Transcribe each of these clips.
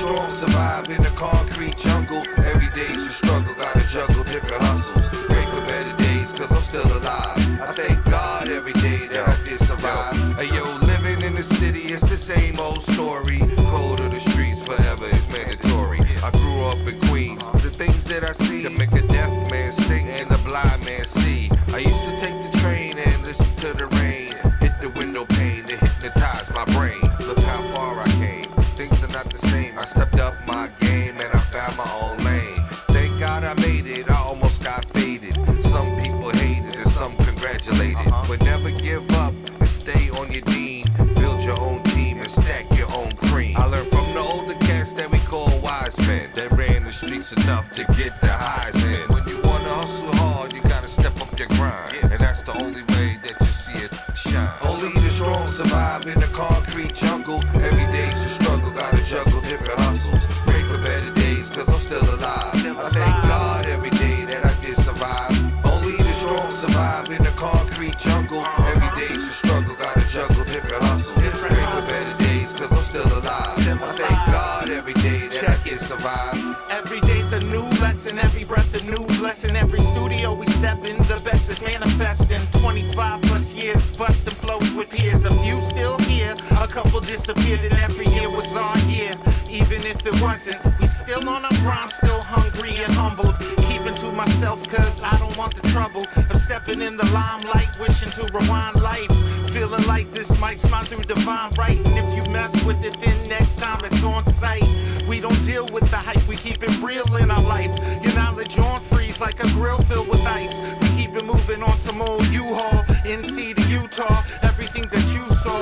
strong, survive in the concrete jungle. Every day's a struggle, gotta juggle different hustles. Pray for better days, cause I'm still alive. I thank God every day that I did survive. Hey yo, living in the city, it's the same old story. Code of the streets forever is mandatory. I grew up in Queens, the things that I see can make a deaf man sing and a blind man see. I used to take the train and listen to the rain, hit the window pane to hypnotize my brain. Look how far I came, things are not the same. I stepped up my game and I found my own lane. Thank God I made it, I almost got faded. Some people hated and some congratulated. But never give up and stay on your dean. Build your own team and stack your own cream. I learned from the older cats that we call wise men, that ran the streets enough to get the highs in. When you wanna hustle hard, you gotta step up your grind, and that's the only way that you see it shine. Only the strong survive in the concrete jungle. Every day's a struggle, gotta juggle different hustles. Pray for better days, cause I'm still alive. I thank God every day that I did survive. Only the strong survive in the concrete jungle. Every day's a struggle, gotta juggle different hustles. Pray for better days, cause I'm still alive. I thank God every day that I did survive. Every day's a new lesson, every breath a new blessing. Every studio we step in, the best is manifesting. 25 plus years, busting flows with peers. A few still here, a couple disappeared, and every year was our year. Even if it wasn't, we still on our grind, still hungry and humbled. Keeping to myself, cause I don't want the trouble of stepping in the limelight, wishing to rewind life. Feeling like this mic's mine through divine right. And if you mess with it, then next time it's on sight. We don't deal with the hype, we keep it real in our life. Your knowledge on freeze like a grill filled with ice. We keep it moving on some old U-Haul, NC to Utah, everything that you saw.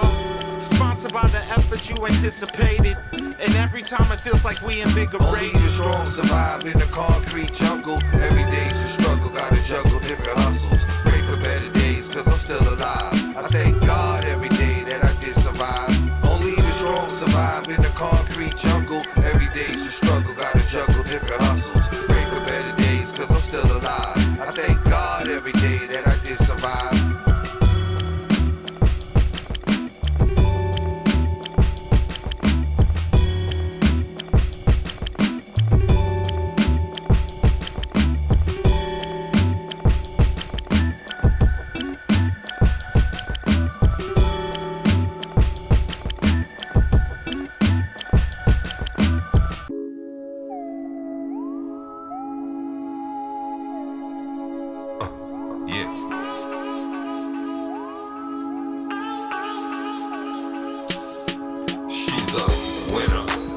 Sponsored by the effort you anticipated. And every time it feels like we invigorated. Only the strong survive in the concrete jungle. Every day's a struggle, gotta juggle different hustles. Pray for better days, cause I'm still alive. I thank God every day that I did survive. Only the strong survive in the concrete jungle. Every day's a struggle, gotta juggle different hustles. Pray for better days, cause I'm still alive. I thank God every day that I did survive.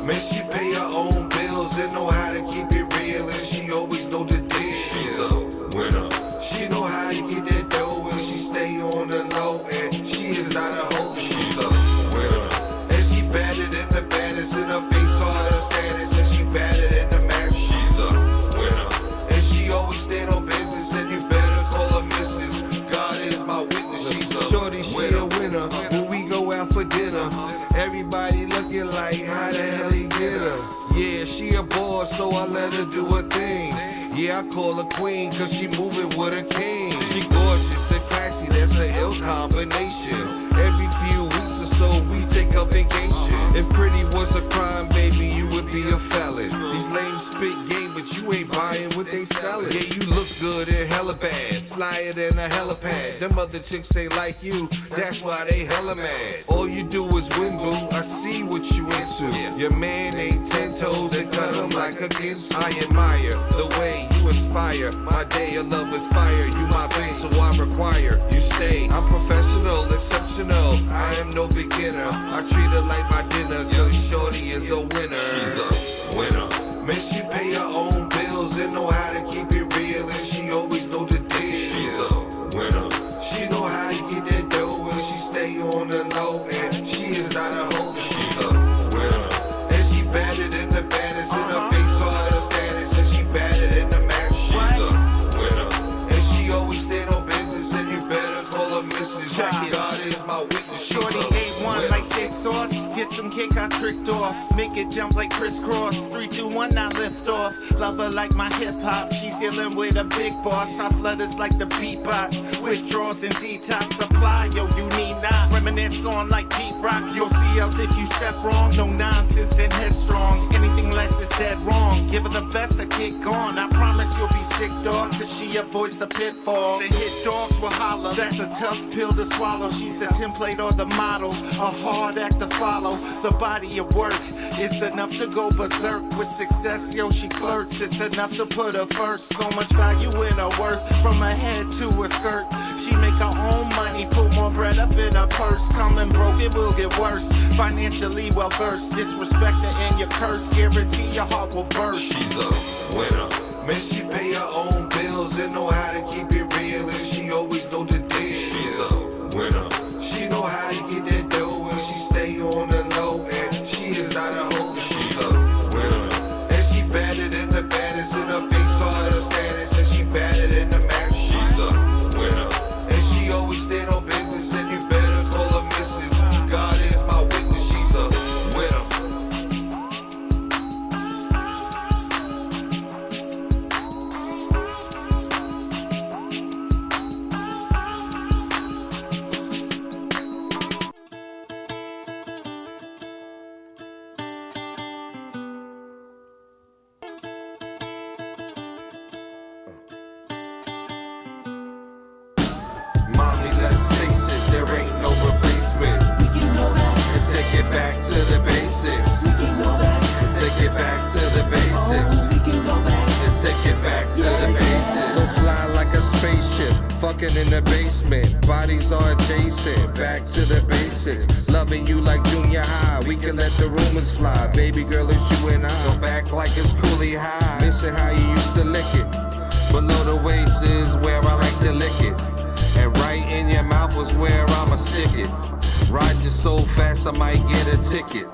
Man, she pay her own bills and know how to keep it real, and she always know the deal. She's a winner. She know how to get that dough, and she stay on the low, and she is not a hoe. She's a winner. And she better than the baddest, in her face card her status, and she better than the max. She's a winner. And she always stand on business, and you better call her missus. God is my witness. She's a shorty, she a winner. When we go out for dinner, everybody looking like, how the hell he get her? Yeah, she a boss, so I let her do her thing. Yeah, I call her queen, cause she moving with a king. She gorgeous and classy, that's an ill combination. Every few weeks or so, we take a vacation. If pretty was a crime, baby, you would be a felon. These lame spit game, but you ain't buying what they sellin'. Yeah, you look good and hella bad, flyer than a helipad. Them other chicks ain't like you, that's why they hella mad. All you do is win, boo, I see what you into. Your man ain't 10 toes, they cut him like a gift. I admire the way you inspire. My day of love is fire, you my babe, so I require you stay. I'm professional, exceptional, I am no beginner. I treat her like my dinner, cause shorty is a winner. She's a winner. Man, she pay her own bills and know how to keep it real, and she always know the deal. She's a winner. She know how to get that dough, and she stay on the low, and she is not a hoe. She's a winner. And she better than the baddest, in her face card her status, and she better than the max. She's a winner. And she always stand on business, and you better call her missus. God is my witness. Shorty A1 like steak sauce. Get some cake, I tricked off. Make it jump like crisscross. 3, 2, 1, now lift off. Love her like my hip hop. She's dealing with a big boss. I flutters like the beatbox. Withdrawals and detox. Apply, yo, you need not. Reminisce boots on like Pete Rock. You'll see else if you step wrong. No nonsense and headstrong. Anything less is dead wrong. Give her the best to get gone. I promise you'll be sick, dog, cause she avoids the pitfalls. And hit dogs will holler. That's a tough pill to swallow. She's the template or the model. A hard act to follow. The body of work is enough to go berserk. With success, yo, she flirts. It's enough to put her first. So much value in her worth. From her head to her skirt. She make her own money. Put more bread up in her purse. Coming broke, it will get worse. Financially well versed. Disrespect her and your curse. Guarantee your heart will burst. She's a winner. Man, she pay her own bills and know how to keep it real, and she always know the deal. She's a winner. She know how to get that dough, and she stay on the low, and she is not a hoe. She's a winner. And she better than the baddest, in her face card her status, and she better than the max. She's a winner. And she always stand on business, and you better call her missus. God is my witness, she's a winner. Mommy, let's face it, there ain't no replacement. We can go back. And take it back to the basics. We can go back. And take it back to the basics. Oh, we can go back. And take it back to the basics. So fly like a spaceship, fucking in the basement. Bodies are adjacent, back to the basics. Loving you like junior high, we can let the rumors fly. Baby girl, it's you and I. Go back like it's coolie high. Missing how you used to lick it. Below the waist is where I like to lick it. And right in your mouth was where I'ma stick it. Ride you so fast I might get a ticket.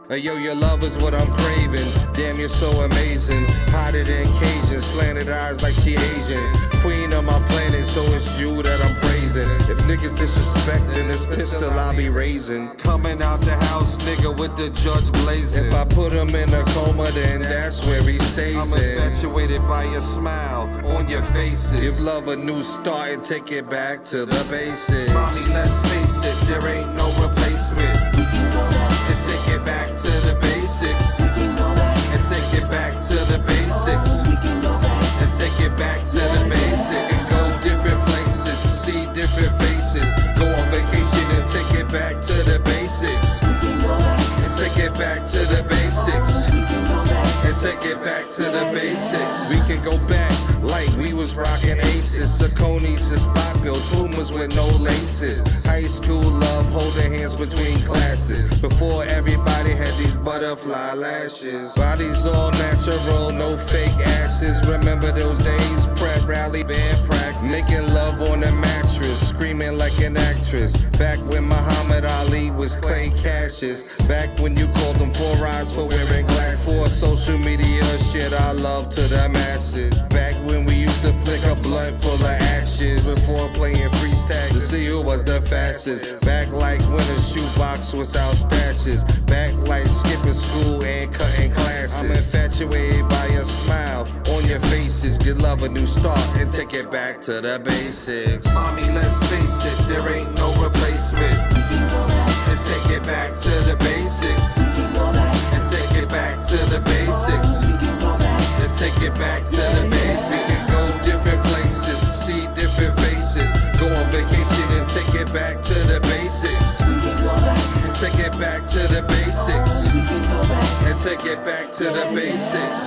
Hey, yo, your love is what I'm craving. Damn, you're so amazing. Hotter than Cajun, slanted eyes like she Asian. Queen of my planet, so it's you that I'm praising. If niggas disrespecting this pistol, I'll be raising. Coming out the house, nigga, with the judge blazing. If I put him in a coma, then that's where he stays. I'm infatuated by your smile on your faces. Give love a new start and take it back to the basics. Mommy, let's face it, there ain't no replacement. We can go back. And take it back to the basics. We can go back. And take it back to the basics. Oh, we can go back. And take it back to the basics. And go different places, see different faces. Go on vacation and take it back to the basics. We can go back. And take it back to the basics. Oh, we can go back. And take it back to the basics. We can go back like we was rocking aces. Sauconys and spot bills, Pumas with no laces. High school love, holding hands between classes. Before everybody had these butterfly lashes. Bodies all natural, no fake asses. Remember those days, prep rally, band practice. Making love on a mattress, screaming like an actress. Back when Muhammad Ali was Clay Cassius. Back when you called them 4 rides for wearing glasses. For social media shit, I love to the masses. Back when we used to flick a blunt full of ashes. Before playing freeze tag to see who was the fastest. Back like when a shoebox was out stashes. Back like skipping school and cutting classes. I'm infatuated by your smile on your faces. Give love a new start and take it back to the basics. Mommy, let's face it, there ain't no replacement. We can go back. And take it back to the basics. We can go back. And take it back to the basics. Oh, we can go back. And take it back to the basics. And go different places, see different faces. Go on vacation and take it back to the basics. We can go back. And take it back to the basics. Oh, we can go back. And take it back to the basics.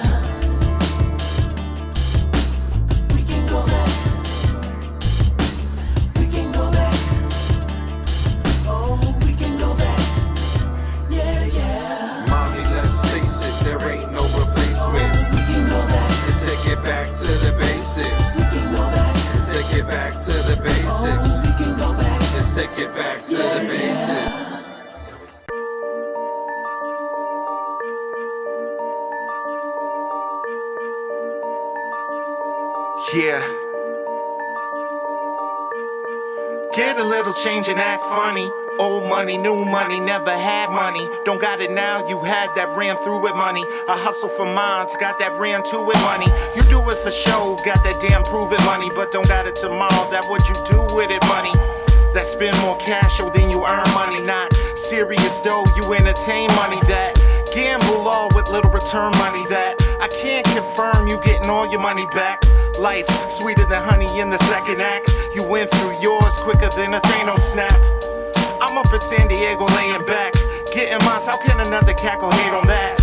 We can go back. We can go back. Oh, we can go back. Yeah, yeah. Mommy, let's face it, there ain't no replacement. We can go back. And take it back to the basics. We can go back. And take it back to the basics. Oh, we can go back. And take it back to the basics. Yeah. Get a little change and act funny. Old money, new money, never had money. Don't got it now, you had that, ran through with money. I hustle for mines, got that, ran to with money. You do it for show, got that damn prove it money. But don't got it tomorrow, that what you do with it money. that spend more cash than you earn money. Not serious though, you entertain money that gamble all with little return money that I can't confirm you getting all your money back. Life sweeter than honey in the second act. You went through yours quicker than a Thanos snap. I'm up in San Diego laying back, getting mine. How can another cat go hate on that?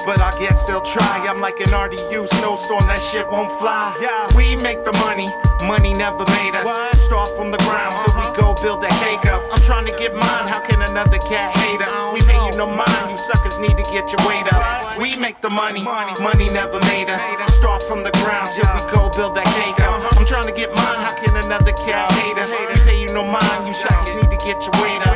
But I guess they'll try. I'm like an RDU snowstorm, that shit won't fly. Yeah, we make the money, money never made us. What? Start from the ground till we go build that cake up. I'm trying to get mine, how can another cat hate us? We pay you no mind, you suckers need to get your weight up. We make the money, money never made us. Start from the ground till we go build that cake up. I'm trying to get mine, how can another cat hate us? We pay you no mind, you suckers need to get your weight up.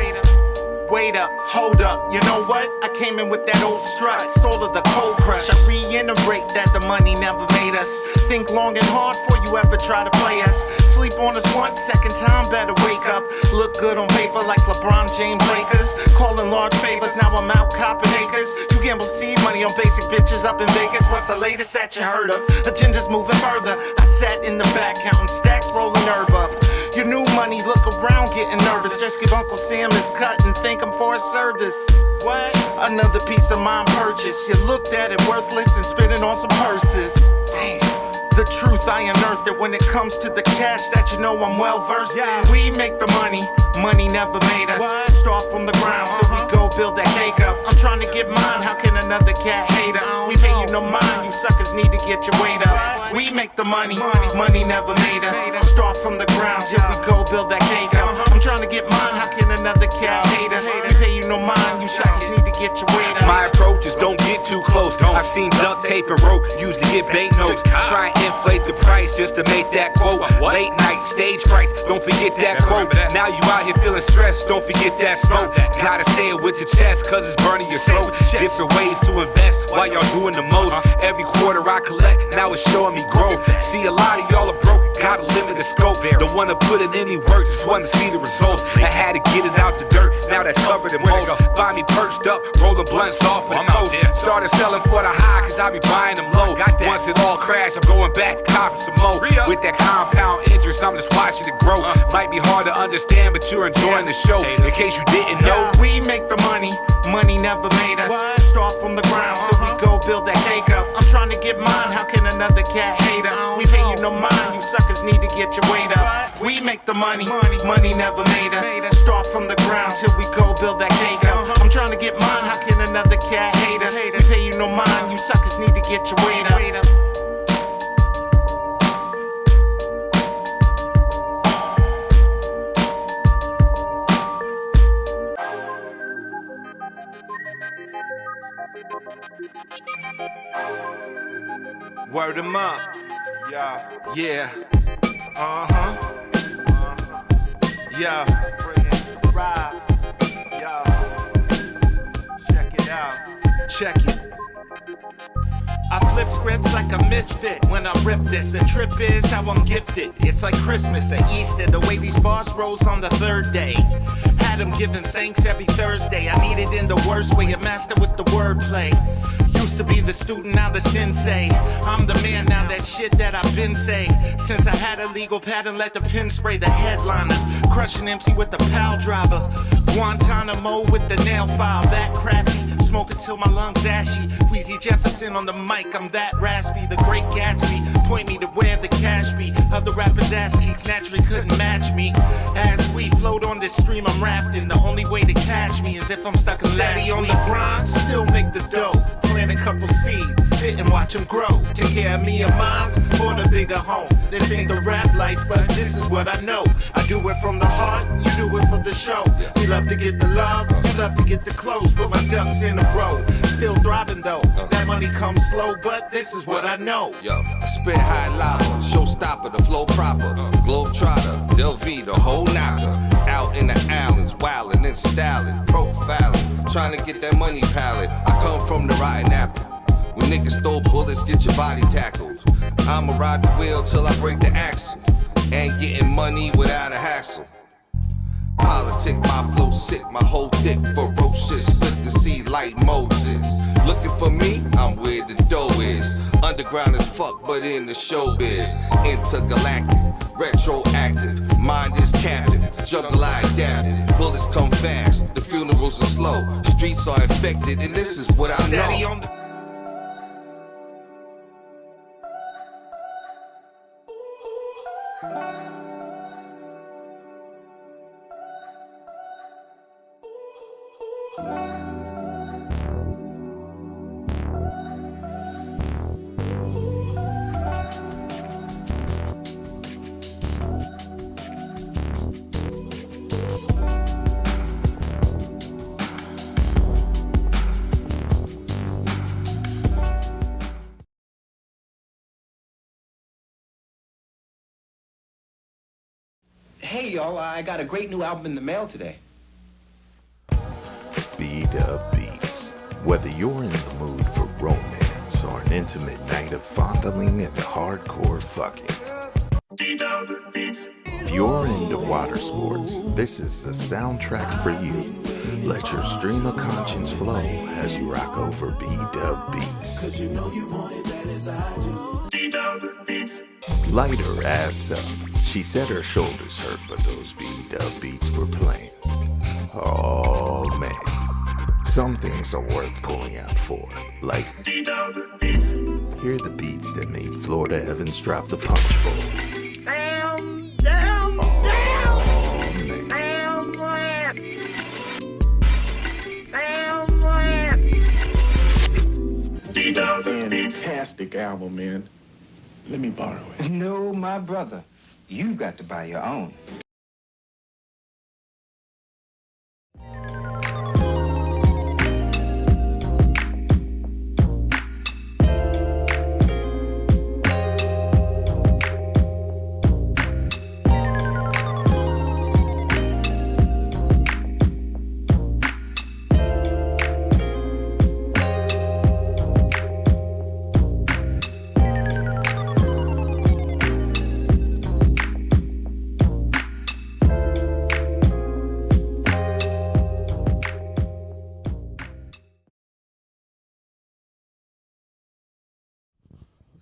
Wait up, hold up, you know what? I came in with that old strut, soul of the cold crush. I reiterate that the money never made us. Think long and hard before you ever try to play us. Sleep on us once, second time, better wake up. Look good on paper like LeBron James Lakers. Calling large favors, now I'm out copping acres. You gamble seed money on basic bitches up in Vegas. What's the latest that you heard of? Agenda's moving further. I sat in the back counting stacks, rolling herb up. Your new money, look around getting nervous. Just give Uncle Sam his cut and thank him for his service. What? Another piece of mine purchase. You looked at it worthless and spitting on some purses. Damn. The truth I unearthed it when it comes to the cash that you know I'm well versed in. We make the money, money never made us. What? Start from the ground till we go build that cake up. I'm trying to get mine, how can another cat hate us? We pay you no mind, you suckers need to get your weight up. We make the money, money never made us. Start from the ground till we go build that cake up. I'm trying to get mine, how can another cat hate us? We pay you no mind, you suckers need to get your weight up. My approach is don't get too close. I've seen duct tape and rope used to get banknotes. Try and inflate the price just to make that quote. Late night stage frights, don't forget that quote. Now you out here feeling stressed, don't forget that smoke. Gotta say it with your chest, cause it's burning your throat. Different ways to invest while y'all doing the most. Every quarter I collect, now it's showing me growth. See a lot of y'all are broke, gotta limit the scope. Don't wanna put in any work, just wanna see the results. I had to get it out the dirt, now that's covered in mold. Find me perched up, rolling blunts off of the coast. Started selling for the high, cause I be buying them low. Once it all crashed, I'm going back, copping some more. With that compound interest, I'm just watching it grow. Might be hard to understand, but you're enjoying the show. In case you didn't know, we make the money, money never made us. Start from the ground till we go build that cake up. I'm trying to get mine, how can another cat hate us? We pay you no mind, you suckers need to get your weight up. We make the money, money never made us. Start from the ground till we go build that cake up. I'm trying to get mine, how can another cat hate us? We pay you no mind, you suckers need to get your weight up. Word 'em up. Yeah. Yeah. Yeah. Yeah. Check it out. Check it. I flip scripts like a misfit when I rip this. The trip is how I'm gifted. It's like Christmas and Easter, the way these bars rose on the third day. Had them giving thanks every Thursday. I need it in the worst way, a master with the wordplay. Used to be the student, now the sensei. I'm the man, now that shit that I've been say. Since I had a legal pad and let the pen spray the headliner. Crushing MC with the pal driver. Guantanamo with the nail file, that crafty. Smoke until my lungs ashy. Wheezy Jefferson on the mic, I'm that raspy. The great Gatsby, point me to where the cash be. Other rappers' ass cheeks naturally couldn't match me. As we float on this stream, I'm rafting. The only way to catch me is if I'm stuck steady on the grind. Still make the dough. Plant a couple seeds, sit and watch them grow. Take care of me and mine for the bigger home. This ain't the rap life, but this is what I know. I do it from the heart, you do it for the show. We love to get the love, you love to get the clothes. Put my ducks in a row. Still thriving though, that money comes slow, but this is what I know. Yo, I spit high lava, showstopper, the flow proper. Globetrotter, Del V, the whole knocker. Out in the islands, wildin' and styling, profiling. Trying to get that money palette. I come from the rotten apple. When niggas throw bullets, get your body tackled. I'ma ride the wheel till I break the axle. Ain't getting money without a hassle. Politic, my flow sick, my whole dick ferocious. Split the sea like Moses. Looking for me, I'm where the dough is. Underground as fuck, but in the showbiz. Intergalactic, retroactive. Mind is captive, juggle I adapted. Bullets come fast, the funerals are slow. Streets are infected, and this is what I Steady know. on the Hey, y'all, I got a great new album in the mail today. B-Dub Beats. Whether you're in the mood for romance or an intimate night of fondling and hardcore fucking. If you're into water sports, this is the soundtrack for you. Let your stream of conscience flow as you rock over B-Dub Beats. Cause you know you want it bad as I do. Light her ass up. She said her shoulders hurt, but those B-Dub Beats were playing. Oh man, some things are worth pulling out for, like hear the beats that made Florida Evans drop the punch bowl. Damn, damn, damn, Man. damn, rat. Damn, rat. Fantastic album, man. Let me borrow it. No, my brother. You got to buy your own.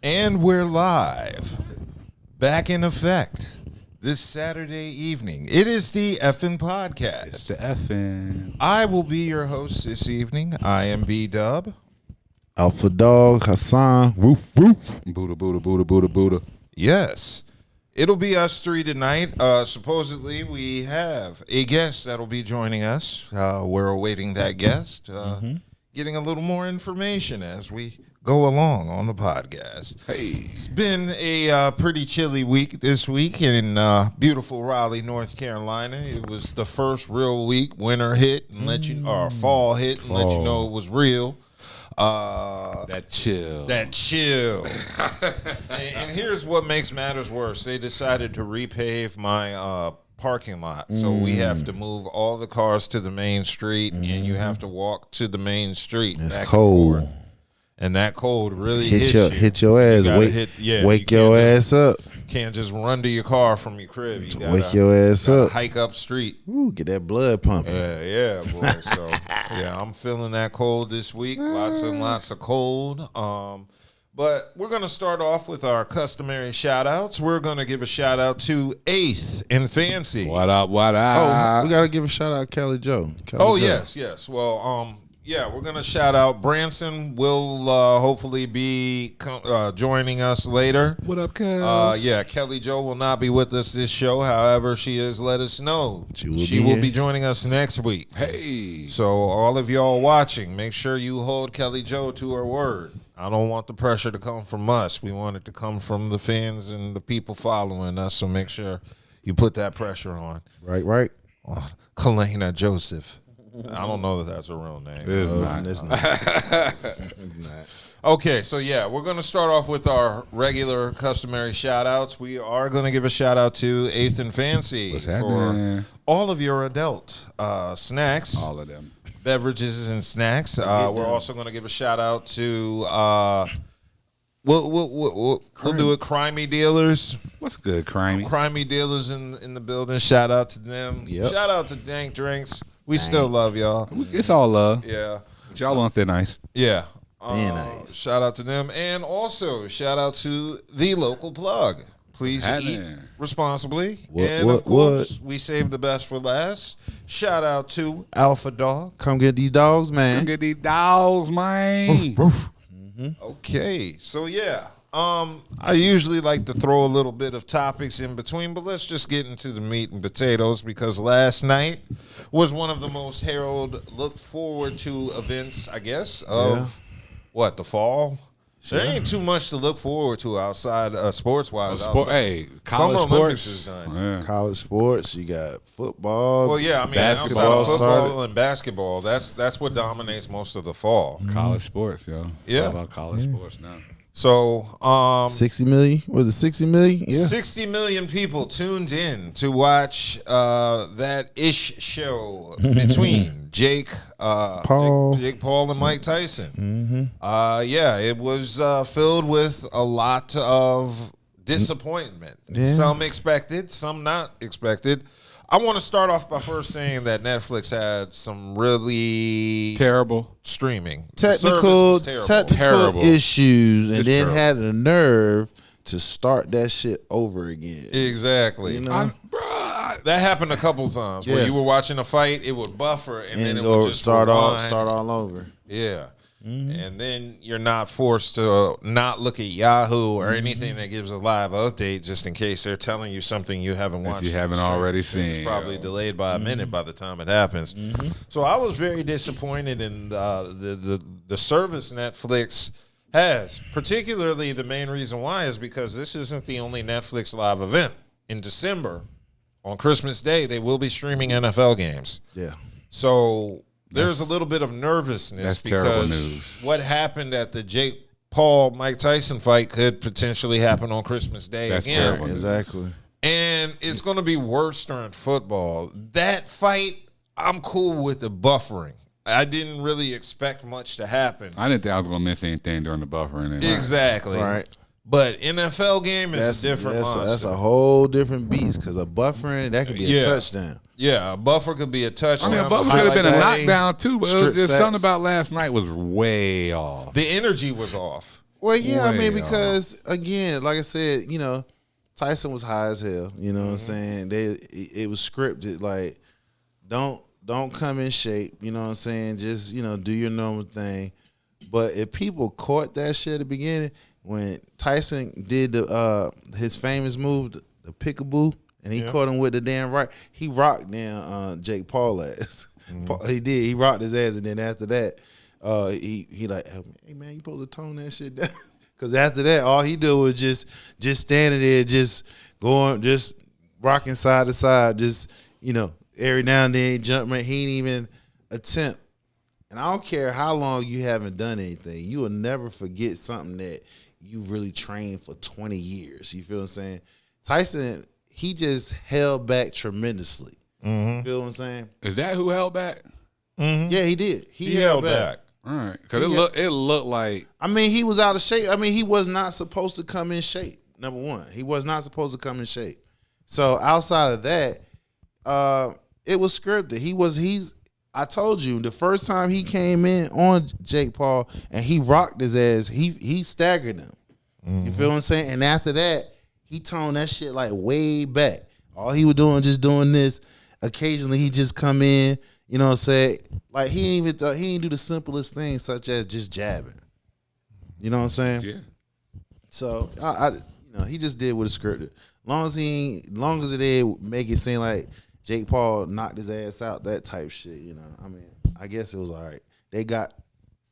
And we're live, back in effect, this Saturday evening. It is the Effin' Podcast. It's the Effin'. I will be your host this evening. I am B-Dub. Alpha Dog, Hassan, woof, woof. Buddha, Buddha, Buddha, Buddha, Buddha. Yes, it'll be us three tonight. Supposedly, we have a guest that'll be joining us. We're awaiting that guest, getting a little more information as we go along on the podcast. Hey. It's been a pretty chilly week this week in beautiful Raleigh, North Carolina. It was the first real week. Winter hit and let you, or fall hit and let you know it was real. That chill. That chill. and here's what makes matters worse. They decided to repave my parking lot. So we have to move all the cars to the main street, and you have to walk to the main street. It's back cold. And forth. And that cold really Hit hits your ass. gotta Wake your ass up. Can't just run to your car from your crib. You gotta, Wake your ass up. hike up street. Ooh, get that blood pumping. Yeah, boy. So yeah, I'm feeling that cold this week. Lots and lots of cold. But we're gonna start off with our customary shout outs. We're gonna give a shout out to Eighth and Fancy. What up, what Oh, up? we gotta give a shout out Kelly Joe. Oh, yes. Well, yeah, we're gonna shout out Branson. Will hopefully be joining us later. What up, cuz? Yeah, Kelly Joe will not be with us this show. However, she has let us know She will be here. joining us next week. Hey. So all of y'all watching, make sure you hold Kelly Joe to her word. I don't want the pressure to come from us. We want it to come from the fans and the people following us. So make sure you put that pressure on. Right. Kalena Joseph. I don't know that that's a real name. It's not. It's not. Okay, so yeah, we're going to start off with our regular customary shout-outs. We are going to give a shout-out to Eighth and Fancy What's for happening? all of your adult snacks, All of them. beverages, and snacks. We're also going to give a shout-out to, we'll do it, Crimey Dealers. What's good, Crimey? Crimey Dealers in the building. Shout-out to them. Yep. Shout-out to Dank Drinks. We still love y'all. It's all love. Yeah. But y'all on thin ice. Yeah. Very nice. Shout out to them. And also, shout out to the local plug. Please What's eat happening? responsibly. What- and what- of course, we save the best for last. Shout out to Alpha Dog. Come get these dogs, man. Look at these dogs, man. Okay, so yeah. I usually like to throw a little bit of topics in between, but let's just get into the meat and potatoes because last night was one of the most heralded, looked forward to events, I guess, of the fall. There ain't too much to look forward to outside sports-wise. Hey, college Summer sports. Olympics is done. Yeah. College sports, you got football. Well, yeah, I mean, Basketball outside of football started. and basketball, that's what dominates most of the fall. College sports, yo. Yeah. It's all about college sports now. So, 60 million? Was it 60 million? Yeah. 60 million people tuned in to watch that ish show between Jake Paul and Mike Tyson. Yeah, it was filled with a lot of disappointment. Yeah. Some expected, some not expected. I want to start off by first saying that Netflix had some really Terrible. streaming. The service Technical was terrible. Terrible. issues, and It's then terrible. had the nerve to start that shit over again. Exactly. You know? That happened a couple times where Yeah. you were watching a fight, it would buffer, and then and it go would just start rewind. all over. Yeah. And then you're not forced to not look at Yahoo or anything that gives a live update just in case they're telling you something you haven't watched. you in the haven't stream. already It's seen, probably yo. delayed by a minute by the time it happens. So I was very disappointed in the service Netflix has. Particularly the main reason why is because this isn't the only Netflix live event. In December, on Christmas Day, they will be streaming NFL games. Yeah. So there's a little bit of nervousness That's terrible because news. what happened at the Jake Paul Mike Tyson fight could potentially happen on Christmas Day That's again. terrible. Exactly. And it's going to be worse during football. That fight, I'm cool with the buffering. I didn't really expect much to happen. I didn't think I was going to miss anything during the buffering. Exactly. Right. But NFL game is a different monster. That's a whole different beast because a buffering, that could be Yeah. a touchdown. Yeah, a buffer could be a touchdown. I mean, a buffer Straight could have been a facts. knockdown too, but it was Straight just facts. something about last night was way off. The energy was off. Well, yeah, I mean, Way because again, like I said, Tyson was high as hell. You know what I'm saying? It was scripted. Like, don't come in shape. You know what I'm saying? Just do your normal thing. But if people caught that shit at the beginning, when Tyson did his famous move, the pickaboo, and he caught him with the damn right, he rocked down Jake Paul ass. He did. He rocked his ass, and then after that, he like, hey man, you supposed to tone that shit down. Because after that, all he did was just standing there, just going, just rocking side to side, just every now and then jump. He ain't even attempt. And I don't care how long you haven't done anything, you will never forget something that you really trained for 20 years. You feel what I'm saying? Tyson, he just held back tremendously. You feel what I'm saying? Is that who held back? Yeah, he did. He held back. All right, because it looked like I mean, he was out of shape. I mean, he was not supposed to come in shape. Number one, he was not supposed to come in shape. So outside of that, it was scripted. I told you the first time he came in on Jake Paul and he rocked his ass, he staggered him. You feel what I'm saying? And after that, he toned that shit like way back. All he was doing, just doing this. Occasionally, he just come in. You know what I'm saying? Like he didn't do the simplest things such as just jabbing. You know what I'm saying? yeah. So he just did what it scripted. Long as it did make it seem like Jake Paul knocked his ass out, that type shit. I mean, I guess it was all right. They got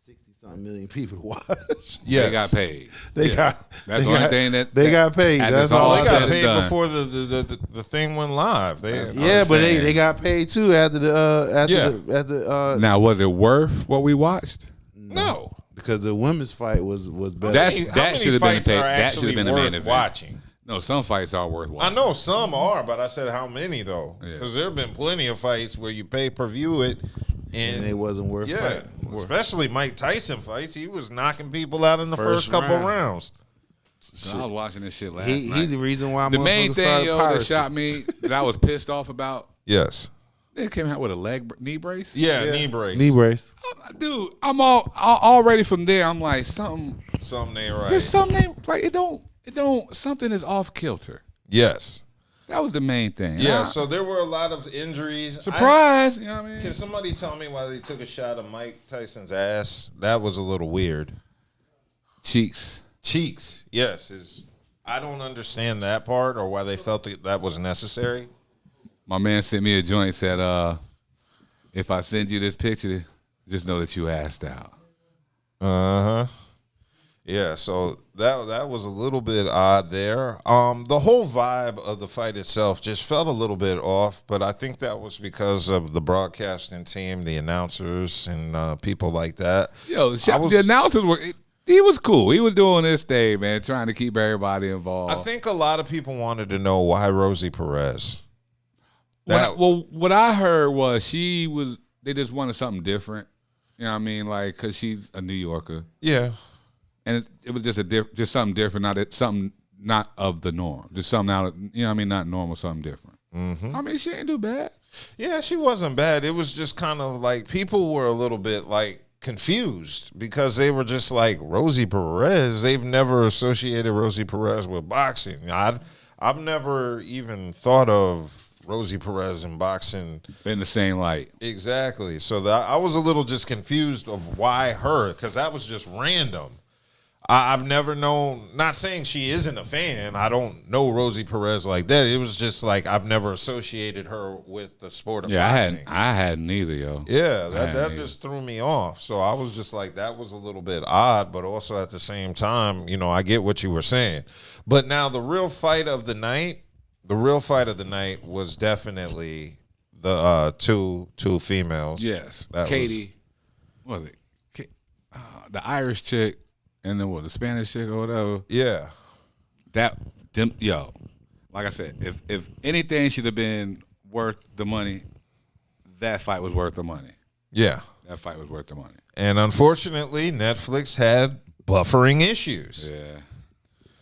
60-something million people to watch. They got paid. That's the only thing that they got paid. As That's it's all. all They said got and paid done. before the thing went live. Yeah, but they got paid too after the Now, was it worth what we watched? No. because the women's fight was better. That How should many have been fights paid. are That should actually have been the main worth event. watching? No, some fights are worth I watching. know some are, but I said how many though? Yeah. Because there have been plenty of fights where you pay per view it, and it wasn't worth yeah, fighting. especially Mike Tyson fights. He was knocking people out in the First first couple round. rounds. I was watching this shit last He night. the reason why The main motherfuckers thing, started yo, that piracy. shot me, that I was pissed off about, Yes. they came out with a knee brace. Yeah, knee brace. Knee brace. Dude, I'm already from there. I'm like, something Something ain't right. just something ain't, like, it don't something is off kilter. Yes. That was the main thing. Yeah, so there were a lot of injuries. Surprise, you know what I mean? Can somebody tell me why they took a shot of Mike Tyson's ass? That was a little weird. Cheeks, yes. I don't understand that part or why they felt that was necessary. My man sent me a joint, said, if I send you this picture, just know that you asked out. Uh-huh. Yeah, so that was a little bit odd there. The whole vibe of the fight itself just felt a little bit off, but I think that was because of the broadcasting team, the announcers, and people like that. Yo, the announcers he was cool. He was doing this thing, man, trying to keep everybody involved. I think a lot of people wanted to know why Rosie Perez. What I heard was they just wanted something different. You know what I mean? Like, because she's a New Yorker. Yeah. And it was just something different, something not of the norm. Just something out of, you know what I mean, not normal, something different. Mm-hmm. I mean, she ain't do bad. Yeah, she wasn't bad. It was just kind of like people were a little bit like confused because they were just like Rosie Perez. They've never associated Rosie Perez with boxing. I've never even thought of Rosie Perez in boxing in the same light. Exactly. So I was a little just confused of why her, because that was just random. I've never known, not saying she isn't a fan. I don't know Rosie Perez like that. It was just like I've never associated her with the sport of boxing. I hadn't either, yo. Yeah, that just threw me off. So I was just like, that was a little bit odd, but also at the same time, I get what you were saying. But now the real fight of the night was definitely the two females. Yes. Katie, what was it? The Irish chick. And then the Spanish chick or whatever. Yeah. Like I said, if anything should have been worth the money, that fight was worth the money. Yeah. That fight was worth the money. And unfortunately, Netflix had buffering issues. Yeah.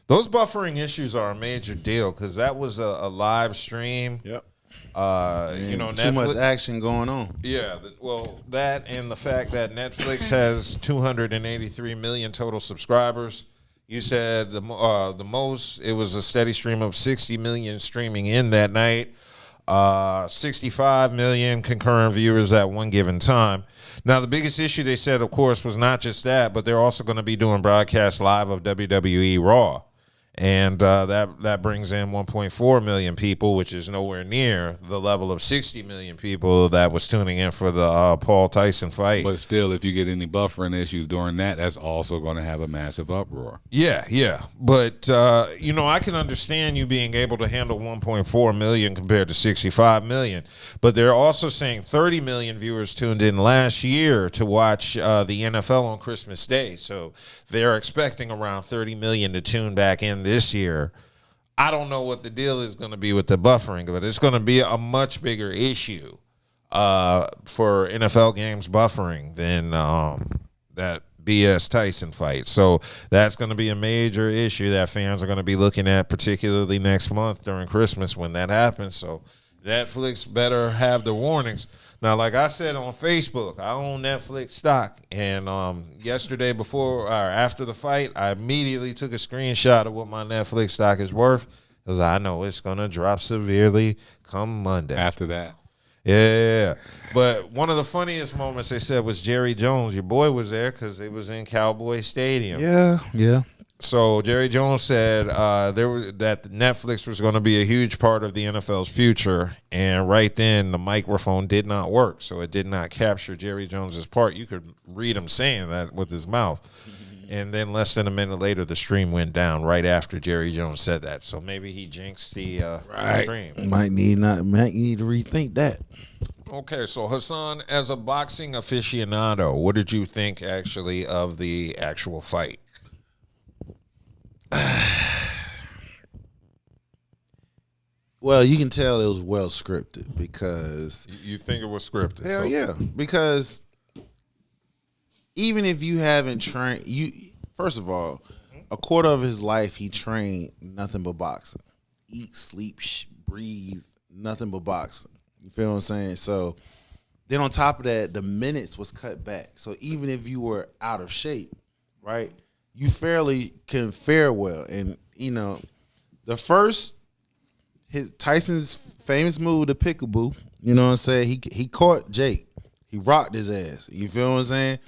Those buffering issues are a major deal because that was a live stream. Yep. Netflix, too much action going on. Yeah, that and the fact that Netflix has 283 million total subscribers. You said the most, it was a steady stream of 60 million streaming in that night. 65 million concurrent viewers at one given time. Now, the biggest issue they said, of course, was not just that, but they're also going to be doing broadcasts live of WWE Raw. And that brings in 1.4 million people, which is nowhere near the level of 60 million people that was tuning in for the Paul Tyson fight. But still, if you get any buffering issues during that's also going to have a massive uproar. Yeah. But, I can understand you being able to handle 1.4 million compared to 65 million. But they're also saying 30 million viewers tuned in last year to watch the NFL on Christmas Day. So they're expecting around 30 million to tune back in this year. I don't know what the deal is going to be with the buffering, but it's going to be a much bigger issue for NFL games buffering than that BS Tyson fight. So that's going to be a major issue that fans are going to be looking at, particularly next month during Christmas when that happens. So Netflix better have the warnings. Now, like I said on Facebook, I own Netflix stock, and yesterday before or after the fight, I immediately took a screenshot of what my Netflix stock is worth because I know it's going to drop severely come Monday. After that. Yeah. But one of the funniest moments they said was Jerry Jones. Your boy was there because it was in Cowboy Stadium. Yeah. So Jerry Jones said that Netflix was going to be a huge part of the NFL's future, and right then the microphone did not work, so it did not capture Jerry Jones's part. You could read him saying that with his mouth, and then less than a minute later, the stream went down right after Jerry Jones said that. So maybe he jinxed the stream. Might need to rethink that. Okay, so Hassan, as a boxing aficionado, what did you think actually of the actual fight? Well, you can tell it was well scripted because you think it was scripted. Hell yeah, because even if you haven't trained, first of all, a quarter of his life he trained nothing but boxing, eat, sleep, breathe, nothing but boxing. You feel what I'm saying? So then on top of that, the minutes was cut back. So even if you were out of shape, right, you fairly can fare well. And the first Tyson's famous move, the peekaboo. You know what I'm saying? He caught Jake. He rocked his ass. You feel what I'm saying?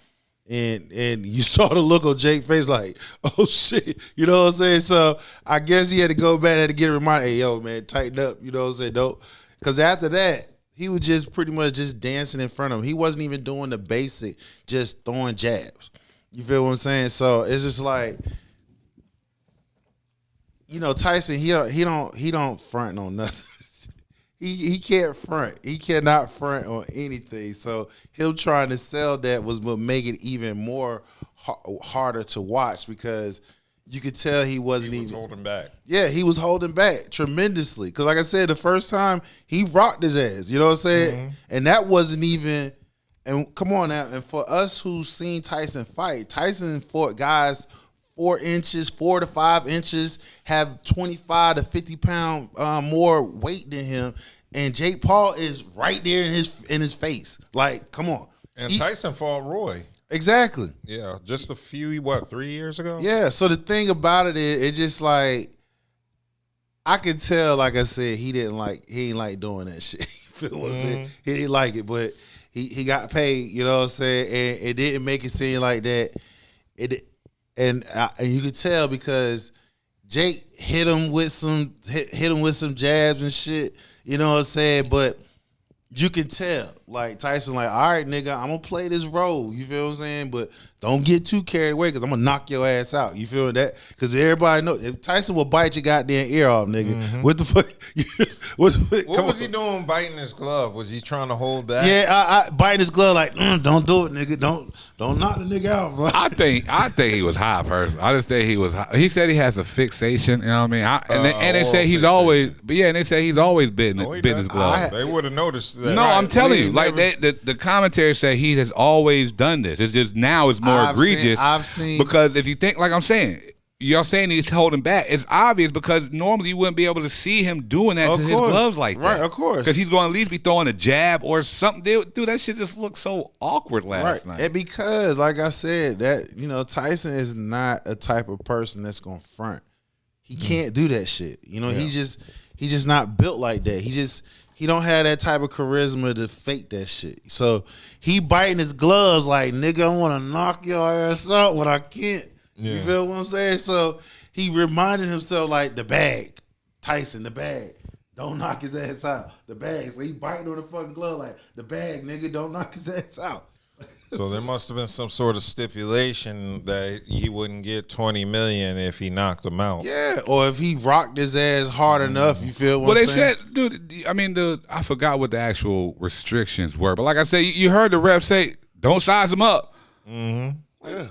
And you saw the look on Jake's face like, oh shit. You know what I'm saying? So I guess he had to go back and to get a reminder, hey, yo, man, tighten up. You know what I'm saying? Don't. Because after that, he was just pretty much just dancing in front of him. He wasn't even doing the basic, just throwing jabs. You feel what I'm saying? So it's just like, Tyson, he don't front on nothing. He can't front. He cannot front on anything. So him trying to sell that was what make it even more harder to watch because you could tell he was holding back. Yeah, he was holding back tremendously. Because like I said, the first time he rocked his ass. You know what I'm saying? Mm-hmm. And that wasn't even. And come on now. And for us who've seen Tyson fight, Tyson fought guys 4 inches, 4 to 5 inches, have 25 to 50 pound more weight than him. And Jake Paul is right there in his face. Like, come on. And Tyson fought Roy. Exactly. Yeah, just a few, 3 years ago? Yeah, so the thing about it is, it's just like, I could tell, like I said, he ain't like doing that shit. You feel what I'm saying? He didn't like it, but he got paid, you know what I'm saying? And it didn't make it seem like that. And you could tell because Jake hit him with some jabs and shit, you know what I'm saying? But you can tell, like Tyson, like, all right, nigga, I'm gonna play this role. You feel what I'm saying? But don't get too carried away because I'm gonna knock your ass out. You feel that? Because everybody knows if Tyson will bite your goddamn ear off, nigga. Mm-hmm. What the fuck? What was he doing biting his glove? Was he trying to hold back? Yeah, I biting his glove like, don't do it, nigga. Don't knock the nigga out, bro. I think he was high person. I just think he was high. He said he has a fixation, you know what I mean? And they say he's always, and they say he's always bitten his glove. They would have noticed that. No, right. I'm telling you, like the commentary say he has always done this. It's just now it's more egregious. I've seen because if you think, like I'm saying, y'all saying he's holding back, it's obvious because normally you wouldn't be able to see him doing that to his gloves like that. Right, of course. Because he's going to at least be throwing a jab or something. Dude, that shit just looked so awkward last night. And because, like I said, that Tyson is not a type of person that's going to front. He can't do that shit. He's just not built like that. He don't have that type of charisma to fake that shit. So he biting his gloves like, nigga, I want to knock your ass out, but I can't. Yeah. You feel what I'm saying? So he reminded himself like the bag, Tyson, the bag. Don't knock his ass out. The bag. So he biting on the fucking glove like the bag, nigga. Don't knock his ass out. So there must have been some sort of stipulation that he wouldn't get $20 million if he knocked him out. Yeah, or if he rocked his ass hard enough. You feel what I'm saying? Said, dude. I mean, I forgot what the actual restrictions were, but like I said, you heard the ref say, "Don't size him up." Mm-hmm. Yeah.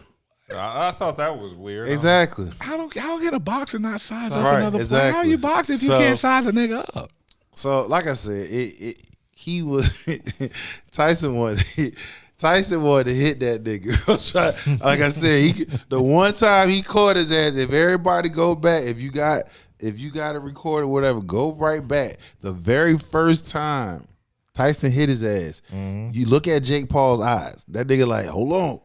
I thought that was weird. Exactly. How can a boxer not size up another player? How are you boxing if you can't size a nigga up? So, like I said, he was Tyson wanted to hit that nigga. Like I said, the one time he caught his ass. If everybody go back, if you got to record or whatever, go right back. The very first time Tyson hit his ass, you look at Jake Paul's eyes. That nigga like, hold on.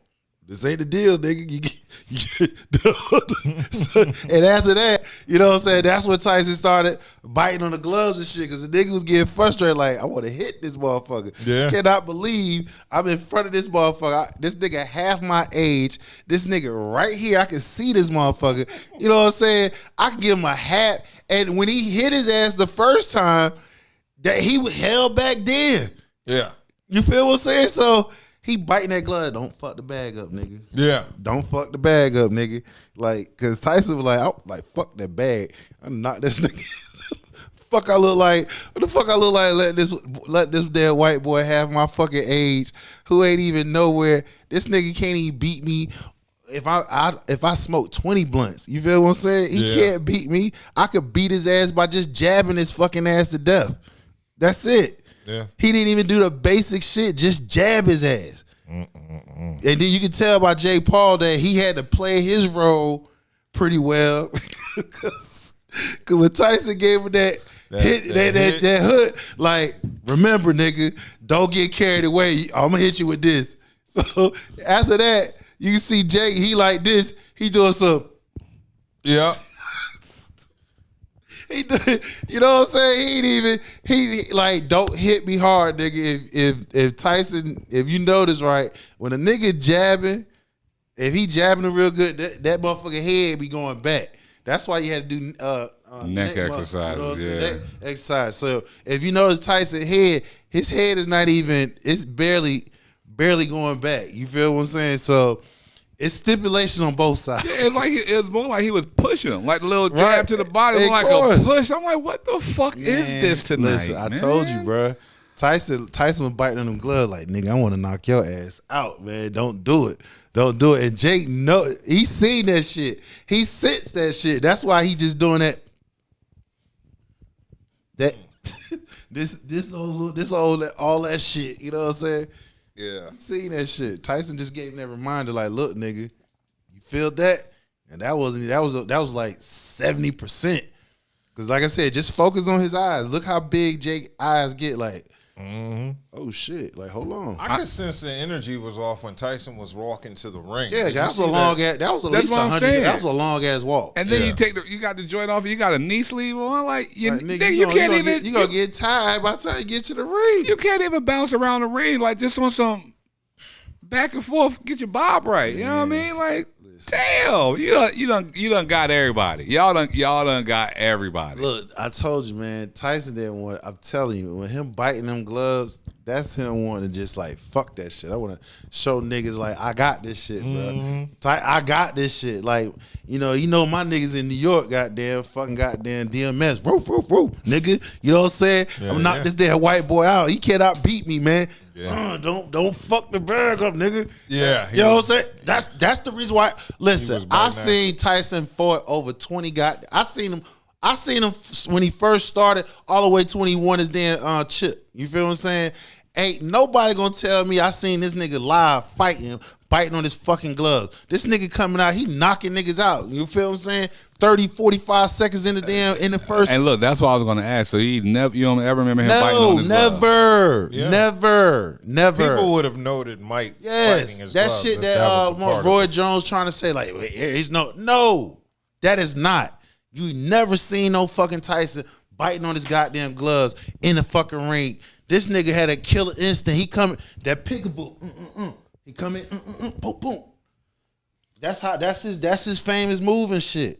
This ain't the deal, nigga. And after that, you know what I'm saying? That's when Tyson started biting on the gloves and shit because the nigga was getting frustrated like, I want to hit this motherfucker. Yeah. I cannot believe I'm in front of this motherfucker. This nigga half my age. This nigga right here, I can see this motherfucker. You know what I'm saying? I can give him a hat. And when he hit his ass the first time, that he held back then. Yeah. You feel what I'm saying? So he biting that glove. Don't fuck the bag up, nigga. Yeah. Don't fuck the bag up, nigga. Like, cause Tyson was like, fuck that bag. I'm not this nigga. Fuck I look like? What the fuck I look like? Let this damn white boy have my fucking age, who ain't even nowhere. This nigga can't even beat me. If I smoke 20 blunts, you feel what I'm saying? He can't beat me. I could beat his ass by just jabbing his fucking ass to death. That's it. Yeah. He didn't even do the basic shit, just jab his ass. And then you can tell by Jake Paul that he had to play his role pretty well. Cause when Tyson gave him that hood, like, remember, nigga, don't get carried away. I'm gonna hit you with this. So after that, you can see Jake, he like this, he doing some. Yeah. You know what I'm saying? He like, don't hit me hard, nigga. If Tyson, if you notice right, when a nigga jabbing, if he jabbing it real good, that motherfucker head be going back. That's why you had to do neck exercises. You know neck exercise. So if you notice Tyson's head, his head is not even. It's barely going back. You feel what I'm saying? So. It's stipulations on both sides. Yeah, it was more like he was pushing him, like the little jab to the body, like a push. I'm like, what the fuck is this tonight? Listen, I told you, bro. Tyson was biting on them gloves, like, nigga, I want to knock your ass out, man. Don't do it. And Jake, he seen that shit. He sensed that shit. That's why he just doing that. All that shit. You know what I'm saying? Yeah. Seen that shit. Tyson just gave him that reminder, like, look, nigga, you feel that? And that was like 70%. Cause like I said, just focus on his eyes. Look how big Jake's eyes get, like, oh shit. Like, hold on. I could sense the energy was off when Tyson was walking to the ring. Yeah, that was a long ass. That was at least 100. That was a long ass walk. And then you got the joint off. You got a knee sleeve on. Like, nigga, you can't even. You gonna get tired by the time you get to the ring. You can't even bounce around the ring like just on some back and forth. Get your bob right. You know what I mean? Like, damn, you done got everybody. Y'all done got everybody. Look, I told you, man. Tyson didn't want. I'm telling you, when him biting them gloves, that's him wanting to just like fuck that shit. I want to show niggas like I got this shit, bro. I got this shit. Like you know my niggas in New York, goddamn DMS, roof, nigga. You know what I'm saying? I'm gonna knock this damn white boy out. He cannot beat me, man. Yeah. Don't fuck the bag up, nigga. Yeah. You know what I'm saying? That's the reason why. Listen, I've seen Tyson fought over 20 I seen him when he first started all the way to when he won his damn chip. You feel what I'm saying? Ain't nobody gonna tell me I seen this nigga live fighting, biting on his fucking gloves. This nigga coming out, he knocking niggas out. You feel what I'm saying? 30, 45 seconds in the first. And look, that's what I was gonna ask. So you don't ever remember him biting on his gloves? Never. People would have noted Mike biting his gloves. Shit that Roy Jones trying to say like he's no, that is not. You never seen no fucking Tyson biting on his goddamn gloves in the fucking ring. This nigga had a killer instinct. He coming that pickable. He coming boom boom. That's his famous move and shit.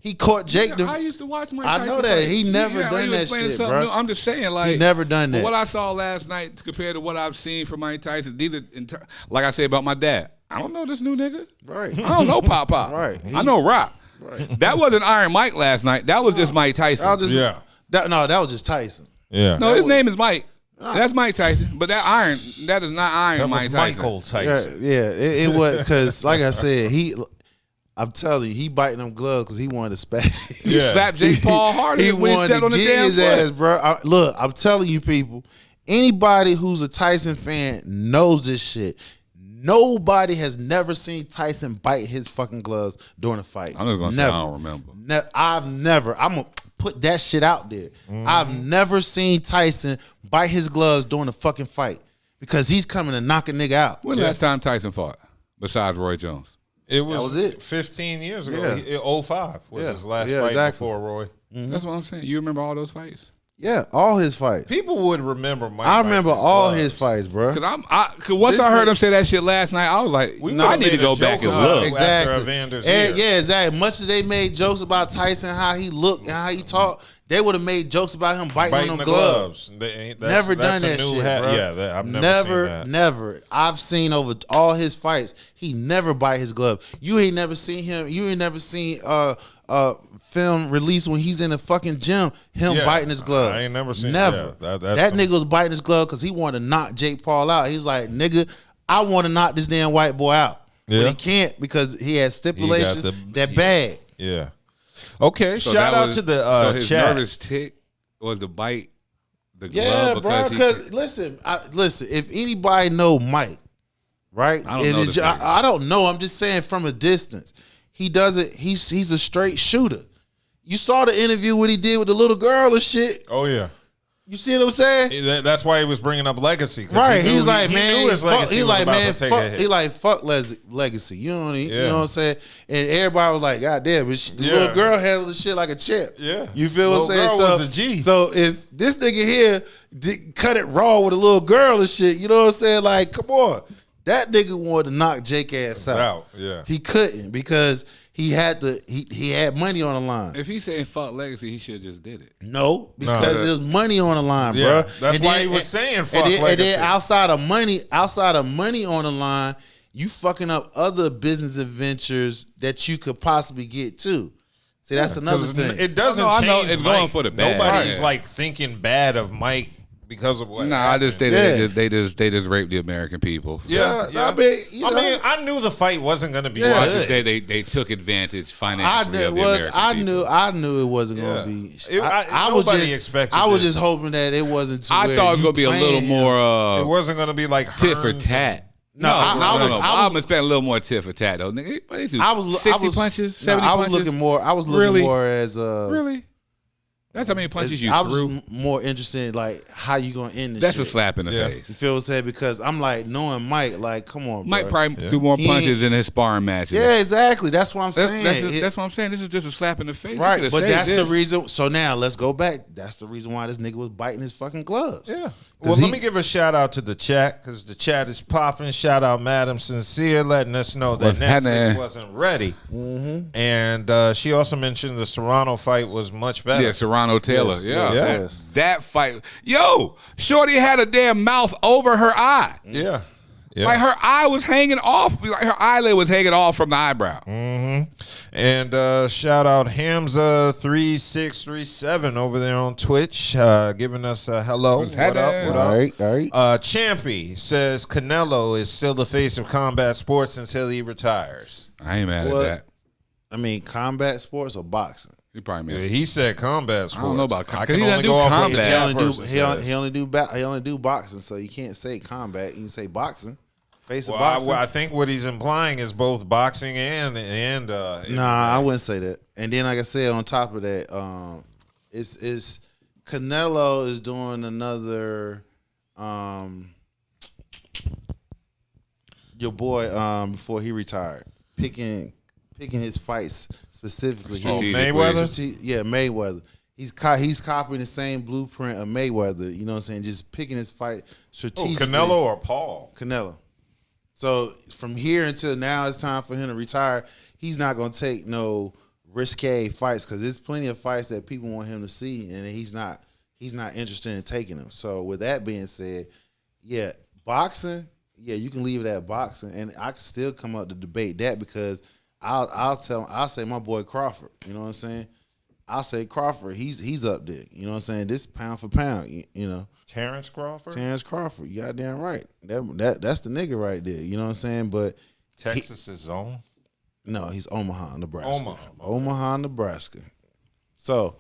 He caught Jake. I used to watch Mike Tyson. I know that. He never done that shit, bro. New. I'm just saying, like, he never done that. What I saw last night compared to what I've seen from Mike Tyson, these are, like I said about my dad, I don't know this new nigga. Right. I don't know Pop. Right. I know Rock. Right. That wasn't Iron Mike last night. That was just Mike Tyson. That was just Tyson. Yeah. No, his name is Mike. That's Mike Tyson, but that is not Iron Mike Tyson. Michael Tyson. Yeah, it was because, like I said, I'm telling you, he biting them gloves because he wanted to spat. He slapped Jake Paul harder when he stepped on his damn foot. Ass, bro. Look, I'm telling you, people, anybody who's a Tyson fan knows this shit. Nobody has never seen Tyson bite his fucking gloves during a fight. I'm just gonna say I don't remember. I've never. I'm gonna put that shit out there. I've never seen Tyson bite his gloves during a fucking fight because he's coming to knock a nigga out. When last time Tyson fought besides Roy Jones? That was it. 15 years ago. 05 was his last fight before Roy. That's what I'm saying. You remember all those fights? Yeah, all his fights. People would remember Mike. I remember all his fights, bro. Cause once I heard him say that shit last night, I was like, I need to go back and look. Exactly. Exactly. Much as they made jokes about Tyson, how he looked and how he talked, they would have made jokes about him biting on them gloves. Never done that shit, bro. Yeah, I've never seen that. Never. I've seen over all his fights, he never bite his glove. You ain't never seen him. You ain't never seen film release when he's in the fucking gym, biting his glove. I ain't never seen Never. That nigga was biting his glove because he wanted to knock Jake Paul out. He was like, nigga, I want to knock this damn white boy out. Yeah. But he can't because he has stipulations that bad. Yeah. Okay, so shout out to the so his chat. nervous tick was the bite, the glove. Yeah, bro, because listen, if anybody know Mike, right? I don't know. I'm just saying from a distance. He does it. He's a straight shooter. You saw the interview what he did with the little girl and shit. Oh yeah. You see what I'm saying? That's why he was bringing up legacy. Right. He's like, he man, knew his legacy he was like, about man, to take a fuck. hit. He like, fuck legacy. You know what I'm saying? And everybody was like, God damn, but the little girl handled the shit like a champ. Yeah. You feel what I'm saying? Girl was a G. So if this nigga here cut it raw with a little girl and shit, you know what I'm saying? Like, come on. That nigga wanted to knock Jake ass out. Yeah. He couldn't because he had money on the line. If he's saying fuck legacy, he should have just did it. No, because there's money on the line, bro. That's why he was saying fuck legacy. And then outside of money on the line, you fucking up other business adventures that you could possibly get too. See, that's another thing. It doesn't I change. know it's Mike. going for the bad. Nobody's like thinking bad of Mike because of what. Nah, I just think they just raped the American people. Yeah. I mean, I knew the fight wasn't going to be I good. just say they took advantage financially of the American people. I knew it wasn't going to be. Nobody expected. I was just hoping that it wasn't. I thought it was going to be a little more. It wasn't going to be like tit for Hearns tat. No, I was expecting a little more tit for tat though. Nigga, what is it? 60 punches, 70 punches. I was looking more as really. That's how many punches you I threw. was more interested in like how you gonna end this. That's shit. a slap in the face. You feel what I'm saying? Because I'm like knowing Mike, like, come on, Mike bro. probably threw more punches in his sparring matches. Yeah, exactly. That's what I'm saying. That's what I'm saying. This is just a slap in the face. Right, but that's the reason. So now let's go back. That's the reason why this nigga was biting his fucking gloves. Yeah. Well, let me give a shout out to the chat because the chat is popping. Shout out Madam Sincere letting us know that Netflix wasn't ready. Mm-hmm. And she also mentioned the Serrano fight was much better. Yeah, Serrano Taylor. Yes. That fight. Yo, Shorty had a damn mouth over her eye. Yeah. Yeah. Like her eye was hanging off. Like her eyelid was hanging off from the eyebrow. Mm-hmm. And shout out Hamza3637 over there on Twitch, giving us a hello. What up? What up? All right. Champy says Canelo is still the face of combat sports until he retires. I ain't mad at that. I mean, combat sports or boxing? He probably Yeah, he said combat sports. I don't know about combat. I can only go off what the chat person He says. only do boxing, so you can't say combat. You can say boxing. Face of Well, boxing. I think what he's implying is both boxing and Nah, I wouldn't say that. And then, like I said, on top of that, it's Canelo is doing another. Your boy, before he retired, picking his fights specifically. Mayweather. Yeah, Mayweather. He's copying the same blueprint of Mayweather. You know what I'm saying? Just picking his fight strategically. Canelo or Paul? Canelo. So from here until now, it's time for him to retire. He's not gonna take no risque fights because there's plenty of fights that people want him to see, and he's not interested in taking them. So with that being said, yeah, boxing, yeah, you can leave it at boxing, and I can still come up to debate that because I'll say my boy Crawford. You know what I'm saying? I'll say Crawford. He's up there. You know what I'm saying? This pound for pound. You know. Terrence Crawford? Terrence Crawford. You goddamn right. That's the nigga right there. You know what I'm saying? But Texas is zone? No, he's Omaha, Nebraska. Omaha, Nebraska. So,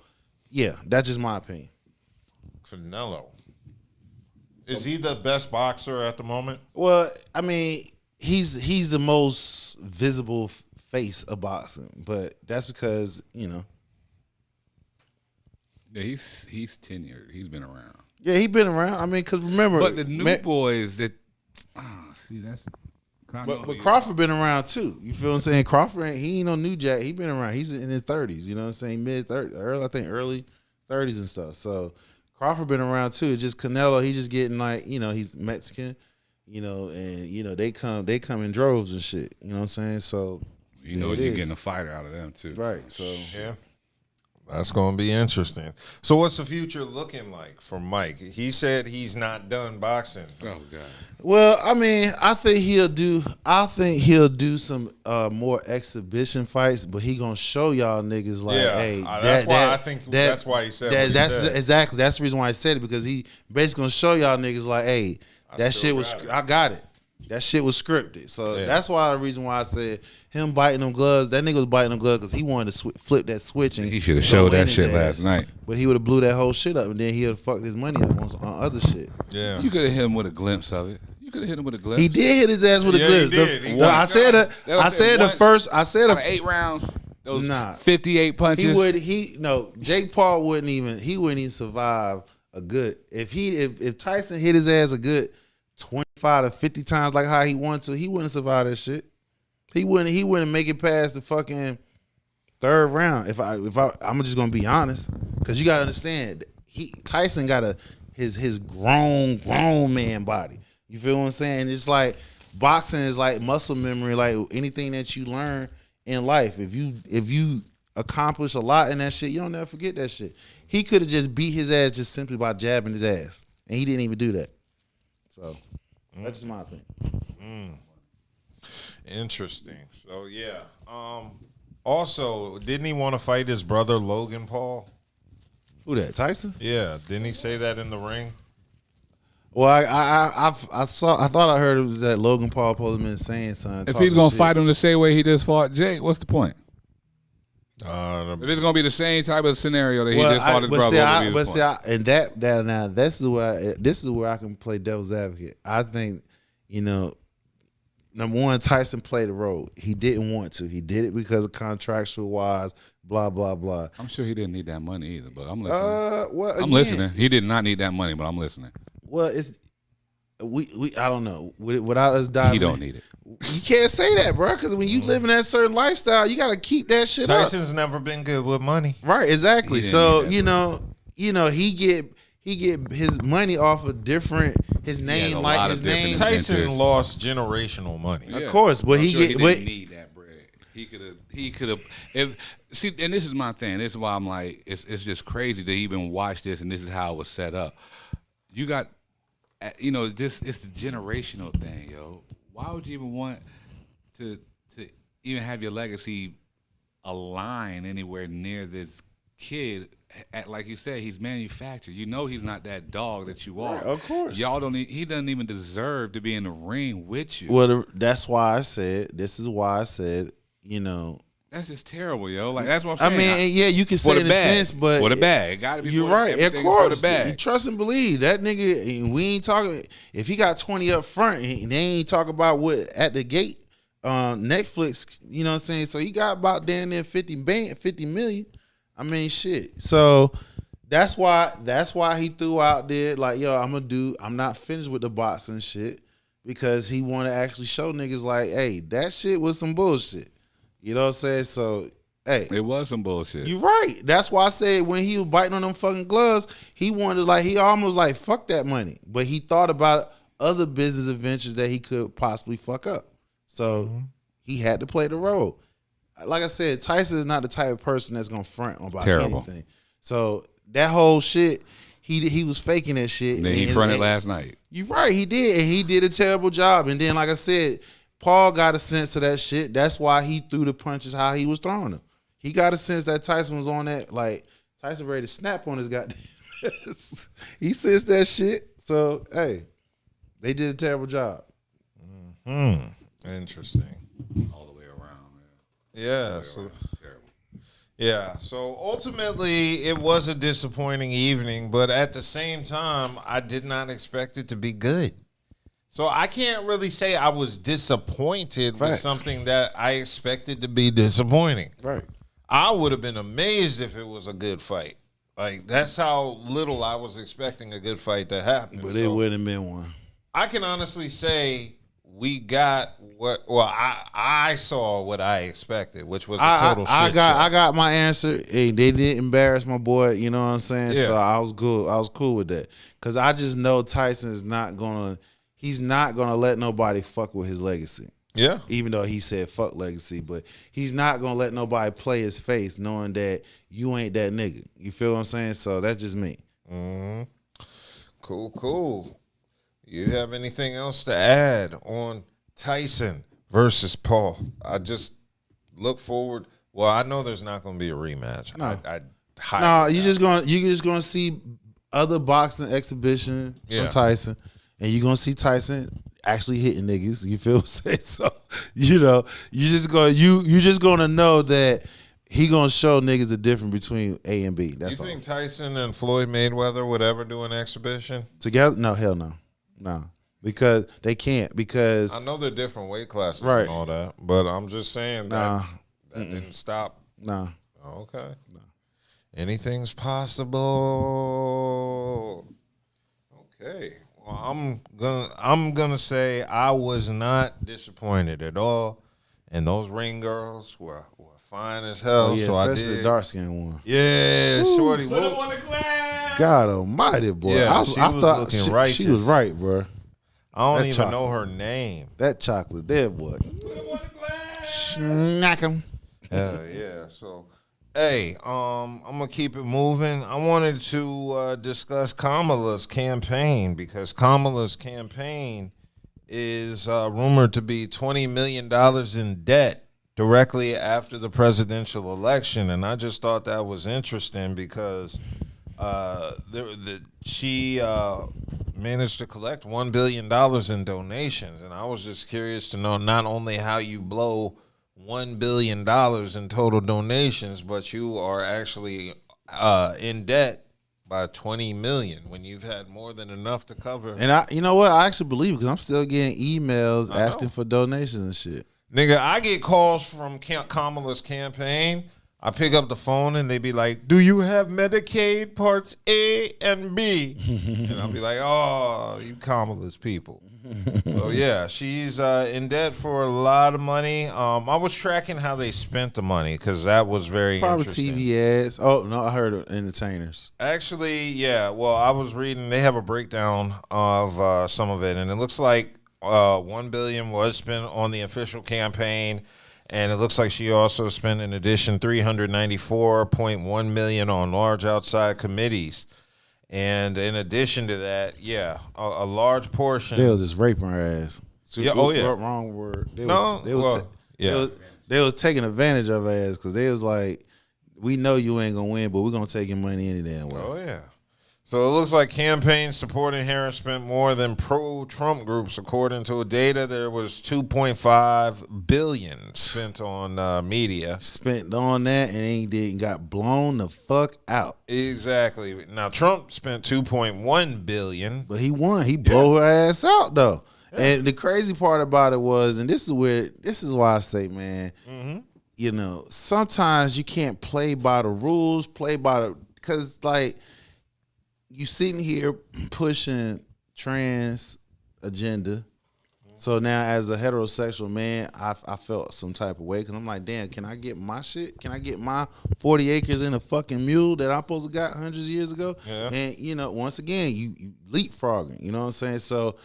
yeah, that's just my opinion. Canelo. Is he the best boxer at the moment? Well, I mean, he's the most visible face of boxing, but that's because, you know. Yeah, he's tenured. He's been around. Yeah, he been around. I mean, because remember. But the new boys that. See, that's. But Crawford been around too. You feel what I'm saying? Crawford, he ain't no new jack. He been around. He's in his 30s. You know what I'm saying? Mid-30s, I think early 30s and stuff. So Crawford been around too. It's just Canelo, he just getting like, you know, he's Mexican, you know, and you know they come in droves and shit. You know what I'm saying? So you know you're getting a fighter out of them too. Right. So yeah. That's going to be interesting. So what's the future looking like for Mike? He said he's not done boxing. Oh God. Well, I mean, I think he'll do some more exhibition fights, but he gonna show y'all niggas like, hey, that's why he said that. That's exactly that's the reason why I said it, because he basically gonna show y'all niggas like, hey, I got it. That shit was scripted. So that's why the reason why I said him biting them gloves. That nigga was biting them gloves because he wanted to flip that switch. And he should have showed that shit last night. But he would have blew that whole shit up, and then he would have fucked his money up on other shit. Yeah, you could have hit him with a glimpse of it. You could have hit him with a glimpse. He did hit his ass with a glimpse. I said the 8 rounds. Those nah, 58 punches. Jake Paul wouldn't even survive a good if Tyson hit his ass a good 25 to 50 times like how he wanted to, he wouldn't survive that shit. He wouldn't make it past the fucking third round. If I'm just gonna be honest, because you gotta understand, Tyson got his grown man body. You feel what I'm saying? It's like boxing is like muscle memory, like anything that you learn in life. If you accomplish a lot in that shit, you don't never forget that shit. He could have just beat his ass just simply by jabbing his ass, and he didn't even do that. So that's just my opinion. Interesting. So yeah. Also, didn't he want to fight his brother Logan Paul? Who that? Tyson? Yeah. Didn't he say that in the ring? Well, I thought I heard it was that Logan Paul supposed to been saying something. If he's gonna fight him the same way he just fought Jake, what's the point? If it's gonna be the same type of scenario that he just fought his brother, this is where I can play devil's advocate. I think, number one, Tyson played the role. He didn't want to. He did it because of contractual wise, blah blah blah. I'm sure he didn't need that money either, but I'm listening. I'm listening. He did not need that money, but I'm listening. Well, it's we I don't know. Without us diving, he don't need it. You can't say that, bro, because when you live in that certain lifestyle, you got to keep that shit Tyson's never been good with money. Right, exactly. So, he get his money off of different, his name, like his name. Tyson lost generational money. Yeah. Of course, but he didn't need that bread. He could have, see, and this is my thing. This is why I'm like, it's just crazy to even watch this, and this is how it was set up. You got, it's the generational thing, yo. Why would you even want to even have your legacy align anywhere near this kid? Like you said, he's manufactured. He's not that dog that you are. Right, of course. He doesn't even deserve to be in the ring with you. Well, that's why I said, that's just terrible, yo. Like, that's what I'm saying. I mean, you can say it in a sense, but for the bag, gotta be. You're right. Of course, for the bag. You trust and believe that nigga. We ain't talking. If he got 20 up front, and they ain't talk about what at the gate. Netflix, you know what I'm saying. So he got about damn near 50 million. I mean, shit. So that's why he threw out there like, yo, I'm not finished with the boxing shit, because he want to actually show niggas like, hey, that shit was some bullshit. You know what I'm saying? So, hey. It was some bullshit. You're right. That's why I said when he was biting on them fucking gloves, he almost like, fuck that money. But he thought about other business adventures that he could possibly fuck up. So he had to play the role. Like I said, Tyson is not the type of person that's going to front about anything. So that whole shit, he was faking that shit. And then he fronted last night. You're right. He did. And he did a terrible job. And then, like I said, Paul got a sense of that shit. That's why he threw the punches how he was throwing them. He got a sense that Tyson was on that. Like, Tyson ready to snap on his goddamn. He sensed that shit. So, hey, they did a terrible job. Interesting. All the way around, man. Yeah. So ultimately, it was a disappointing evening, but at the same time, I did not expect it to be good. So I can't really say I was disappointed with something that I expected to be disappointing. Right. I would have been amazed if it was a good fight. Like, that's how little I was expecting a good fight to happen. But it wouldn't have been one. I can honestly say we got I saw what I expected, which was a total shit show. I got my answer. Hey, they didn't embarrass my boy, you know what I'm saying? Yeah. So I was cool with that. Because I just know Tyson is not going to, he's not going to let nobody fuck with his legacy. Yeah. Even though he said fuck legacy, but he's not going to let nobody play his face knowing that you ain't that nigga. You feel what I'm saying? So that's just me. Mm-hmm. Cool. You have anything else to add on Tyson versus Paul? I just look forward. Well, I know there's not going to be a rematch. No, you're just gonna see other boxing exhibition from Tyson, and you're gonna see Tyson actually hitting niggas. You feel what I'm saying? So you're just gonna know that he gonna show niggas the difference between A and B. That's all. You think Tyson and Floyd Mayweather would ever do an exhibition together? No, hell no. No, because they can't. Because I know they're different weight classes right. and all that, but I'm just saying that didn't stop. No. Oh, okay. No. Anything's possible. Okay. Well, I'm gonna say I was not disappointed at all, and those ring girls were fine as hell. Oh, yeah, so I especially did. the dark skinned one. Yeah, shorty. Put him on the glass. God almighty, boy. Yeah, I she thought was looking she righteous. was right, bro. I don't That even chocolate. know her name. That chocolate there, boy. Put him on the glass. Smack him. Hell yeah. So, hey, I'm gonna keep it moving. I wanted to discuss Kamala's campaign because Kamala's campaign is rumored to be $20 million in debt directly after the presidential election, and I just thought that was interesting because she managed to collect $1 billion in donations, and I was just curious to know not only how you blow $1 billion in total donations, but you are actually in debt by $20 million when you've had more than enough to cover. And you know what? I actually believe it because I'm still getting emails asking for donations and shit. Nigga, I get calls from Kamala's campaign. I pick up the phone and they be like, "Do you have Medicaid Parts A and B?" And I'll be like, "Oh, you Kamala's people." So yeah, she's in debt for a lot of money. I was tracking how they spent the money because that was very Probably interesting. TV ads. Oh, no, I heard of entertainers. Actually, yeah. Well, I was reading. They have a breakdown of some of it, and it looks like $1 billion was spent on the official campaign, and it looks like she also spent, in addition, $394.1 million on large outside committees. And in addition to that, yeah, a large portion. They was just raping her ass. Yeah, oh, yeah. Wrong word. They was taking advantage of her ass because they was like, we know you ain't gonna win, but we're gonna take your money any damn way. Oh yeah. So it looks like campaigns supporting Harris spent more than pro-Trump groups. According to data, there was $2.5 billion spent on media. Spent on that and got blown the fuck out. Exactly. Now Trump spent $2.1 billion, but he won. He blew her ass out though. Yeah. And the crazy part about it was, and this is why I say, man, you know, sometimes you can't play by the rules, because like. You sitting here pushing trans agenda. So now as a heterosexual man, I felt some type of way because I'm like, damn, can I get my shit? Can I get my 40 acres in a fucking mule that I'm supposed to got hundreds of years ago? Yeah. And, you know, once again, you leapfrogging, you know what I'm saying? So,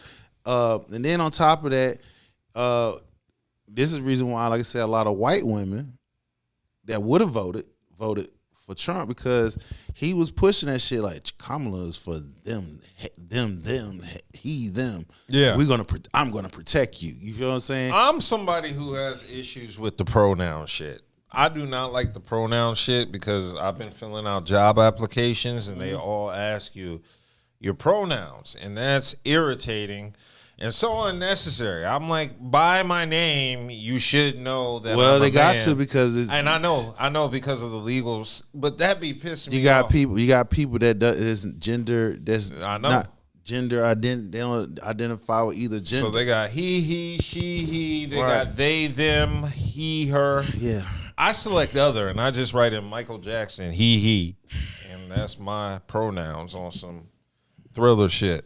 and then on top of that, this is the reason why, like I said, a lot of white women that would have voted for Trump because he was pushing that shit like Kamala is for them, he, them. Yeah, I'm gonna protect you. You feel what I'm saying? I'm somebody who has issues with the pronoun shit. I do not like the pronoun shit because I've been filling out job applications and they all ask you your pronouns, and that's irritating. And so unnecessary. I'm like, by my name, you should know that. Well, I'm they a got man. to because it's. And I know because of the legals, but that be pissing me You got off. people that isn't gender. That's I know. not gender. They don't identify with either gender. So they got he, she, he. They Right. got they, them, he, her. Yeah. I select other, and I just write in Michael Jackson, he, and that's my pronouns on some Thriller shit.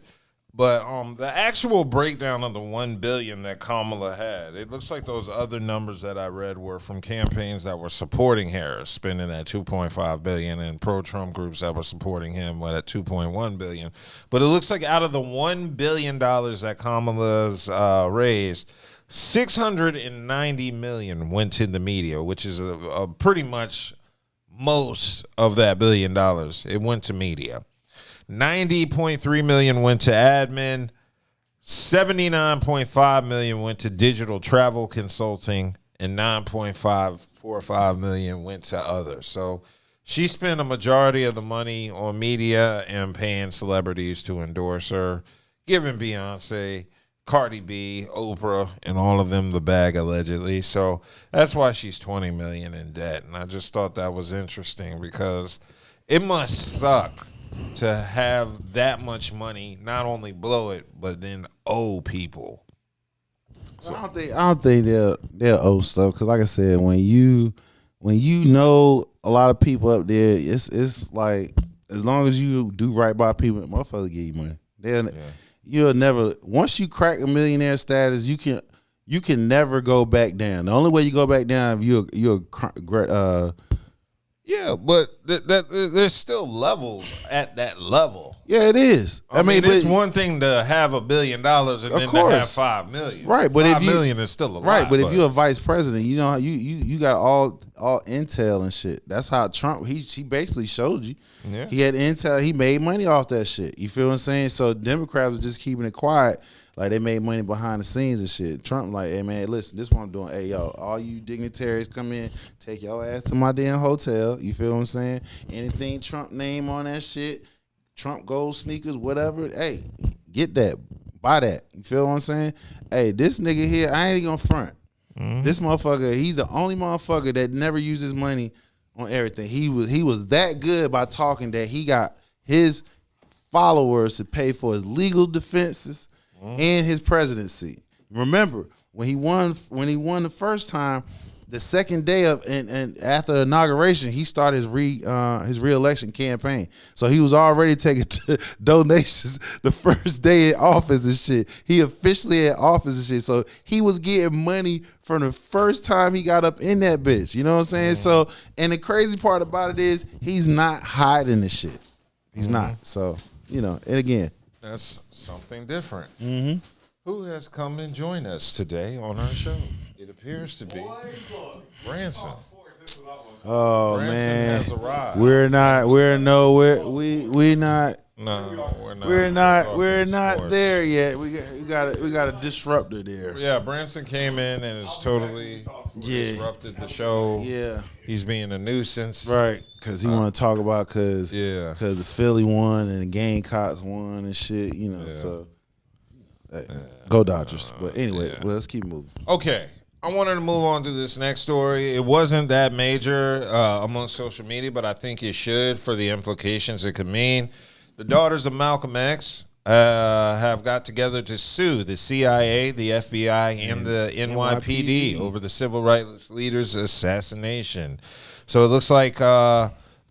But the actual breakdown of the $1 billion that Kamala had, it looks like those other numbers that I read were from campaigns that were supporting Harris, spending that $2.5 billion, and pro-Trump groups that were supporting him at $2.1 billion. But it looks like out of the $1 billion that Kamala's raised, $690 million went to the media, which is a pretty much most of that $1 billion. It went to media. $90.3 million went to admin, $79.5 million went to digital travel consulting, and $9.545 million went to others. So she spent a majority of the money on media and paying celebrities to endorse her, giving Beyonce, Cardi B, Oprah, and all of them the bag allegedly. So that's why she's $20 million in debt. And I just thought that was interesting because it must suck to have that much money, not only blow it, but then owe people. So I don't think they'll owe stuff because, like I said, when you know a lot of people up there. It's like as long as you do right by people, motherfuckers give you money. You'll never once you crack a millionaire status, you can never go back down. The only way you go back down if you're Yeah, but there's still levels at that level. yeah, it is. I mean, it's one thing to have $1 billion and then to have 5 million. Right, but $5 million is still a lot. Right, but if you're a vice president, you know you got all intel and shit. That's how Trump he basically showed you. Yeah. He had intel. He made money off that shit. You feel what I'm saying? So Democrats was just keeping it quiet. Like they made money behind the scenes and shit. Trump like, hey man, listen, this is what I'm doing. Hey yo, all you dignitaries come in, take your ass to my damn hotel. You feel what I'm saying? Anything Trump name on that shit, Trump gold sneakers, whatever. Hey, get that, buy that. You feel what I'm saying? Hey, this nigga here, I ain't even gonna front. This motherfucker, he's the only motherfucker that never uses money on everything. He was that good by talking that he got his followers to pay for his legal defenses and his presidency. Remember when he won the first time, the second day of and after the inauguration, he started his re-election campaign. So he was already taking donations the first day in office and shit. He officially in office and shit. So he was getting money from the first time he got up in that bitch. You know what I'm saying? So, and the crazy part about it is he's not hiding the shit. He's not. So, you know, and again, that's something different. Who has come and joined us today on our show? It appears to be Branson. oh Branson man, has arrived. we're not No, we're not. we're not Sports. there yet. We got a disruptor there. Yeah, Branson came in and has totally disrupted the show. Yeah. He's being a nuisance. Right, because he want to talk about because Yeah. the Philly won and the Gamecocks won and shit, you know. So hey, go Dodgers. But anyway, well, let's keep moving. Okay. I wanted to move on to this next story. It wasn't that major amongst social media, but I think it should for the implications it could mean. The daughters of Malcolm X have got together to sue the CIA, the FBI, and the NYPD over the civil rights leader's assassination. So it looks like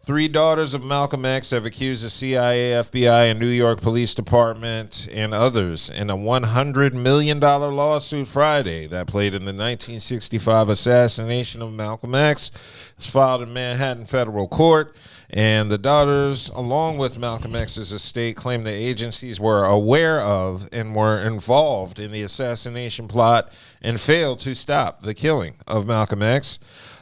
3 daughters of Malcolm X have accused the CIA, FBI, and New York Police Department and others in a $100 million lawsuit Friday that played in the 1965 assassination of Malcolm X. It was filed in Manhattan federal court. And the daughters, along with Malcolm X's estate, claim the agencies were aware of and were involved in the assassination plot and failed to stop the killing of Malcolm X.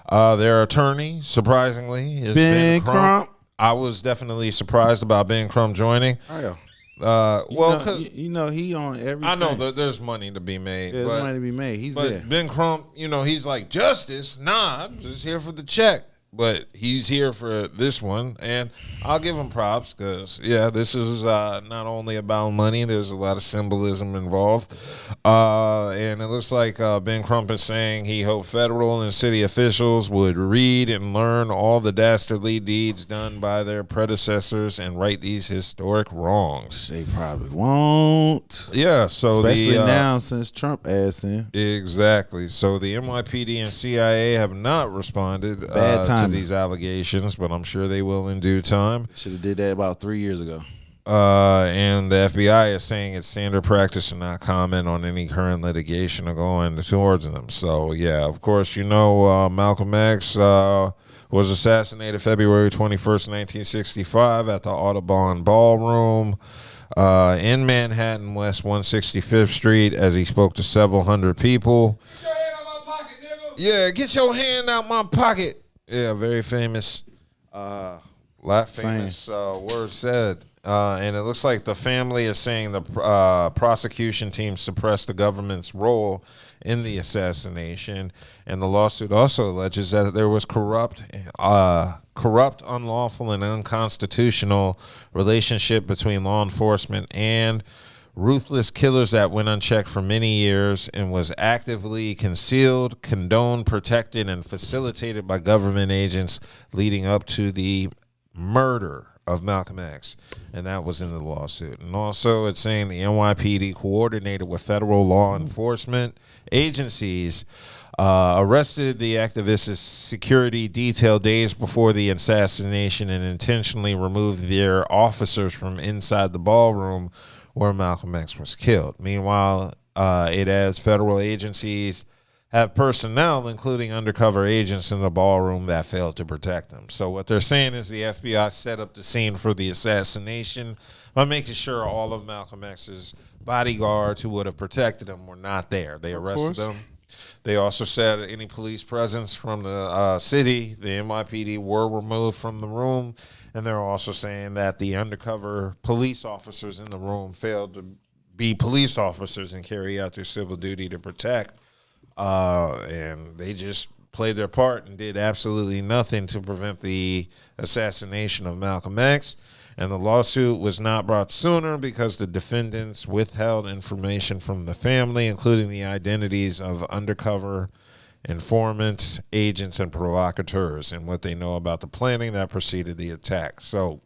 Their attorney, surprisingly, is Ben Crump. I was definitely surprised about Ben Crump joining. Oh, Well, you know he on everything. I know that there's money to be made. There's money to be made. He's there. Ben Crump, he's like, justice? Nah, I'm just here for the check. But he's here for this one, and I'll give him props because, this is not only about money. There's a lot of symbolism involved. And it looks like Ben Crump is saying he hoped federal and city officials would read and learn all the dastardly deeds done by their predecessors and right these historic wrongs. They probably won't. Yeah, so especially now since Trump asked him. Exactly. So the NYPD and CIA have not responded to these allegations, but I'm sure they will in due time. Should have did that about 3 years ago. And the FBI is saying it's standard practice to not comment on any current litigation or going towards them. So, of course, Malcolm X was assassinated February 21st, 1965 at the Audubon Ballroom in Manhattan, West 165th Street, as he spoke to several hundred people. Get your hand out my pocket, nigga. Yeah, get your hand out my pocket. Yeah, very famous, word said. And it looks like the family is saying the prosecution team suppressed the government's role in the assassination. And the lawsuit also alleges that there was corrupt, unlawful, and unconstitutional relationship between law enforcement and ruthless killers that went unchecked for many years and was actively concealed, condoned, protected, and facilitated by government agents leading up to the murder of Malcolm X. And that was in the lawsuit. And also it's saying the NYPD coordinated with federal law enforcement agencies arrested the activist's security detail days before the assassination and intentionally removed their officers from inside the ballroom where Malcolm X was killed. Meanwhile, it adds federal agencies have personnel, including undercover agents in the ballroom, that failed to protect them. So what they're saying is the FBI set up the scene for the assassination by making sure all of Malcolm X's bodyguards who would have protected him were not there. They arrested them. They also said any police presence from the city, the NYPD, were removed from the room. And they're also saying that the undercover police officers in the room failed to be police officers and carry out their civil duty to protect. And they just played their part and did absolutely nothing to prevent the assassination of Malcolm X. And the lawsuit was not brought sooner because the defendants withheld information from the family, including the identities of undercover informants, agents, and provocateurs, and what they know about the planning that preceded the attack. So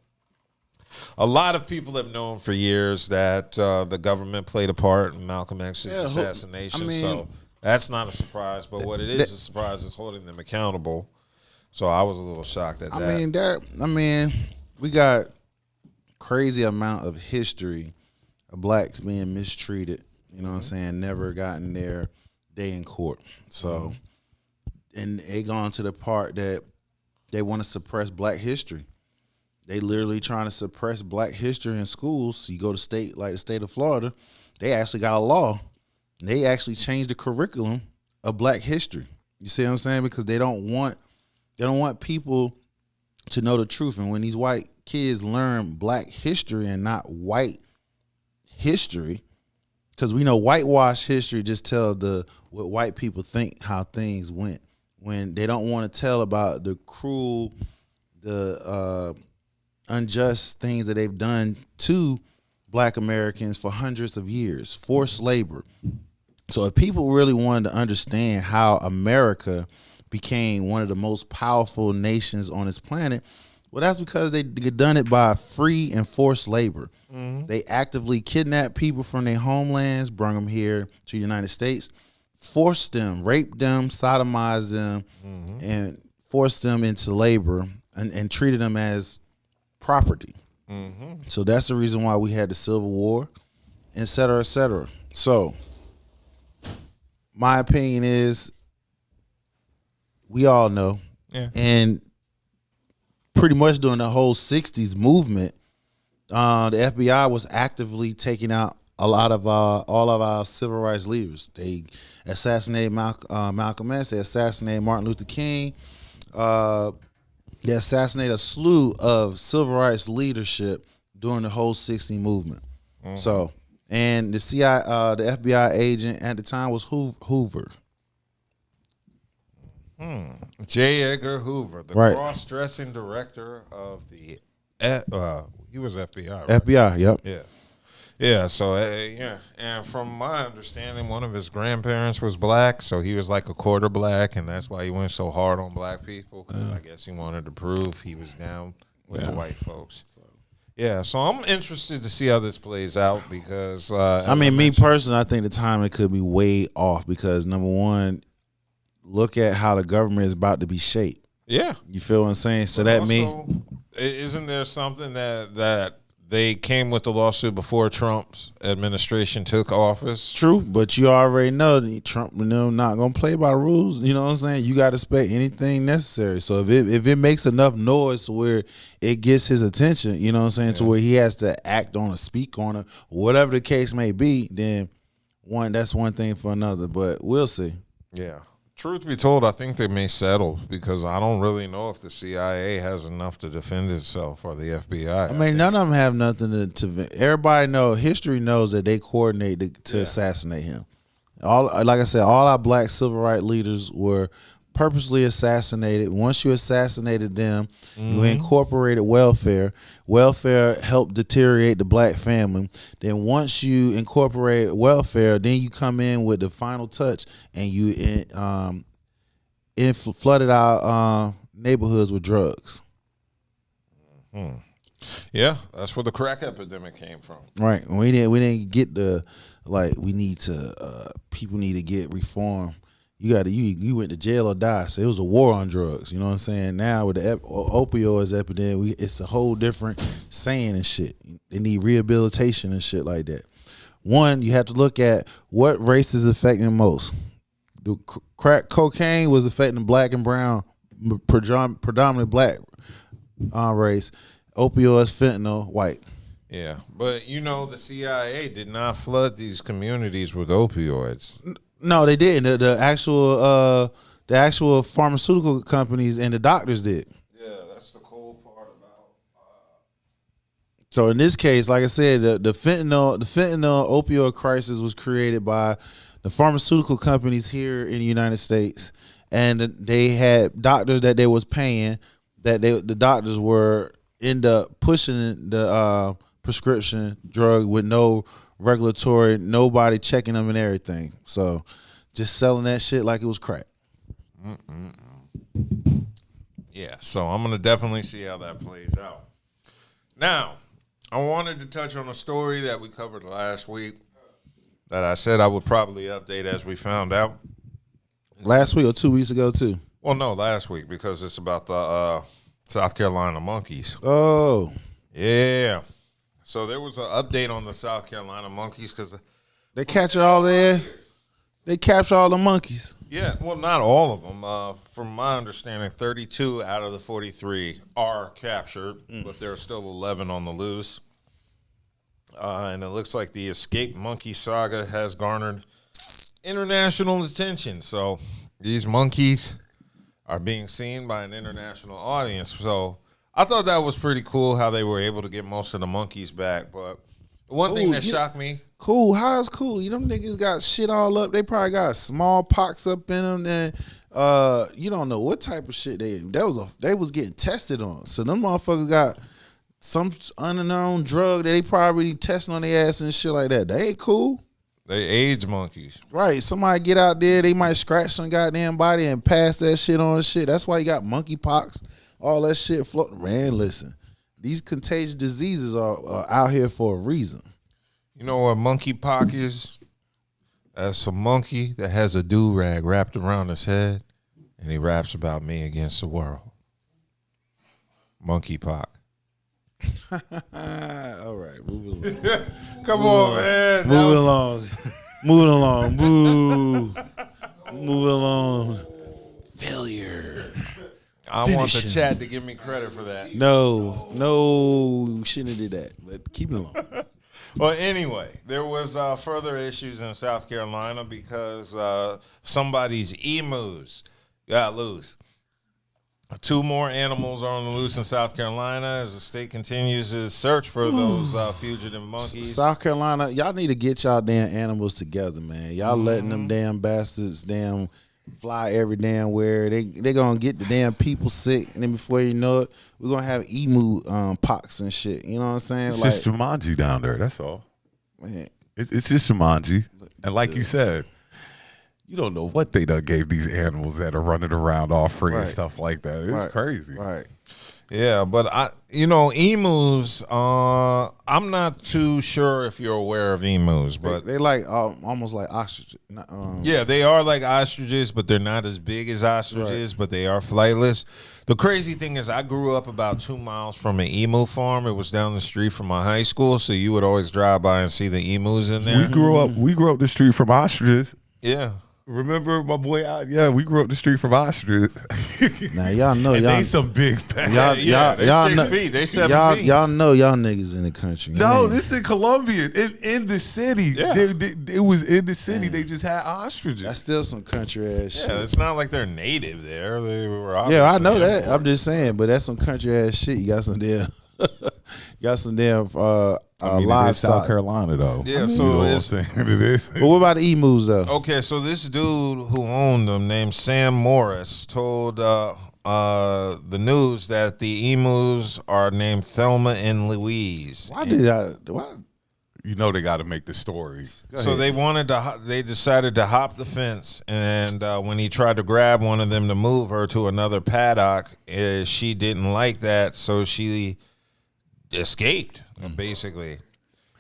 a lot of people have known for years that the government played a part in Malcolm X's assassination. So that's not a surprise. But what it is a surprise is holding them accountable. So I was a little shocked at that. I mean, we got crazy amount of history of blacks being mistreated. You know what I'm saying? Never gotten their day in court. So, and they gone to the part that they want to suppress black history. They literally trying to suppress black history in schools. You go to state like the state of Florida, they actually got a law. They actually changed the curriculum of black history. You see what I'm saying? Because they don't want people to know the truth. And when these white kids learn black history and not white history, because we know whitewash history just tell what white people think how things went, when they don't want to tell about the cruel, the unjust things that they've done to black Americans for hundreds of years, forced labor. So if people really wanted to understand how America became one of the most powerful nations on this planet, well, that's because they done it by free and forced labor. They actively kidnapped people from their homelands, brought them here to the United States, forced them, raped them, sodomized them, and forced them into labor and treated them as property. So that's the reason why we had the Civil War, et cetera, et cetera. So my opinion is, we all know, and pretty much during the whole 60s movement, the FBI was actively taking out a lot of all of our civil rights leaders. They assassinated Malcolm X. They assassinated Martin Luther King. They assassinated a slew of civil rights leadership during the whole 60 movement. So, and the the FBI agent at the time was Hoover. J. Edgar Hoover, the cross-dressing director of the he was FBI, right? FBI, yep. Yeah, so, and from my understanding, one of his grandparents was black, so he was like a quarter black, and that's why he went so hard on black people, because I guess he wanted to prove he was down with the white folks. Yeah, so I'm interested to see how this plays out, because... me personally, I think the timing could be way off, because, number one, look at how the government is about to be shaped. Yeah. You feel what I'm saying? So that means... Isn't there something that they came with the lawsuit before Trump's administration took office? True, but you already know that Trump not going to play by the rules. You know what I'm saying? You got to expect anything necessary. So if it makes enough noise to where it gets his attention, you know what I'm saying, to where he has to act on it, speak on it, whatever the case may be, then that's one thing for another. But we'll see. Yeah. Truth be told, I think they may settle, because I don't really know if the CIA has enough to defend itself, or the FBI. I mean, none of them have nothing to everybody history knows that they coordinated to assassinate him. Like I said, all our black civil rights leaders were purposely assassinated. Once you assassinated them, you incorporated welfare. Welfare helped deteriorate the black family. Then once you incorporate welfare, then you come in with the final touch, and you flooded our neighborhoods with drugs. Yeah, that's where the crack epidemic came from. Right. We didn't get people need to get reform. you went to jail or die. So it was a war on drugs. You know what I'm saying? Now with the opioids epidemic, it's a whole different saying and shit. They need rehabilitation and shit like that. One, you have to look at what race is affecting most. The crack cocaine was affecting black and brown, predominantly black race. Opioids, fentanyl, white. Yeah, but the CIA did not flood these communities with opioids. No, they didn't. The actual pharmaceutical companies and the doctors did. Yeah, that's the cool part about. So in this case, like I said, the fentanyl opioid crisis was created by the pharmaceutical companies here in the United States, and they had doctors that they was paying that the doctors were end up pushing the prescription drug with no regulatory, nobody checking them and everything. So just selling that shit like it was crack. Yeah, so I'm going to definitely see how that plays out. Now, I wanted to touch on a story that we covered last week that I said I would probably update as we found out. Last week or 2 weeks ago, too? Well, no, last week, because it's about the South Carolina monkeys. Oh. Yeah. So there was an update on the South Carolina monkeys because they capture all the monkeys. Yeah, well, not all of them. From my understanding, 32 out of the 43 are captured, but there are still 11 on the loose. And it looks like the escaped monkey saga has garnered international attention. So these monkeys are being seen by an international audience. So I thought that was pretty cool how they were able to get most of the monkeys back. But one thing that shocked me. Cool. How is cool? You them niggas got shit all up. They probably got small pox up in them. And you don't know what type of shit they was getting tested on. So them motherfuckers got some unknown drug that they probably testing on their ass and shit like that. They ain't cool. They AIDS monkeys. Right. Somebody get out there, they might scratch some goddamn body and pass that shit on shit. That's why you got monkeypox, all that shit floating. Man, listen, these contagious diseases are out here for a reason. You know what monkeypox is? That's a monkey that has a do-rag wrapped around his head, and he raps about me against the world. Monkeypox. All right, moving along. Come on, man. Moving along. Moving along. Failure. I want the chat to give me credit for that. No, shouldn't have did that. But keep it along. Well, anyway, there was further issues in South Carolina because somebody's emus got loose. 2 more animals are on the loose in South Carolina as the state continues its search for those fugitive monkeys. South Carolina, y'all need to get y'all damn animals together, man. Y'all letting them damn bastards damn fly every damn where. They gonna get the damn people sick, and then before you know it, we're gonna have emu pox and shit. You know what I'm saying? It's just Jumanji down there. That's all. Man, it's just Jumanji, and like you said, you don't know what they done gave these animals that are running around all free and stuff like that. It's crazy. Right. Yeah, but emus, I'm not too sure if you're aware of emus, but they like almost like ostriches. Yeah, they are like ostriches, but they're not as big as ostriches, but they are flightless. The crazy thing is I grew up about 2 miles from an emu farm. It was down the street from my high school, so you would always drive by and see the emus in there. We grew up the street from ostriches. Yeah. Remember my boy out? Yeah, we grew up the street from ostriches. Now y'all know and y'all they some big bags. Y'all 6 feet. They 7 feet. Y'all know y'all niggas in the country. No, this in Colombia, in the city. Yeah. It was in the city. They just had ostriches. That's still some country ass shit. Yeah, it's not like they're native there. They were Yeah, I know that. imported. I'm just saying, but that's some country ass shit. You got some damn, livestock. It is South Carolina though. Yeah, you so know what I'm it's saying? It is. But what about the emus though? okay. So this dude who owned them, named Sam Morris, told the news that the emus are named Thelma and Louise. Why? You know they got to make the stories. So they decided to hop the fence, and when he tried to grab one of them to move her to another paddock, she didn't like that, so she escaped, basically.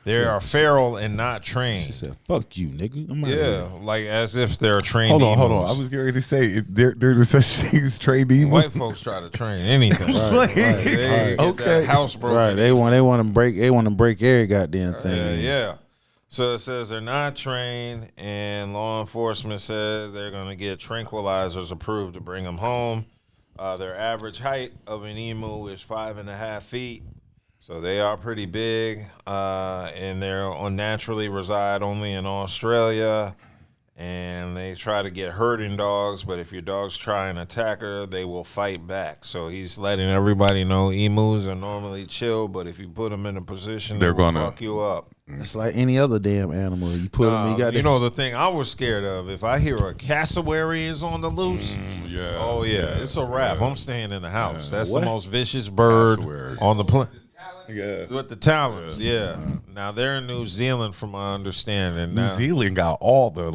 They are feral and not She trained. said, "Fuck you, nigga." I'm outta Yeah, here. like as if they're trained. Hold on. emus. I was getting ready to say there's a such thing as trained emo. White folks try to train anything. Like, They get that house broken. Right. They want to break every goddamn thing. Yeah. So it says they're not trained, and law enforcement says they're going to get tranquilizers approved to bring them home. Their average height of an emu is 5.5 feet, so they are pretty big, and they're naturally reside only in Australia. And they try to get herding dogs, but if your dog's trying to attack her, they will fight back. So he's letting everybody know emus are normally chill, but if you put them in a position, they're going to fuck you up. It's like any other damn animal. You put them, you know the thing I was scared of, if I hear a cassowary is on the loose, it's a wrap. I'm staying in the house. That's the most vicious bird on the planet. Yeah. With the talons, Now they're in New Zealand, from my understanding. New Zealand got all the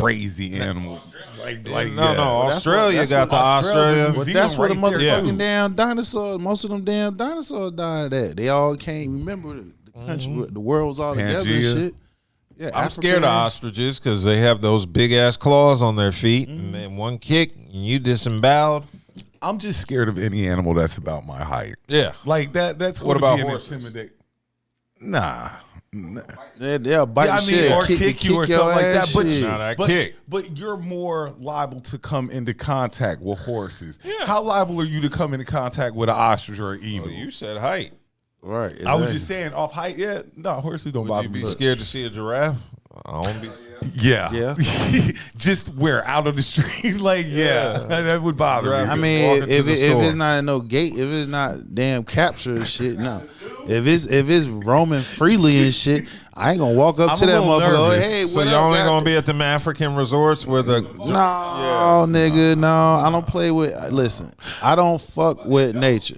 crazy animals. Australia got the Australia. But that's where the motherfucking too. damn dinosaurs. Most of them damn dinosaurs died at. They all came. Remember the country, the world was all together and shit. Yeah, I'm scared of ostriches because they have those big ass claws on their feet, and then one kick and you disemboweled. I'm just scared of any animal that's about my height. Yeah, like that. That's what about horses? Nah. They'll bite shit, or kick you or something like that. But but you're more liable to come into contact with horses. Yeah. How liable are you to come into contact with an ostrich or an emu? Well, you said height, right? Exactly. I was just saying off height. Yeah, no, horses don't bother me. Would you be scared to see a giraffe? I don't be. Yeah. Just where out on the street, that would bother me. I mean, if it's not in no gate, if it's not damn capture and shit, no. If it's roaming freely and shit, I ain't gonna walk up to that motherfucker. Hey, so y'all ain't gonna be at them African resorts where the nigga, no. I don't play with. Listen, I don't fuck with nature.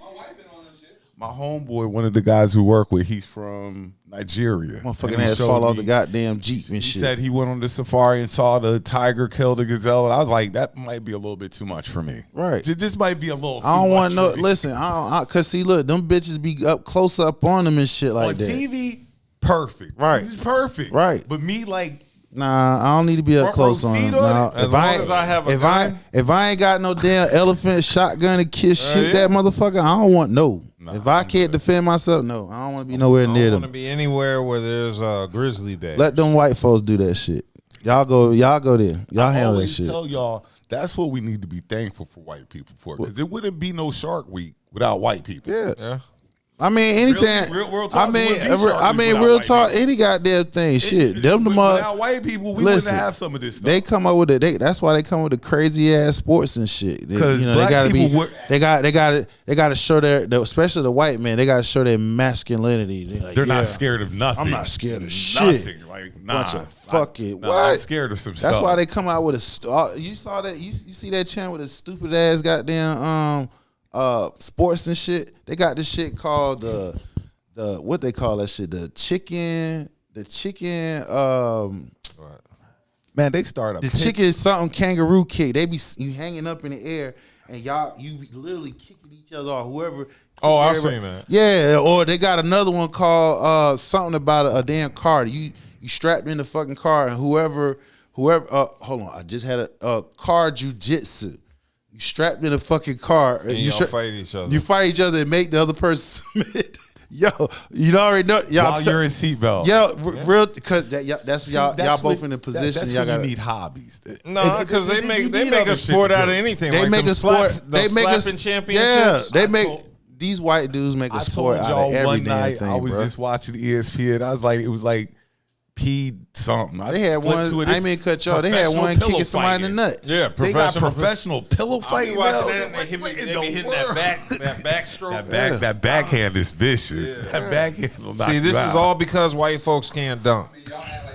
My homeboy, one of the guys who work with, he's from Nigeria. Motherfucking ass fall off the goddamn Jeep and shit. He said he went on the safari and saw the tiger kill the gazelle, and I was like, that might be a little bit too much for me. Right. It just might be a little too I don't much want no. for me. Listen, cause see, look, them bitches be up close up on them and shit like on that. TV, perfect. Right. It's perfect. Right. But me, like, nah, I don't need to be up close on them. Nah, as long as I have a gun. If I ain't got no damn elephant shotgun to kiss shoot that motherfucker, I don't want no. If I can't defend myself, no, I don't want to be nowhere near I don't them. want to be anywhere where there's a grizzly bear. Let them white folks do that shit. Y'all go there. Y'all handle that shit. I always tell y'all that's what we need to be thankful for white people for, because it wouldn't be no Shark Week without white people. Yeah. I mean anything. Real talk, real talk. Any goddamn thing. Shit. Them the without white people, we wouldn't have some of this stuff. They come up with it. That's why they come with the crazy ass sports and shit. Because they gotta be. They got to show especially the white man. They got to show their masculinity. They're not scared of nothing. I'm not scared of shit. Like, nah. Bunch of fucking what? I'm scared of some stuff. That's why they come out with a. You saw that? You see that channel with a stupid ass goddamn sports and shit. They got this shit called the what they call that shit, the chicken man, they start the chicken something kangaroo kick. They be you hanging up in the air and you literally kicking each other off, whoever. Oh, I've seen that. Yeah, or they got another one called something about a damn car. You strapped in the fucking car and whoever hold on, I just had a car jujitsu. You strapped in a fucking car and you fight each other. You fight each other and make the other person submit. Yo, you already know. While you're in seatbelt. Yo, real, because that's y'all both in the position. That's y'all when you need hobbies. No, because they make a sport out of anything. They like make a sport. They make a championships. Yeah, they make these white dudes make a sport out of every damn thing. I was just watching ESPN. I was like, it was like P something. They had one. I ain't mean cut y'all. They had one kicking somebody in the nuts. Yeah, they got professional pillow fighting. They be hitting that backstroke. That backhand is vicious. Yeah. That backhand will knock See, this you is out. all because white folks can't dunk. Y'all act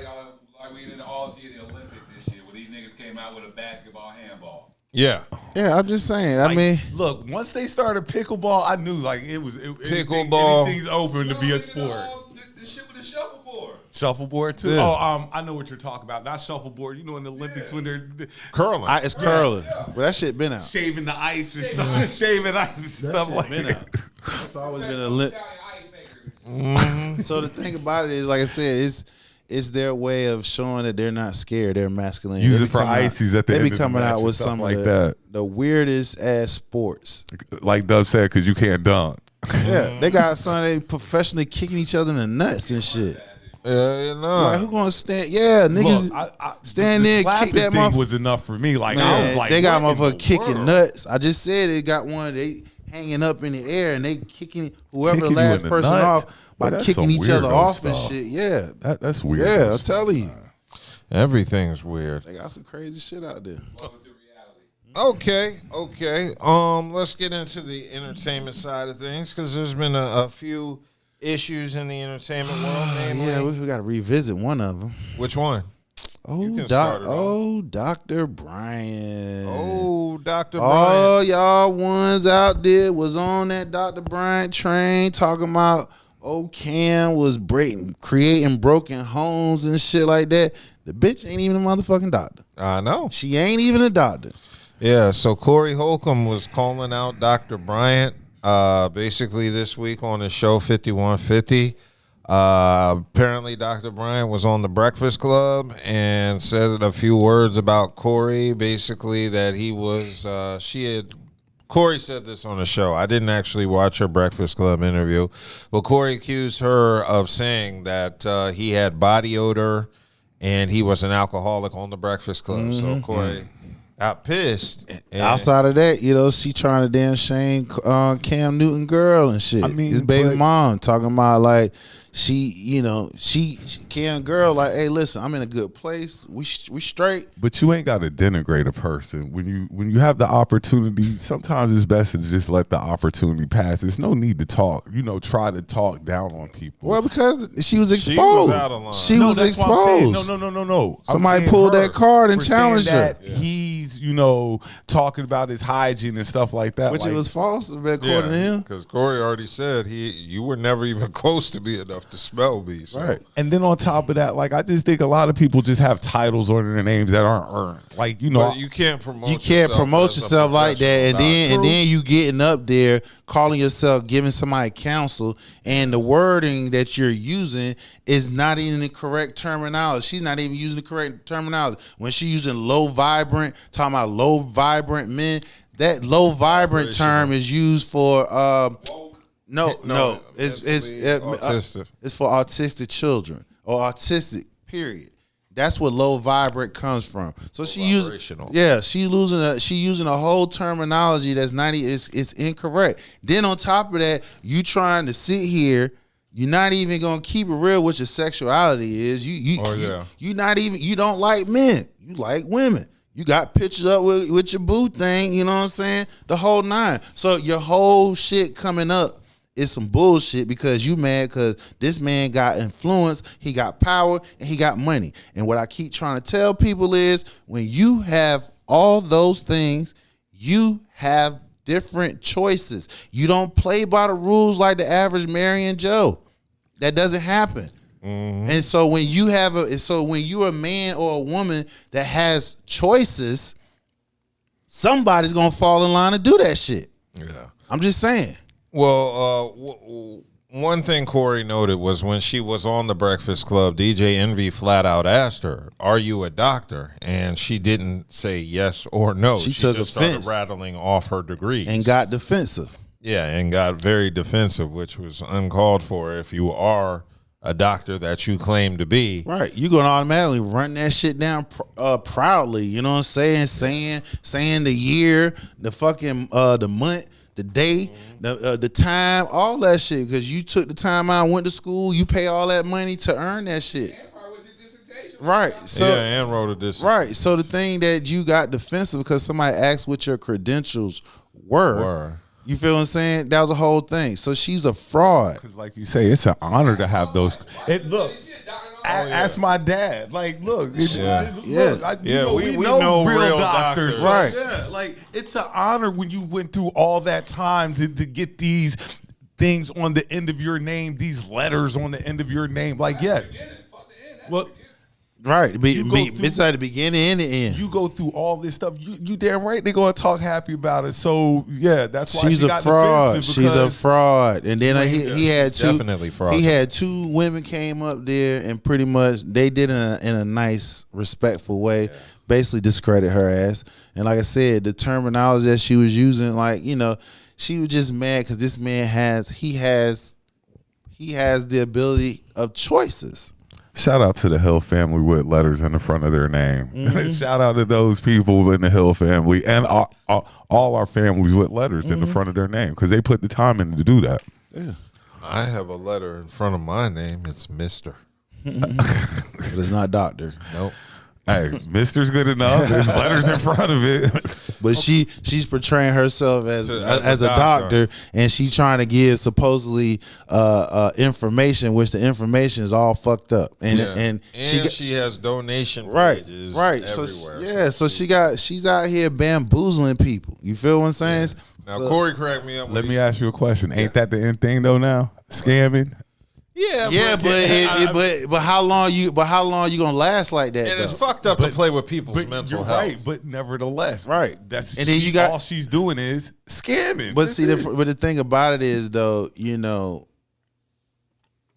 like we in the Aussie in the Olympics this year, where these niggas came out with a basketball handball. Yeah. Yeah, I'm just saying. I mean, look, once they started pickleball, I knew like pickleball. Anything's open to be a sport. The shit with the shuffleboard. Shuffleboard too. Yeah. Oh, I know what you're talking about. Not shuffleboard. You know, in the Olympics when they're Curling. It's curling. But that shit been out. shaving the ice and stuff, shaving ice and stuff like been that. out. It's always been a lit. So the thing about it is, like I said, it's their way of showing that they're not scared. They're masculine. Use They it be for coming out- ices at the They end be of the coming match out and with stuff some like of that. the weirdest ass sports. Like Dub said, because you can't dunk. Yeah, they got some they professionally kicking each other in the nuts and shit. Yeah, you know. Like who gonna stand? Yeah, niggas Look, stand the there and slapping kick that thing motherfucker. was enough for me. Like I Man, was like, they got what in motherfucker the kicking world? nuts. I just said they got one. They hanging up in the air and they kicking whoever Kicking the you last in the person nuts? off by Boy, that's kicking some each other weirdo off and stuff. shit. Yeah, That's weird. yeah. I'm telling you, Everything's weird. they got some crazy shit out there. Okay. Let's get into the entertainment side of things because there's been a few issues in the entertainment world. Namely, Yeah, we got to revisit one of them. which one? Oh, can start it off. Dr. Bryant. Oh, Dr. All Bryant. y'all ones out there was on that Dr. Bryant train talking about Cam was creating broken homes and shit like that. The bitch ain't even a motherfucking doctor. I know. She ain't even a doctor. Yeah, so Corey Holcomb was calling out Dr. Bryant basically this week on his show 5150. Apparently, Dr. Bryant was on the Breakfast Club and said a few words about Corey. Basically, that he was, Corey said this on the show. I didn't actually watch her Breakfast Club interview, but Corey accused her of saying that he had body odor and he was an alcoholic on the Breakfast Club. So Corey got pissed. And Outside of that, she trying to damn shame Cam Newton girl and shit. I mean, his baby but- mom talking about like she Cam girl like, hey, listen, I'm in a good place. We straight. But you ain't got to denigrate a person when you have the opportunity. Sometimes it's best to just let the opportunity pass. There's no need to talk. Try to talk down on people. Well, because she was exposed. out of line. She No, was that's what I'm saying. exposed. No. I'm Somebody saying pulled her that card and for saying challenged her. that he's talking about his hygiene and stuff like that. Which like, it was false, according to him. because Corey already said you were never even close to being enough to smell me. So. Right. And then on top of that, like I just think a lot of people just have titles on their names that aren't earned. Like, But you can't promote. You can't promote as a yourself like that, and professional then you getting up there calling yourself giving somebody counsel, and the wording that you're using is not even the correct terminology. She's not even using the correct terminology when she's using low vibrant, talking about low vibrant men. That low vibrant term is used for no, it's autistic. it's for autistic children or autistic. Period. That's what low vibrant comes from. So she vibrational. she using a whole terminology that's it's incorrect. Then on top of that, you trying to sit here. You're not even gonna keep it real what your sexuality is. You not even, you don't like men. You like women. You got pictures up with your boo thing. You know what I'm saying? The whole nine. So your whole shit coming up is some bullshit because you mad because this man got influence, he got power, and he got money. And what I keep trying to tell people is when you have all those things, you have different choices. You don't play by the rules like the average Mary and Joe. That doesn't happen. And so when you're a man or a woman that has choices, somebody's gonna fall in line to do that shit. Yeah. I'm just saying. Well, one thing Corey noted was when she was on the Breakfast Club, DJ Envy flat out asked her, "Are you a doctor?" And she didn't say yes or no. She took just offense. started rattling off her degrees And got defensive. Yeah, and got very defensive, which was uncalled for if you are a doctor that you claim to be. Right. You're going to automatically run that shit down proudly. You know what I'm saying? Saying the year, the fucking, the month, the day, the time, all that shit. Because you took the time out, went to school, you pay all that money to earn that shit. Right. So, yeah, and wrote a dissertation. Right. So the thing that you got defensive because somebody asked what your credentials were. You feel what I'm saying? That was a whole thing. So she's a fraud. Because like you say, it's an honor to have those. Ask my dad. Like, look, we know real doctors. Right. Yeah, like it's an honor when you went through all that time to get these things on the end of your name, these letters on the end of your name. Like, yeah. Well, Right. through- It's at the beginning and the end. You go through all this stuff. You damn right they're gonna talk happy about it. So yeah, that's why She's she a got fraud. defensive, She's a because fraud. And then he had two. definitely fraud. He had two women came up there and pretty much they did it in a nice, respectful way. Basically discredit her ass. And like I said, the terminology that she was using, like, you know, she was just mad because this man has the ability of choices. shout out to the Hill family with letters in the front of their name. Shout out to those people in the Hill family and all our families with letters in the front of their name because they put the time in to do that. Yeah. I have a letter in front of my name. It's Mr. But it's not doctor. Nope. Hey, Mister's good enough. There's letters in front of it. But she's portraying herself as As a a doctor, and she's trying to give supposedly information, which the information is all fucked up, and she has donation right, pages right. everywhere. So she's out here bamboozling people. You feel what I'm saying? Now Corey cracked me up. Let me ask you a question. Ain't that the end thing though now? Scamming? Yeah, but how long you gonna last like that? and it's though? fucked up to play with people's mental you're health. right, but nevertheless, Right. That's And then you got- all she's doing is scamming. But That's see, it. but the thing about it is though, you know,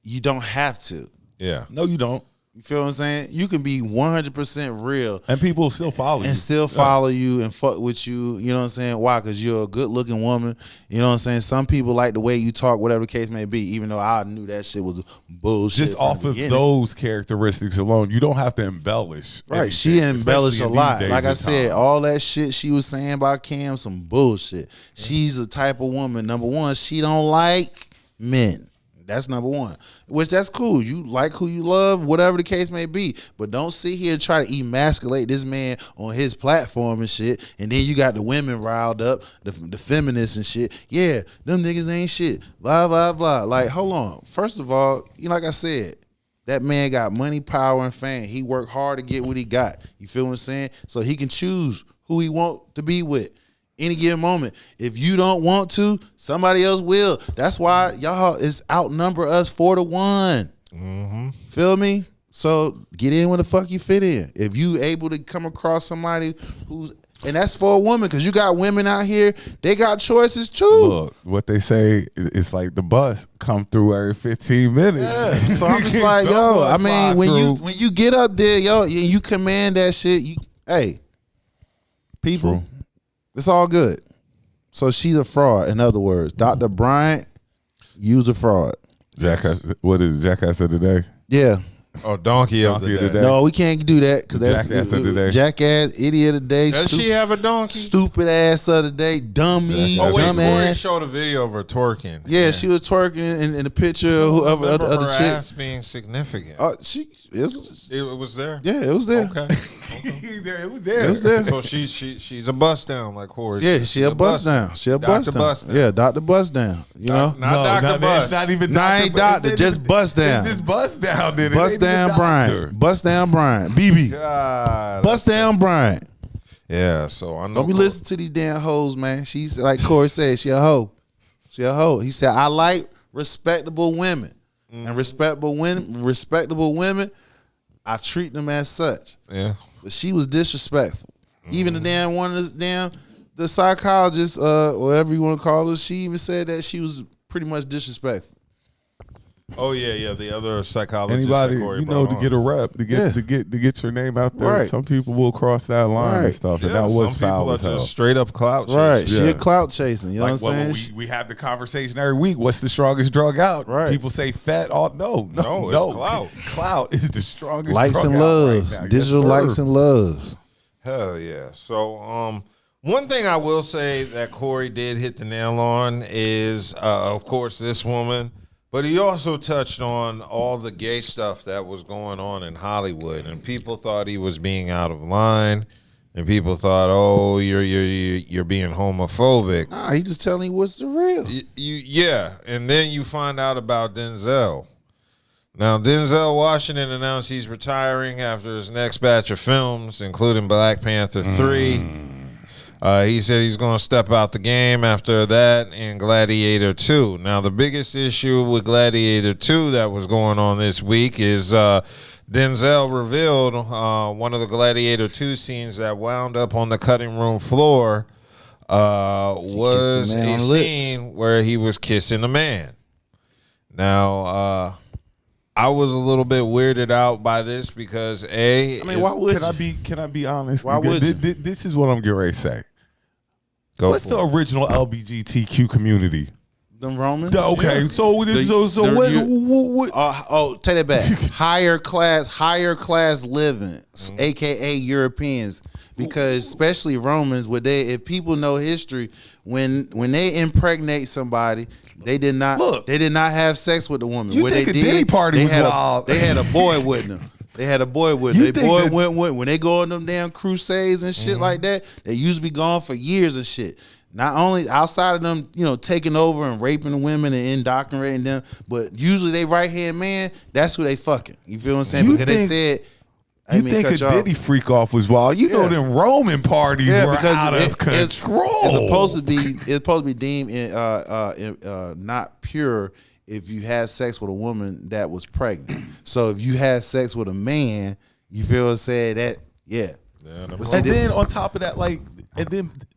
you don't have to. Yeah. No, you don't. You feel what I'm saying? You can be 100% real And people still follow you. and still follow you and fuck with you. You know what I'm saying? Why? Because you're a good looking woman. You know what I'm saying? Some people like the way you talk, whatever the case may be, even though I knew that shit was bullshit. Just from off the of beginning. those characteristics alone, you don't have to embellish. Right, she anything, embellished a especially in lot. these days Like I and said, times. all that shit she was saying about Cam, some bullshit. She's a type of woman. Number one, she don't like men. That's number one. Which that's cool. You like who you love, whatever the case may be. But don't sit here and try to emasculate this man on his platform and shit. And then you got the women riled up, the feminists and shit. Yeah, them niggas ain't shit. Blah, blah, blah. Like, hold on. First of all, you know, like I said, that man got money, power, and fame. He worked hard to get what he got. You feel what I'm saying? So he can choose who he want to be with. Any given moment. If you don't want to, somebody else will. That's why y'all is outnumber us 4-1. Feel me? So get in where the fuck you fit in. If you able to come across somebody who's, and that's for a woman, because you got women out here, they got choices too. Look, what they say, it's like the bus come through every 15 minutes. Yeah. So I'm just like, Some yo, I bus mean, fly when you get up there, yo, and you command that shit, hey, people. True. It's all good. So she's a fraud. In other words, Dr. Bryant, you's a fraud. Jackass, what is it, Jackass of the day? Yeah. Oh, donkey of the day. No, we can't do that because that's Jackass of the day. Jackass, idiot of the day. Does she have a donkey? Stupid ass of the day. Dummy. Oh wait, dumb Corey ass. showed a video of her twerking. Yeah, she was twerking in the picture of Remember other her chick. ass being significant. It was there. Yeah, it was there. Okay. It was there. It was there. So she's a bust down like Corey. Yeah, said. she a bust down. She a bust Dr. down. Bust down. Yeah, Dr. Bust down. You know? Not Dr. Bust. It's not even Nah, Dr. ain't Bust. doctor, It's just bust down. It's just bust down. Then. Bust down Bryant. Bust down Bryant. BB. God. Bust down Bryant. Yeah, so I know. Don't be listening to these damn hoes, man. She's like Corey said, she a hoe. She a hoe. He said, I like respectable women. And respectable women, I treat them as such. Yeah. But she was disrespectful. Even the damn one of the psychologist, whatever you want to call her, she even said that she was pretty much disrespectful. Oh yeah. The other psychologist. Anybody that Corey you know brought to on. get a rep to get your name out there. Right. Some people will cross that line and Right. stuff, and Yeah, that was some people foul are as hell. just straight up clout. Right. chasers. She Yeah. a clout chasing. You know Like, what I'm well, saying? we have the conversation every week. What's the strongest drug out? Right. People say fat. No, it's clout. Clout is the strongest. Likes drug and out loves. Right now. Digital Yes, likes sir. and loves. Hell yeah. So one thing I will say that Corey did hit the nail on is of course this woman. But he also touched on all the gay stuff that was going on in Hollywood, and people thought he was being out of line, and people thought, "Oh, you're being homophobic." Nah, he just telling you what's the real. Yeah, and then you find out about Denzel. Now, Denzel Washington announced he's retiring after his next batch of films, including Black Panther 3. He said he's going to step out the game after that in Gladiator 2. Now, the biggest issue with Gladiator 2 that was going on this week is Denzel revealed one of the Gladiator 2 scenes that wound up on the cutting room floor was a scene where he was kissing a man. Now, I was a little bit weirded out by this because why would Can I be honest? Why would you? This is what I'm getting ready to say. What's the it. original LGBTQ community? Them Romans? Okay, Yeah. so what? Take that back. higher class living, aka Europeans, because especially Romans, if people know history, when they impregnate somebody, they did not have sex with the woman. You What think they a Diddy did, party was wild? They had a boy with them. They had a boy with them. When they go on them damn crusades and shit like that, they used to be gone for years and shit. Not only outside of them, taking over and raping women and indoctrinating them, but usually they right hand man, that's who they fucking. You feel what I'm saying? Because they said, you think a Diddy freak off was wild? You know them Roman parties were out of control. It's supposed to be deemed not pure if you had sex with a woman that was pregnant. So if you had sex with a man, you feel what I'm saying? That and then on top of that,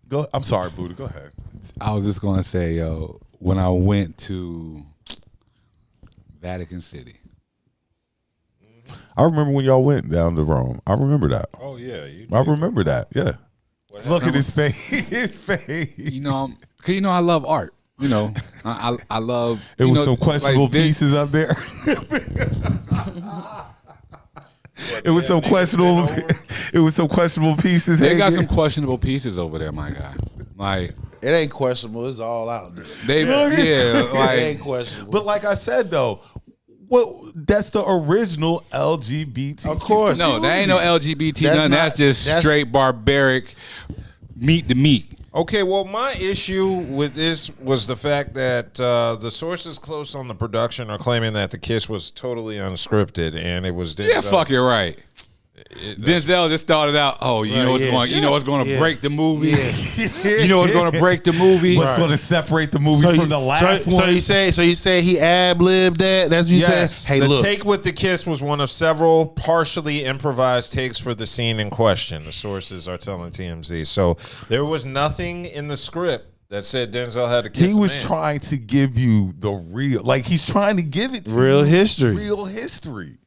go. I'm sorry, Buddha. Go ahead. I was just gonna say, yo, when I went to Vatican City, I remember when y'all went down to Rome. I remember that. Oh yeah, I remember that. Yeah. Look at his face. His face. Cause I love art. I love. It was some questionable pieces up there. It was some questionable. It was some questionable pieces. They got some questionable pieces over there, my guy. Like it ain't questionable. It's all out there. It ain't questionable. But like I said though, that's the original LGBT. Of course, no, that ain't no LGBT. That's just straight barbaric meat to meat. Okay, well, my issue with this was the fact that the sources close on the production are claiming that the kiss was totally unscripted and it was Denzel. Yeah, fuck it, right. Denzel just started out. Oh, you know what's going to break the movie. You know what's going to break the movie. What's going to separate the movie from the last one? So you say he ad-libbed that? That's what you said. Hey, the look. take with the kiss was one of several partially improvised takes for the scene in question. The sources are telling TMZ. So there was nothing in the script that said Denzel had to kiss. He was trying to give you the real, he's trying to give it to real you, history. Real history.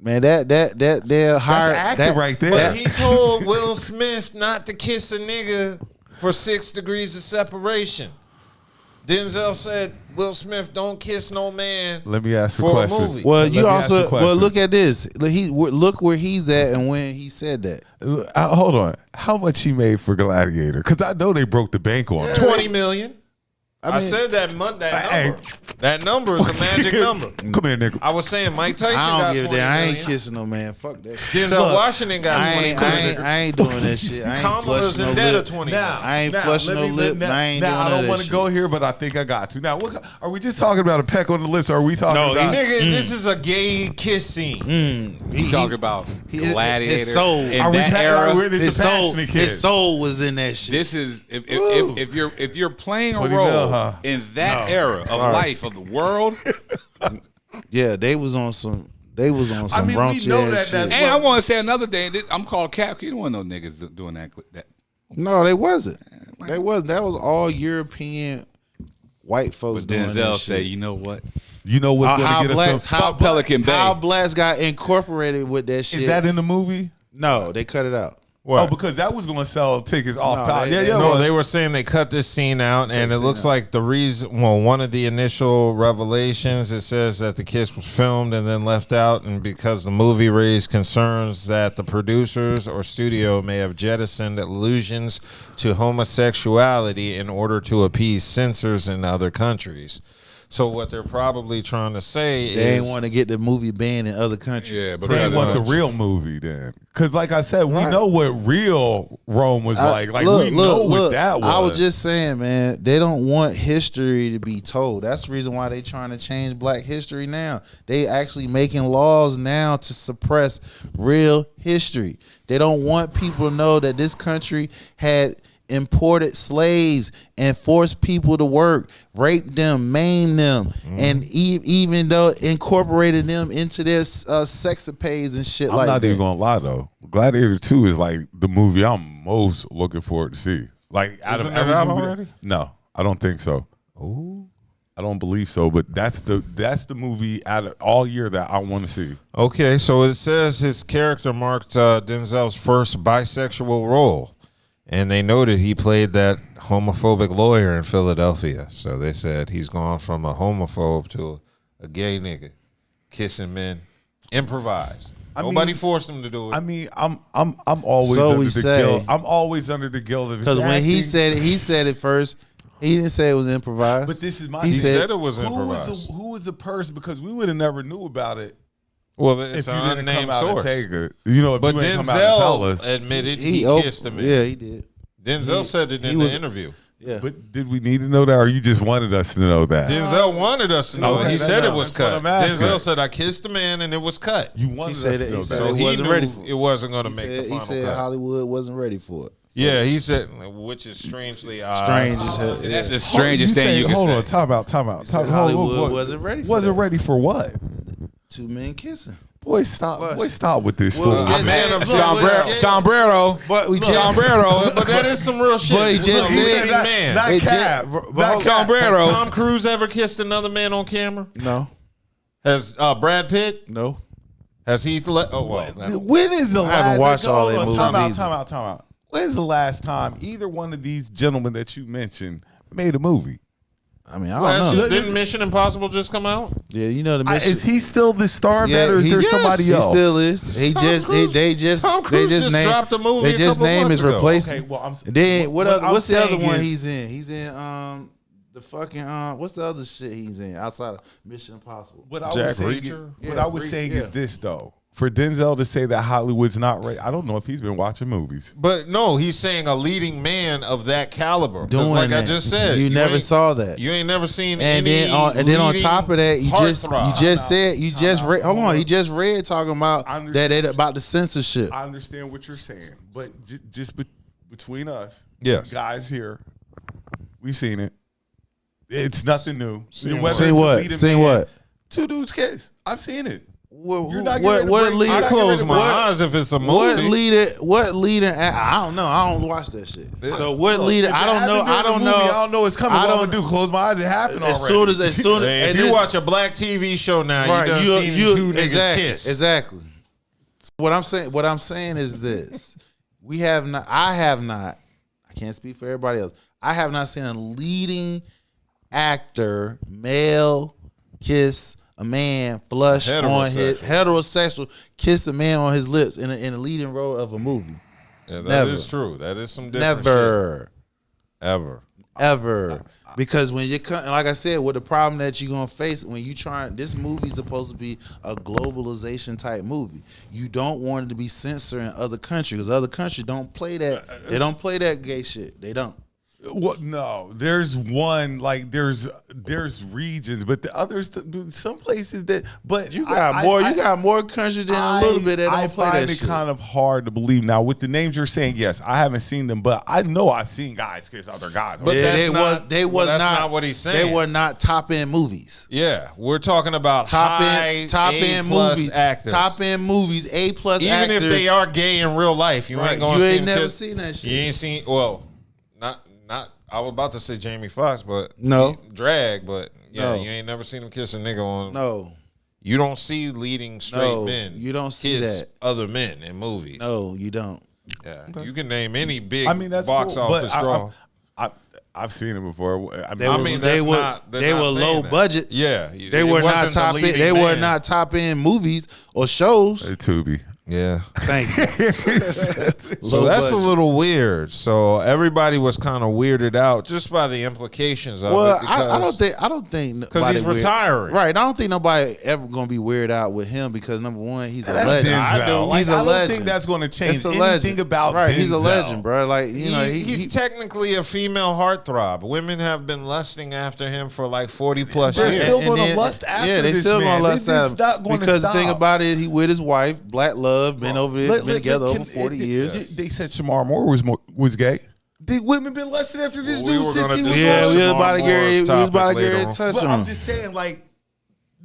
Man, they're hard. That's acting right there. But he told Will Smith not to kiss a nigga for 6 degrees of separation. Denzel said, Will Smith, don't kiss no man. Let me ask a for question. A movie. Well, look at this. Look where he's at and when he said that. Hold on. How much he made for Gladiator? Because I know they broke the bank on it. $20 million. I said that number. That number is a magic number. Come here, nigga. I was saying Mike Tyson got I don't give a 20 damn. I ain't million. kissing no man. Fuck that. Denzel Washington got 20 million. I ain't doing that shit. I ain't Kamala's flushing in no debt lip. of 20. I ain't flushing no lip. I ain't doing I don't want to go here, but I think I got to. Now, are we just talking about a peck on the lips, or are we talking about... Nigga, this is a gay kiss scene. He talking about Gladiator. His soul. In that era. His soul was in that shit. This is if you're playing a role in that era of life of the world. Yeah, they was on some raunchy we know ass that. shit. And I want to say another thing. I'm called Cap. You don't want no niggas doing that. No, they wasn't. They wasn't. That was all European white folks doing that Denzel shit. say, you know what? You know what's going to get us... Fuck Pelican Bay. How blacks got incorporated with that shit. Is that in the movie? No, they cut it out. What? Oh, because that was going to sell tickets off top. They were saying they cut this scene out, and it looks like the reason. Well, one of the initial revelations, it says that the kiss was filmed and then left out, and because the movie raised concerns that the producers or studio may have jettisoned allusions to homosexuality in order to appease censors in other countries. So what they're probably trying to say is... They ain't want to get the movie banned in other countries. Yeah, but they want the real movie then. Because like I said, we know what real Rome was like. Like, we know what that was. I was just saying, man, they don't want history to be told. That's the reason why they trying to change black history now. They actually making laws now to suppress real history. They don't want people to know that this country had imported slaves and forced people to work, raped them, maimed them, and even though incorporated them into their sexapades and shit I'm like that. not even gonna lie though. Gladiator 2 is like the movie I'm most looking forward to see. Like out of Isn't it every out movie already? No, I don't think so. Ooh. I don't believe so, but that's the movie out of all year that I want to see. Okay, so it says his character marked Denzel's first bisexual role, and they noted he played that homophobic lawyer in Philadelphia. So they said he's gone from a homophobe to a gay nigga, kissing men, improvised. Nobody forced him to do it. I mean, I'm always So under we the say. guilt. I'm always under the guilt of his Because when he acting. said it first, he didn't say it was improvised. But this is my. he said- said it was improvised. Who was the person? Because we would have never knew about it Well, it's if you an didn't come unnamed out and source. take it. You know, if But you ain't come out and tell Denzel us. admitted he kissed him. Yeah, he did. Denzel said it in the interview. Yeah. But did we need to know that, or you just wanted us to know that? Denzel wanted us to know. Okay, He said it was that's what cut. I'm asking. Denzel said, I kissed the man and it was cut. You wanted said us to it- know he that. said So it he wasn't knew ready for it wasn't going to make the He final said cut. Hollywood wasn't ready for it. Yeah, he said, which is strangely odd. Strange as hell. That's Yeah. the strangest thing you can hold say. on, time out. said Hollywood wasn't ready for Wasn't that. ready for what? Two men kissing. Boy, stop! What? Boy, stop with this Well, fool. just man said- of look, Sombrero. But we just Sombrero. But that is some real shit. But he just Look, he's said- a not, man. not It Cab. just- Not but hold- Cab. Sombrero. Has Tom Cruise ever kissed another man on camera? No. Has Brad Pitt? No. Has Heath Ledger? Oh, well. When is the I last? haven't watched all hold their on, movies Time either. out. Time out. When's the last time either one of these gentlemen that you mentioned made a movie? I mean, I don't know. Didn't Mission Impossible just come out? Yeah, you know the mission. Is he still the star of Yeah, that, or is there he- somebody he else? still is. He Tom just Cruise- they just Tom they Cruise just just named dropped a movie they a just couple named months his ago. replacement. Okay, well, I'm Then what I'm what's the other saying one is- he's in? He's in the fucking what's the other shit he's in outside of Mission Impossible? What I Jack was saying, Reacher? what I was saying is this though: for Denzel to say that Hollywood's not ready, I don't know if he's been watching movies. But no, he's saying a leading man of that caliber. 'Cause Doing like I that. just said, You never ain't- saw that. You ain't never seen And any then on leading top of that, you just heartthrob. said you just read. Hold on, you just read talking about I understand. that about the censorship. I understand what you're saying, but just between us, Yes. guys here, we've seen it. It's nothing new. Seen Whether what? it's Seen a what? leading Seen man, what? Two dudes kiss. I've seen it. What, You're not getting ready to break- leader? you're I not close getting my ready to break- eyes if it's a What movie. leader? What leader? I don't know. I don't watch that shit. So what Look, leader? if I it don't know. happened I during don't the know. movie, I don't know it's coming. I What I'm don't- gonna do? Close my eyes. It happened As already. soon as Hey, if and you this- watch a black TV show now, you done seen two niggas exactly, kiss. Exactly. So what I'm saying is this: we have not. I have not. I can't speak for everybody else. I have not seen a leading actor, male, kiss a man flush on his heterosexual kiss a man on his lips in a leading role of a movie. Yeah, that Never. is true. That is some different Never. shit. Ever. Because when you come, like I said, with the problem that you're gonna face when you trying, this movie's supposed to be a globalization type movie. You don't want it to be censored in other countries because other countries don't play that. They don't play that gay shit. They don't. Well, no, there's one like there's regions, but the others, some places that. But You got more countries than a little bit that don't I play find that it shit. kind of hard to believe now with the names you're saying. Yes, I haven't seen them, but I know I've seen guys kiss other guys. But Yeah, that's they was that's not what he's saying. They were not top end movies. Yeah, we're talking about Top high end A+ movies. actors. Top end movies. A+ Even actors. if they are gay in real life, you Right, ain't gonna you see ain't them never kiss- seen that shit. You ain't seen not. I was about to say Jamie Foxx, but No. drag. But yeah, No. you ain't never seen him kiss a nigga on. No, You don't see leading straight No, men. you don't see kiss that. other men in movies. no, you don't. Yeah, you can name any big I mean that's box cool, office but draw. I've seen it before. They I were, mean, they that's were, not- they're they not were saying low that. budget. Yeah, They it were not wasn't the top end. leading They were man. not top end movies or shows. Tubi. Yeah. Thank you. So Low that's a budget. little weird. So everybody was kind of weirded out just by the implications of Well, it. Because I don't think because nobody he's weird- retiring. Right. I don't think nobody ever gonna be weirded out with him because number one, he's a That's legend. Denzel. Like, He's a I don't legend. think that's going to change It's a anything legend. about right. He's a Denzel. legend, bro. Like you know, He's technically a female heartthrob. Women have been lusting after him for like 40 plus They're years. still And gonna then- lust after Yeah, they this still man. gonna lust It's after not him gonna because the thing stop. about it, he with his wife, Black Love, been over there, been together over 40 years. They said Shemar Moore was gay. The women been lusting after this We dude were since gonna he was discuss Yeah, we was Shemar about to Moore's get topic later ready on. to touch But on. I'm just saying, like,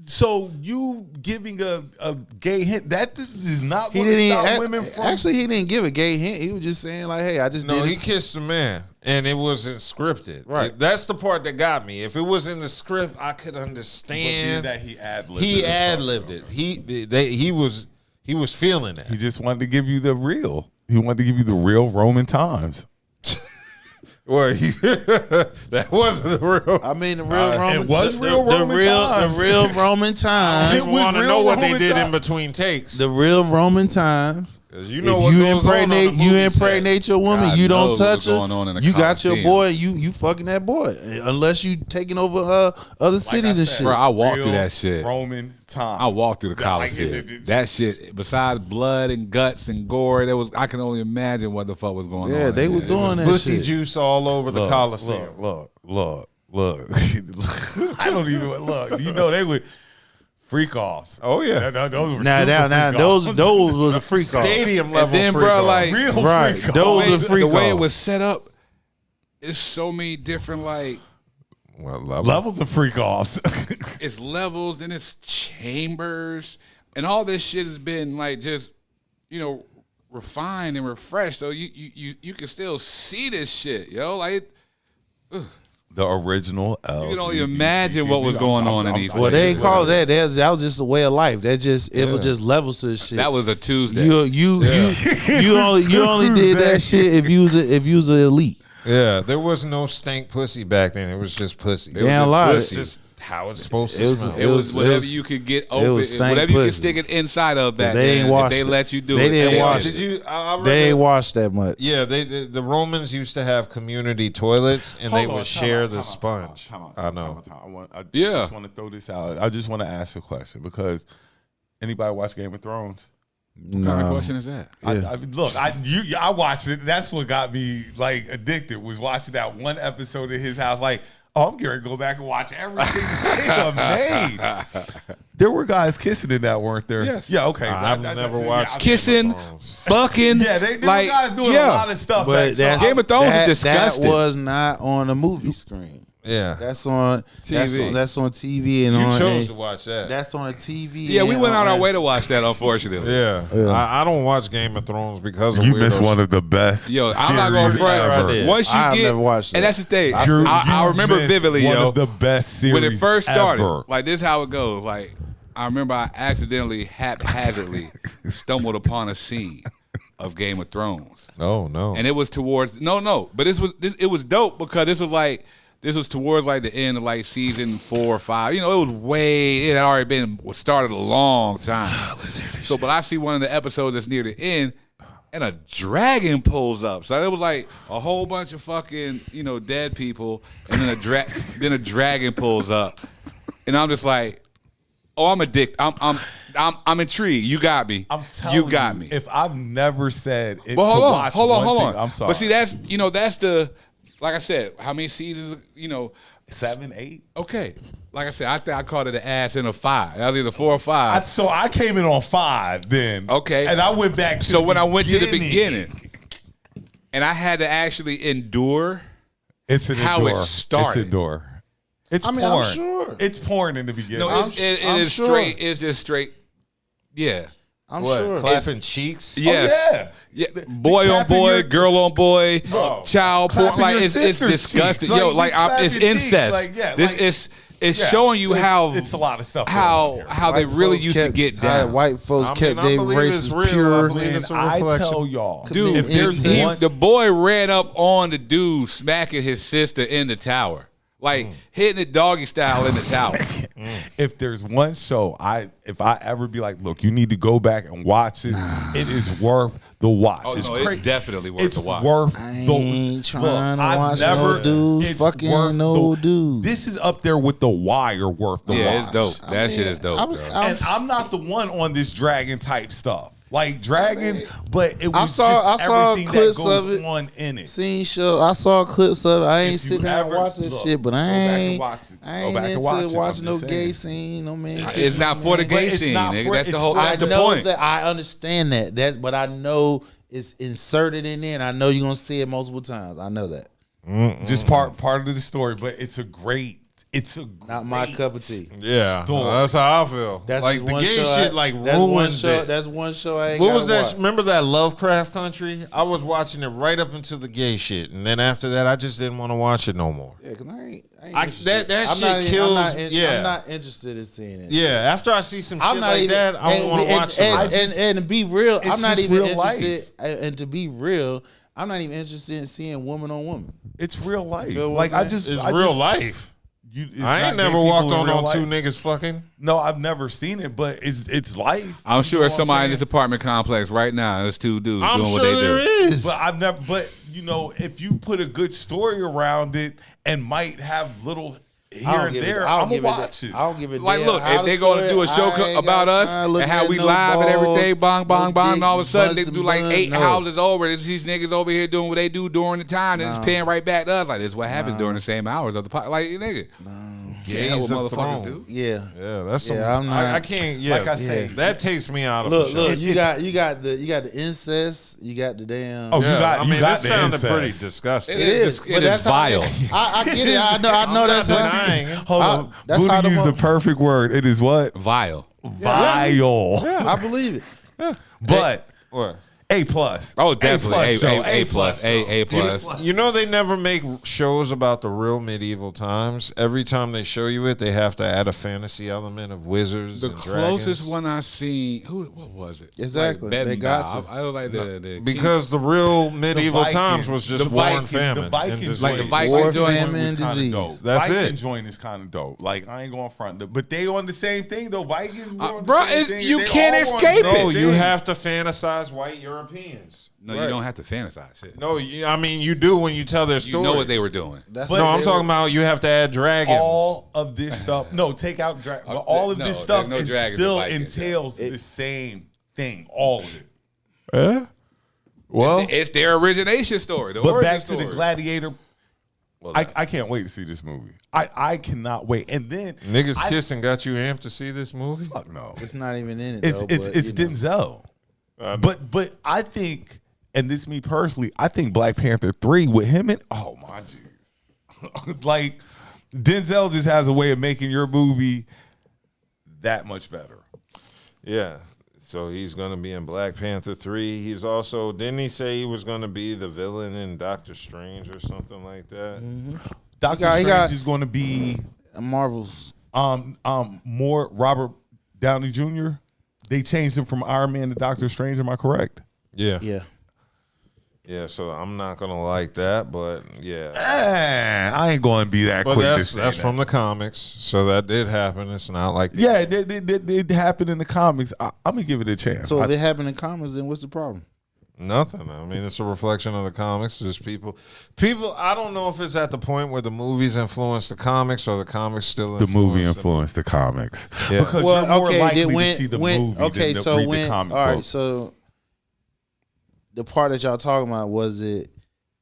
so you giving a gay hint that this is not He going to didn't stop even, women from. actually, he didn't give a gay hint. He was just saying like, "Hey, I just No, did he it." kissed a man, and it wasn't scripted. Right. That's the part that got me. If it was in the script, I could But understand. that he ad-libbed He it and ad stuff, libbed so. it. He was feeling that. He just wanted to give you the real. He wanted to give you the real Roman times. Well, that wasn't the real. I mean, the real Roman. it was real Roman times. The real Roman I times. It don't was want to real know what they Roman did time. in between takes. The real Roman times. 'Cause you know If what you goes on the impregnate, movie you set. impregnate your woman. God You don't knows touch what's going on in her. the You got your Coliseum. boy. You fucking that boy. Unless you taking over other cities and shit. Bro, I walked Real through that shit. Roman times. I walked through the Like, Coliseum. That shit, besides blood and guts and gore, I can only imagine what the fuck was going on. Yeah, they were doing that Pussy shit. juice all over the Coliseum. Look. I don't even look. You know they would freak offs. Oh yeah, Those were Now, super now, freak offs. those was a freak off. stadium level. And then, freak bro, off. like, real Right. freak Those offs. are freak the way it off. was set up, it's so many different, like, well, Levels of freak offs. it's levels and it's chambers and all this shit has been like just, refined and refreshed. So you can still see this shit, yo. Like, The original you can only imagine what was going on in these. Well, they ain't call it that. That was just a way of life. It was just levels to the shit. That was a Tuesday. You only did that shit if you was an elite. Yeah, there was no stank pussy back then. It was just pussy. Damn lie. It's just how it's supposed to It was- smell. It was whatever was- you could get it open, was stank whatever you could pussy. stick it inside of that. They ain't then, washed if they it. let you do They it. didn't they wash did it. Did you? I read They that- ain't washed that much. Yeah, the Romans used to have community toilets, and they would share the sponge. I know. I Yeah. just want to throw this out. I just want to ask a question because anybody watch Game of Thrones? What kind of question is that? I watched it. That's what got me like addicted. Was watching that one episode of his house. Like, oh, I'm going to go back and watch everything they have made. There were guys kissing in that, weren't there? Yes. Yeah. Okay. I've never watched Kissing, Game of Thrones. fucking, Yeah, they like, were guys doing yeah. a lot of stuff. But back, that's, so Game of Thrones is disgusting. That was not on a movie screen. Yeah, That's on TV. That's on TV and you on. chose to watch that. That's on a TV. Yeah, we and went out our on- way to watch that, unfortunately. Yeah, I don't watch Game of Thrones because of you weirdo missed shit. one of the best. Yo, I'm not gonna series front. ever. Right there. Once you I've get, never watched and that. that's the thing. You I remember missed vividly, one yo, of the best series when it first started. ever. Like this, is how it goes. Like I remember, I accidentally, haphazardly stumbled upon a scene of Game of Thrones, No, and it was towards but it was dope because this was towards like the end of like season 4 or 5. It had already been started a long time. So, but I see one of the episodes that's near the end, and a dragon pulls up. So it was like a whole bunch of fucking dead people, and then a dragon pulls up, and I'm just like, oh, I'm addicted. I'm intrigued. You got me. I'm telling you got me. If I've never said it But to watch hold one on. thing, I'm sorry. But see, that's the, like I said, how many seasons? 7, 8. Okay. Like I said, I think I called it an ass in a 5. That was either 4 or 5. So I came in on 5 then. Okay. And I went back to So the when I went to the beginning, and I had to actually endure it's an how endure. it started. It's endure. It's I mean, porn. I'm sure. It's porn in the beginning. No, I'm it is sure. straight. It's just straight. Yeah. I'm What, sure. clapping cheeks? Yes. yeah. Boy on clapping boy, your- girl on boy, child porn. Clapping Like your it's sister's disgusting. cheeks. Yo, Like, it's clapping cheeks. incest. Like, yeah, this like- is it's Yeah. showing you how it's a lot of stuff. going on how here. they really Folks used to kept- get how down. White folks kept their believe it's races real. I pure. believe And it's a I reflection. tell y'all, Dude, if there's he- one, The boy ran up on the dude smacking his sister in the tower. Like hitting it doggy style in the tower. if there's one show, if I ever be like, look, you need to go back and watch it. It is worth the watch. Oh, it's no, it's definitely worth it's the watch. worth I the ain't trying to I've watch never- no dudes it's fucking worth no the- dudes. This is up there with the Wire worth the Yeah, watch. it's dope. That shit is dope. I'm- bro. And I'm not the one on this dragon type stuff. Like dragons, but it was I just saw everything clips that goes of it. on in it. Seen show. I saw clips of it. I ain't If you sitting down and ever- watch this look, shit, but go I back and ain't. watch it. I Go ain't back and into watch it. watching I'm no just gay saying. scene, no man. It's not for the But gay it's scene, not nigga. for- That's the it's whole. for- That's I the know point. that I understand that. But I know it's inserted in there, and I know you're gonna see it multiple times. I know that. Just part of the story, but it's a great Not my cup of tea. Yeah, story. that's how I feel. That's like just the one gay show shit, ruins it. That's one show I ain't What gotta was that? watch. Remember that Lovecraft Country? I was watching it right up until the gay shit, and then after that, I just didn't want to watch it no more. Yeah, because I ain't That interested. shit kills. I'm not interested in seeing it. Yeah, after I see some shit I'm not like even, that, I don't want to watch it. And to be real, It's I'm not just even real life. interested. And to be real, I'm not even interested in seeing woman on woman. It's real life. feel what I'm It's real life. It's I not ain't gay never people walked in on real two life. niggas fucking. No, I've never seen it, but it's life. I'm You sure know there's what I'm somebody in saying? this apartment complex right now. There's two dudes I'm doing sure what they there do. is. But I've never. But you know, if you put a good story around it and might have little here and there, I'm gonna watch it. I don't give a Like, damn look, how if they the gonna story- do a show I ain't about got us time and looking how at we no live and balls, everything, bong, bong, no bong, dick and all of a sudden they busting do like blood, 8 no. houses over. It's these niggas over here doing what they do during the time, and it's paying right back to us. Like, this is what happens during the same hours of the pot. Like, nigga. Gays what of motherfuckers Thrones. do. Yeah. Yeah, that's some. Yeah, I'm not- I can't. Yeah, Like I say, that takes me out of Look, the show. look, you got the incest, you got the damn. Oh, you got. I You mean, got this the sounded incest. pretty disgusting. It is, It but is that's how- vile. I get it. I know I'm that's not how. denying it. Hold on. That's Buddha how the used the mo- perfect word. It is what? Vile. Vile. I believe it. But What? A plus. Oh, definitely. show. A plus. show. A plus. You know they never make shows about the real medieval times. Every time they show you it, they have to add a fantasy element of wizards The and closest dragons. one I seen, what was it? Exactly. Like They got to. I was like the Because the real medieval Vikings- times was just the war Vikings- and famine. The Viking and disease. Like the Viking War, joint famine, was kind disease. of dope. That's Viking it. joint is kind of dope. Like I ain't going front, but they on the same thing though. Vikings, were on the bro, same it's- thing. you They can't all on escape the it. same No, you thing. have to fantasize white Europeans. No, you don't have to fantasize shit. No, I mean you do when you tell their You stories. know what they were doing. That's But No, what I'm they talking were- about you have to add dragons. All of this stuff. No, take out but all of no, this stuff there's no is dragons still in Vikings, entails the same thing. All of it. Yeah. Well, It's their origination story. The But origin back to the story. Gladiator. I can't wait to see this movie. I cannot wait. And then niggas kissing got you amped to see this movie? Fuck no. It's not even in it. It's though, it's but, it's you know. Denzel. But I think, and this me personally, I think Black Panther 3 with him in, oh my jeez. Like Denzel just has a way of making your movie that much better. Yeah. So he's going to be in Black Panther 3. He's also, didn't he say he was going to be the villain in Doctor Strange or something like that? Doctor he Strange got- is going to be Marvel's. more Robert Downey Jr. They changed him from Iron Man to Doctor Strange. Am I correct? Yeah. Yeah. Yeah, so I'm not going to like that, but yeah. I ain't going to be that But quick. that's to say that. from the comics, so that did happen. It's not like Yeah, it happened in the comics. I'm gonna give it a chance. So if it happened in comics, then what's the problem? nothing. I mean, it's a reflection of the comics. Just people. I don't know if it's at the point where the movies influence the comics or the comics still the movie influence influenced the comics Yeah. because you're more likely to see the movie okay, than to so read when the comic all right, book. so the part that y'all talking about, was it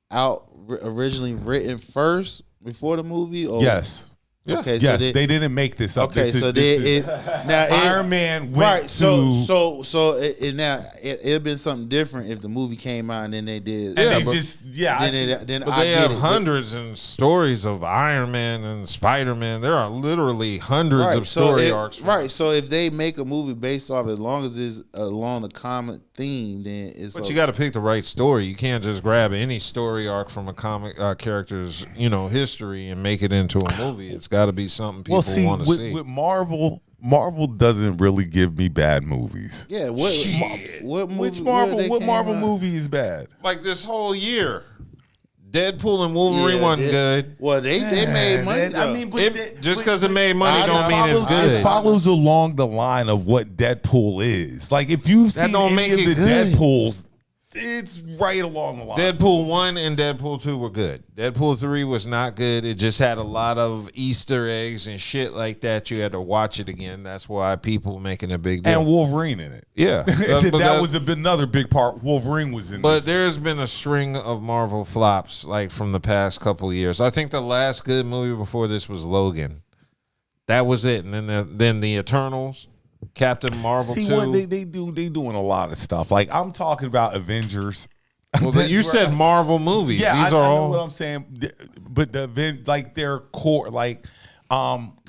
out originally written first before the movie? Or? Yes. Yeah. Okay, so Yes, they didn't make this up. Okay, This is- so this they, is- now Iron Man went right. to So it'd been something different if the movie came out and then they did. and they but- just I see. then But I they get have it. hundreds and stories of Iron Man and Spider Man. There are literally hundreds of story arcs. Right. So if they make a movie based off, as long as it's along the common theme, then it's. But you got to pick the right story. You can't just grab any story arc from a comic character's history and make it into a movie. It's got to be something people want to see. With Marvel doesn't really give me bad movies. Yeah. What movie? Which Marvel? they What came Marvel out? movie is bad? Like this whole year, Deadpool and Wolverine Yeah, wasn't they- good. Well, they made money. I mean, Just because it made money I don't know. mean it's It good. follows along the line of what Deadpool is. Like if you've That seen don't any make of it the good. Deadpools, it's right along the line. Deadpool 1 and Deadpool 2 were good. Deadpool 3 was not good. It just had a lot of Easter eggs and shit like that. You had to watch it again. That's why people were making a big deal. and Wolverine in it. Yeah. that was another big part. Wolverine was in But this. there's been a string of Marvel flops like from the past couple of years. I think the last good movie before this was Logan. That was it. And then the Eternals. Captain Marvel See 2. what they doing a lot of stuff. Like I'm talking about Avengers. Well, you said Marvel movies. Yeah, These I are know all what I'm saying. But the event, like their core, like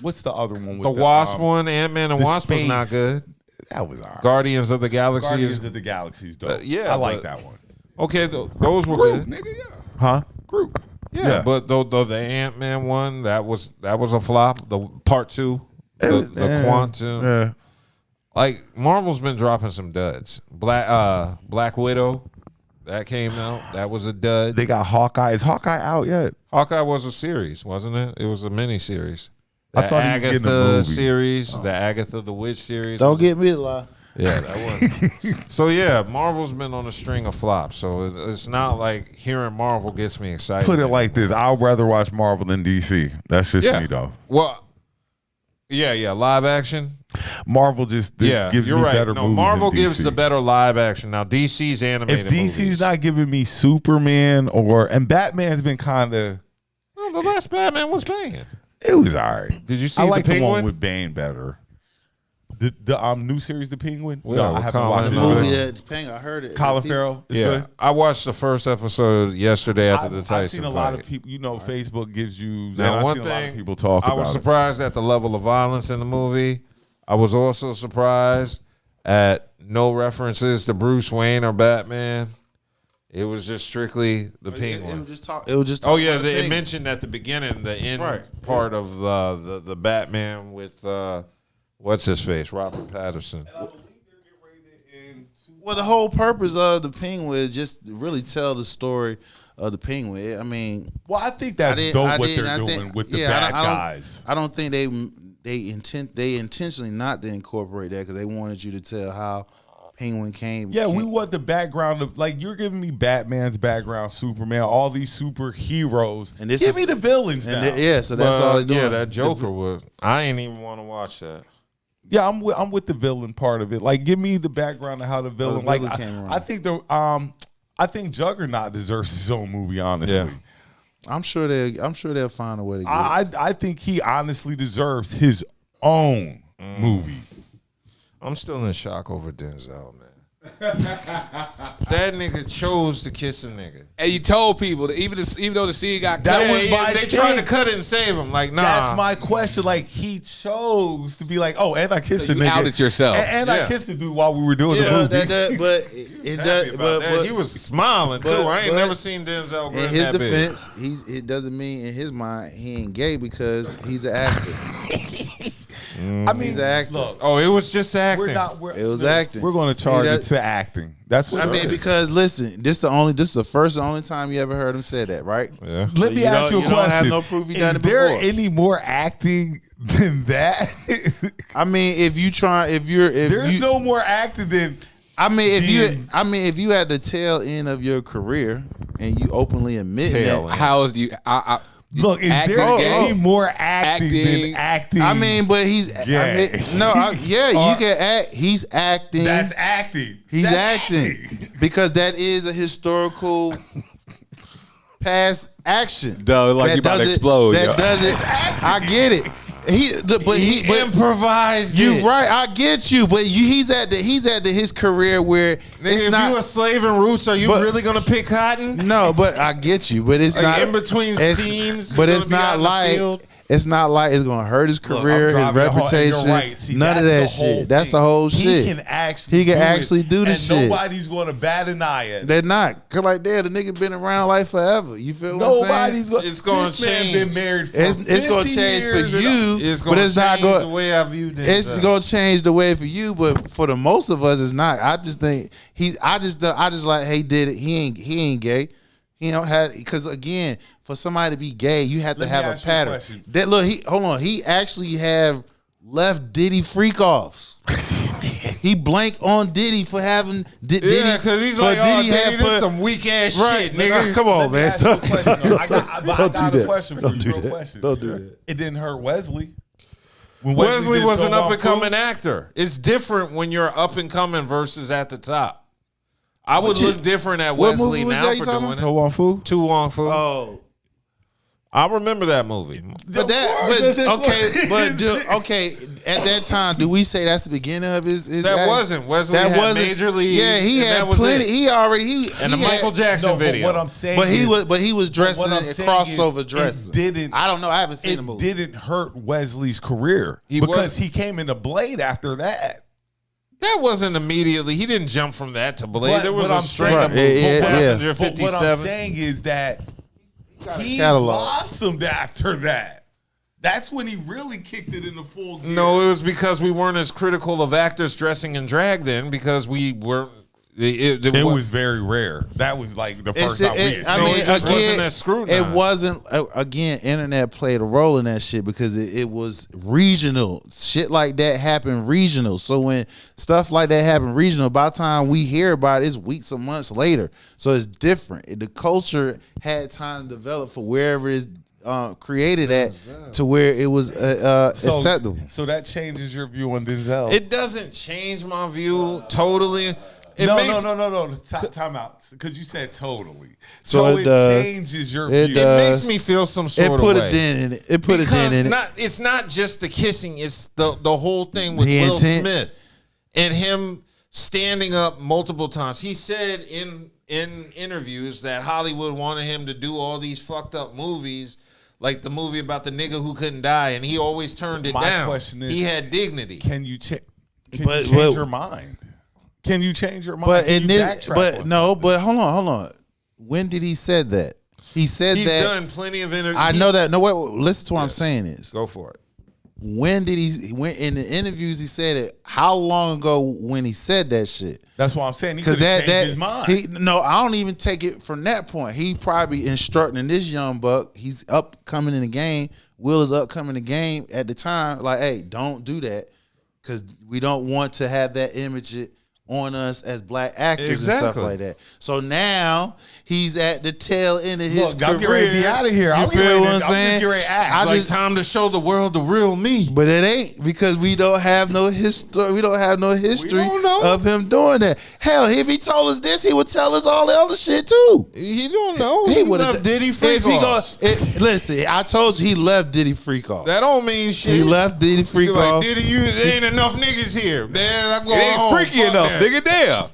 what's the other one? With the Wasp one. Ant-Man and the Wasp was not space. good. That was all right. Guardians of the Galaxy Guardians is of the Galaxy's dope. yeah, I like but- that one. okay. Those were Groot, good. nigga, yeah. Huh? Groot. Yeah, Yeah. but the Ant-Man one that was a flop. The part 2, the Quantum. Yeah. Like Marvel's been dropping some duds. Black Widow, that came out. That was a dud. They got Hawkeye. Is Hawkeye out yet? Hawkeye was a series, wasn't it? It was a mini series. I thought he was getting a Agatha movie. series, the Agatha the Witch series. Don't get me to lie. Yeah, that one. So yeah, Marvel's been on a string of flops. So it's not like hearing Marvel gets me excited. Put it like this: I'd rather watch Marvel than DC. That's just me, though. Well, yeah, live action. Marvel just gives you're me right. better No, movies Marvel than DC. gives the better live action. Now DC's animated If DC's movies. not giving me Superman and Batman's been kind of. Well, the last Batman was banging. It was all right. Did you see I the like the Penguin? one with Bane better. The new series, The Penguin. Yeah, No, I with haven't Colin watched it. Farrell. Movie that Pang, I heard it. Colin Farrell. Is Yeah, good. I watched the first episode yesterday after the Tyson I've seen a lot fight. of people. You know, Facebook gives you. Now, and I've one seen a lot of thing people talk I about was it. surprised at the level of violence in the movie. I was also surprised at no references to Bruce Wayne or Batman. It was just strictly the Penguin. It was just talk. It was just. Oh yeah, about the it Penguin. mentioned at the beginning the end Right. part of the Batman with what's his face, Robert Pattinson. Well, the whole purpose of the Penguin is just to really tell the story of the Penguin. I mean, Well, I think that's dope what they're doing with the bad guys. I don't think they intentionally not to incorporate that because they wanted you to tell how Penguin came. Yeah, we want the background of like you're giving me Batman's background, Superman, all these superheroes, And this give is- me the villains now. Yeah, so that's all they're doing. Yeah, that Joker was. I ain't even want to watch that. Yeah, I'm with the villain part of it. Like, give me the background of how the villain. the Like, villain came around. I think Juggernaut deserves his own movie. Honestly, Yeah. I'm sure they'll find a way to get it. I think he honestly deserves his own movie. I'm still in shock over Denzel, man. That nigga chose to kiss a nigga. And you told people that even though the scene got cut, That was my they thing. tried to cut it and save him. Like, nah. That's my question. Like, he chose to be like, oh, and I kissed So the you nigga. outed yourself. And I Yeah. kissed the dude while we were doing the Yeah, movie. but it Happy does. about that. But He was smiling too. but- I ain't but- never seen Denzel in grin his that big. defense, it doesn't mean in his mind he ain't gay because he's an actor. I mean, He's an actor. look, Oh, it was just acting. we're not. It was acting. We're going to charge He it does- to acting. That's what I it mean, is. because listen, this is the first and only time you ever heard him say that, right? Yeah. Let me you ask you a don't- you don't have question. no proof he Is done it there before. any more acting than that? I mean, if you There's no more acting than. I mean, Then- if you had the tail end of your career and you openly admit Tail that, end. How do you? Look, is Acting there gay? any more acting than acting? I mean, but he's Gay. you can act. He's acting. that's acting. He's That's acting because that is a historical past action. Duh, like That you about to does it- explode, That yo. does it. I get it. But He improvised you it. right. I get you. But he's at his career where Nigga, it's if not. you a slave in Roots, are you but- really gonna pick cotton? No, but I get you. But it's Like, not in between it's- scenes, But you're it's gonna be out not in the like field? it's not like it's gonna hurt his Look, I'm career, his driving the whole- and you're reputation. right. See, None of that's that the whole shit. That's the thing. whole shit. He can actually. He can do actually it, do the and shit. Nobody's going to bat an eye at it. They're not. Cause like that, the nigga been around like forever. You feel what I'm saying? Nobody's going. It's gonna This man change. been married for It's gonna 50 change for years and- you, It's but gonna it's not change going. the way I view Denzel. It's gonna change the way for you, but for the most of us, it's not. I just think I just like, hey, did it? He ain't gay. He don't have because again, for somebody to be gay, you have to Let me have a ask you a pattern. question. That look, hold on, he actually have left Diddy freak offs. He blanked on Diddy for having Diddy. Yeah, because he's for like, oh, Diddy Diddy, had this put- some weak ass right, shit, nigga. Come on, Let me man. ask you a question, though. I got do a that. question for Don't you. do Real that. question. Don't do that. It didn't hurt Wesley. When Wesley did was an Throw up Off and coming Food. actor. It's different when you're up and coming versus at the top. I would look different at what Wesley movie was now that you for talking doing Throw Off Food? it. Too Long Fu. Oh. I remember that movie. But that, but okay, but okay. at that time, do we say that's the beginning of his That act? wasn't. Wesley That had wasn't Major League. Yeah, he and had that was plenty. it. He already And the Michael Jackson No, video. but what I'm saying, But he was dressing what I'm in saying crossover is dressing. It didn't. I don't know. I haven't seen the It movie. didn't hurt Wesley's career He because was- he came into Blade after that. That wasn't immediately. He didn't jump from that to Blade. But there was what a I'm string saying- of movies. Yeah, yeah, Passenger But what I'm 57. saying is that he catalog. blossomed after that. That's when he really kicked it into full gear. No, it was because we weren't as critical of actors dressing in drag then because we weren't. It was very rare. That was like the first time we had I seen mean, it. it just again, wasn't as scrutinized. it wasn't. Again, internet played a role in that shit because it was regional. Shit like that happened regional. So when stuff like that happened regional, by the time we hear about it, it's weeks or months later. So it's different. The culture had time to develop for wherever it's created at to where it was acceptable. So that changes your view on Denzel. It doesn't change my view totally. No. Time out. Because you said totally. So So it it does. changes your It view. does. It makes me feel some sort It of put way. a dent in it. It put a dent in it. It's not just the kissing. It's the whole thing with The Will intent. Smith and him standing up multiple times. He said in interviews that Hollywood wanted him to do all these fucked up movies, like the movie about the nigga who couldn't die, and he always turned it My down. question is, he had dignity. Can you change But- your mind? Can you change your mind? But Can in you this, backtrack but on no, but hold on. When did he said that? He said He's that. done plenty of interviews. I know that. No, wait. Listen to what I'm saying is. Go for it. When did he? When in the interviews he said it? How long ago when he said that shit? That's what I'm saying. He Because could have that changed his mind. no, I don't even take it from that point. He probably instructing this young buck. He's upcoming in the game. Will is upcoming in the game at the time. Like, hey, don't do that because we don't want to have that image on us as black actors and stuff Exactly. like that. So now he's at the tail end of his Look, career. I'm getting ready to be out of here. You I'm feel getting what ready I'm to- I'm saying? just getting ready to ask. I It's like just- time to show the world the real me. But it ain't because we don't have no history. We don't have no history don't know. of him doing that. Hell, if he told us this, he would tell us all the other shit too. He don't know. He would would have have Diddy freak offs. Listen, I told you he left Diddy freak off. That don't mean shit. He left Diddy freak You like off. Diddy, there ain't enough niggas here. Man, I'm It going ain't home. freaky Fuck enough, that. nigga. Damn.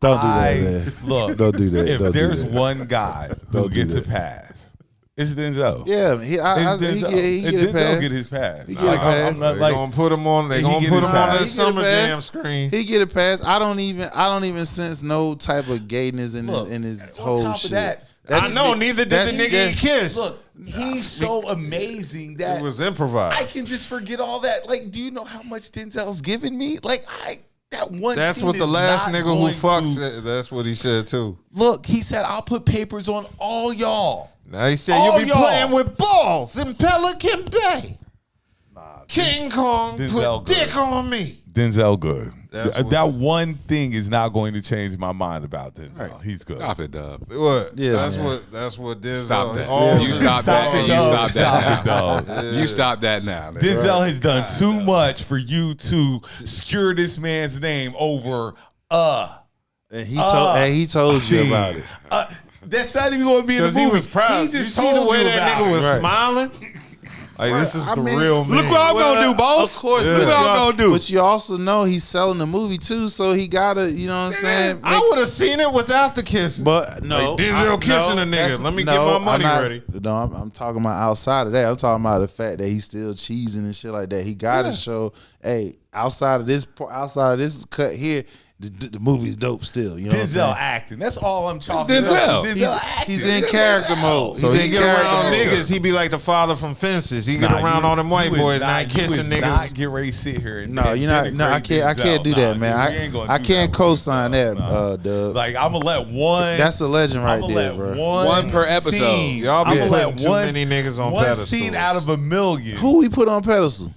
Don't do that, man. Look, Don't do that. If Don't do there's that. one guy who Don't do gets a that. pass, it's Denzel. Yeah, he It's Denzel. he get a Denzel pass. get his pass. He get a pass. I'm not They like gonna put him on. They He gonna get put his him pass. on He the get a summer pass. jam screen. He get a pass. I don't even sense no type of gayness in Look, his on whole top of shit. that, I know. Neither did the nigga he kissed. Look, he's so amazing that It was improvised. I can just forget all that. Like, do you know how much Denzel's given me? Like, that one. That's scene what the is last not nigga who going fucks. to- That's what he said too. Look, he said, "I'll put papers on all y'all." Now he said All you'll be y'all. playing with balls in Pelican Bay. King Kong Denzel put good. dick on me. Denzel good. That's what- That one thing is not going to change my mind about Denzel. He's good. Stop it, Dub. What? Yeah, that's man. that's what Denzel. Stop that. all You the- stop that. And you dog. stop that Stop it, now. dog. You stop that now. Man. Denzel has done too much for you to skewer this man's name over And he told you about it. That's not even going to be in the Because movie. he was proud. He You just see told the way you that about nigga it. was Right. smiling? Like, this is I the mean, real me. Look what I'm gonna do, boss. Of course, Look what I'm gonna do. But you also know he's selling the movie too, so he gotta, you know what I'm saying? I would have seen it without the kissing. But no, Like Denzel kissing a nigga. that's- Let me get my money ready. No, I'm talking about outside of that. I'm talking about the fact that he's still cheesing and shit like that. He got to show, hey, outside of this cut here, the movie's dope still. You know what I'm Denzel saying? acting. That's all I'm talking Denzel. about. Denzel acting. He's in character mode. So He's he in get character around mode. niggas. He be like the father from Fences. He get Nah, around you- all them white you is boys, not- not kissing you is niggas. Not get ready to sit here and No, you're not. No, I can't. I can't do that, man. I can't co-sign that, Dub. Like, I'm gonna let one. That's a legend right I'm gonna there, let bro. One per episode. Scene, Y'all be I'm gonna putting let too one, many niggas on one pedestals. scene out of a million. Who we put on pedestal?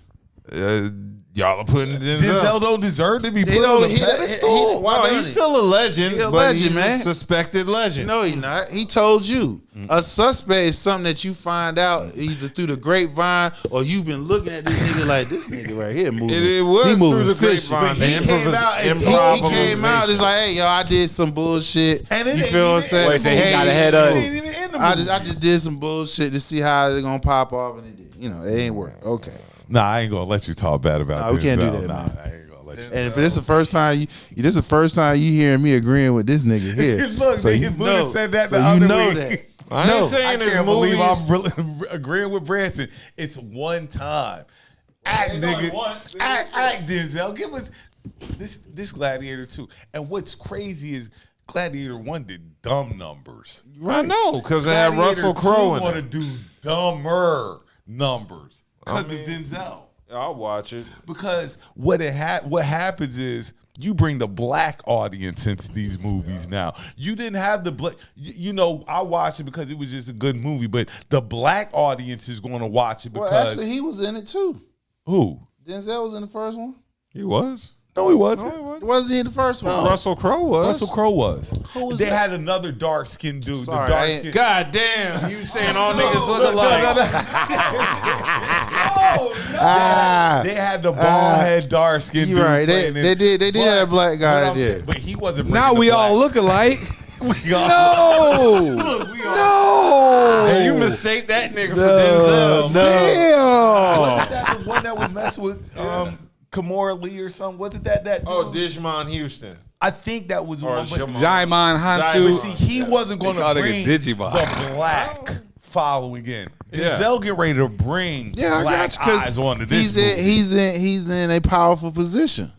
Y'all are putting Denzel. Denzel don't deserve to be put don't- on a he- pedestal. he- why No, don't he's he? still a legend, He a but legend, he's man. a suspected legend. No, he not. He told you. A suspect is something that you find out either through the grapevine or you've been looking at this nigga like this nigga right here moving. It was he moving through the fishy. grapevine. But he came out it's like, hey, yo, I did some bullshit. And you feel what I'm saying? Wait, he got ahead of it. I just did some bullshit to see how it's gonna pop off, and it did. You know, it ain't work. Okay. Nah, I ain't gonna let you talk bad about we can't do Denzel. that, Nah, man. I ain't gonna let you. And if this is the first time this is the first time you hearing me agreeing with this nigga here. Look, so nigga, you Buddha know, said that so the you other know week. that. I ain't I saying his can't believe movies. I'm really agreeing with Branson. It's one time. Act, nigga. Act, Denzel. Give us this Gladiator 2. And what's crazy is Gladiator 1 did dumb numbers. I know, because they had Russell Crowe in want to it. do dumber numbers because of Denzel. I'll watch it. Because what happens is you bring the black audience into these movies now. You didn't have the black. You know, I watched it because it was just a good movie, but the black audience is going to watch it because. Well, actually, he was in it too. Who? Denzel was in the first one. He was. No, he wasn't. Wasn't he in the first one? Russell Crowe was. Russell Crowe was. Who was they that? had another dark skinned dude. Sorry, the dark I ain't- skin. God damn, you saying all niggas look alike. They had the bald head dark skinned You dude. right. playing They it. did have a black guy But in I'm there. saying- But he wasn't. Now bringing we the all black. look alike. We all. No. Look, we all. No. Hey, you mistake that nigga for Denzel. Damn. Wasn't that the one that was messing with Kamala Lee or something? Wasn't that dude? Oh, Digimon Houston. I think that was the Or one. But, Shemar. Jaimon but Hansu. see, he wasn't going to call bring nigga the Digimon. black following in. Yeah. Denzel get ready to bring Yeah, I black got you, 'cause eyes onto this movie. he's in a powerful position.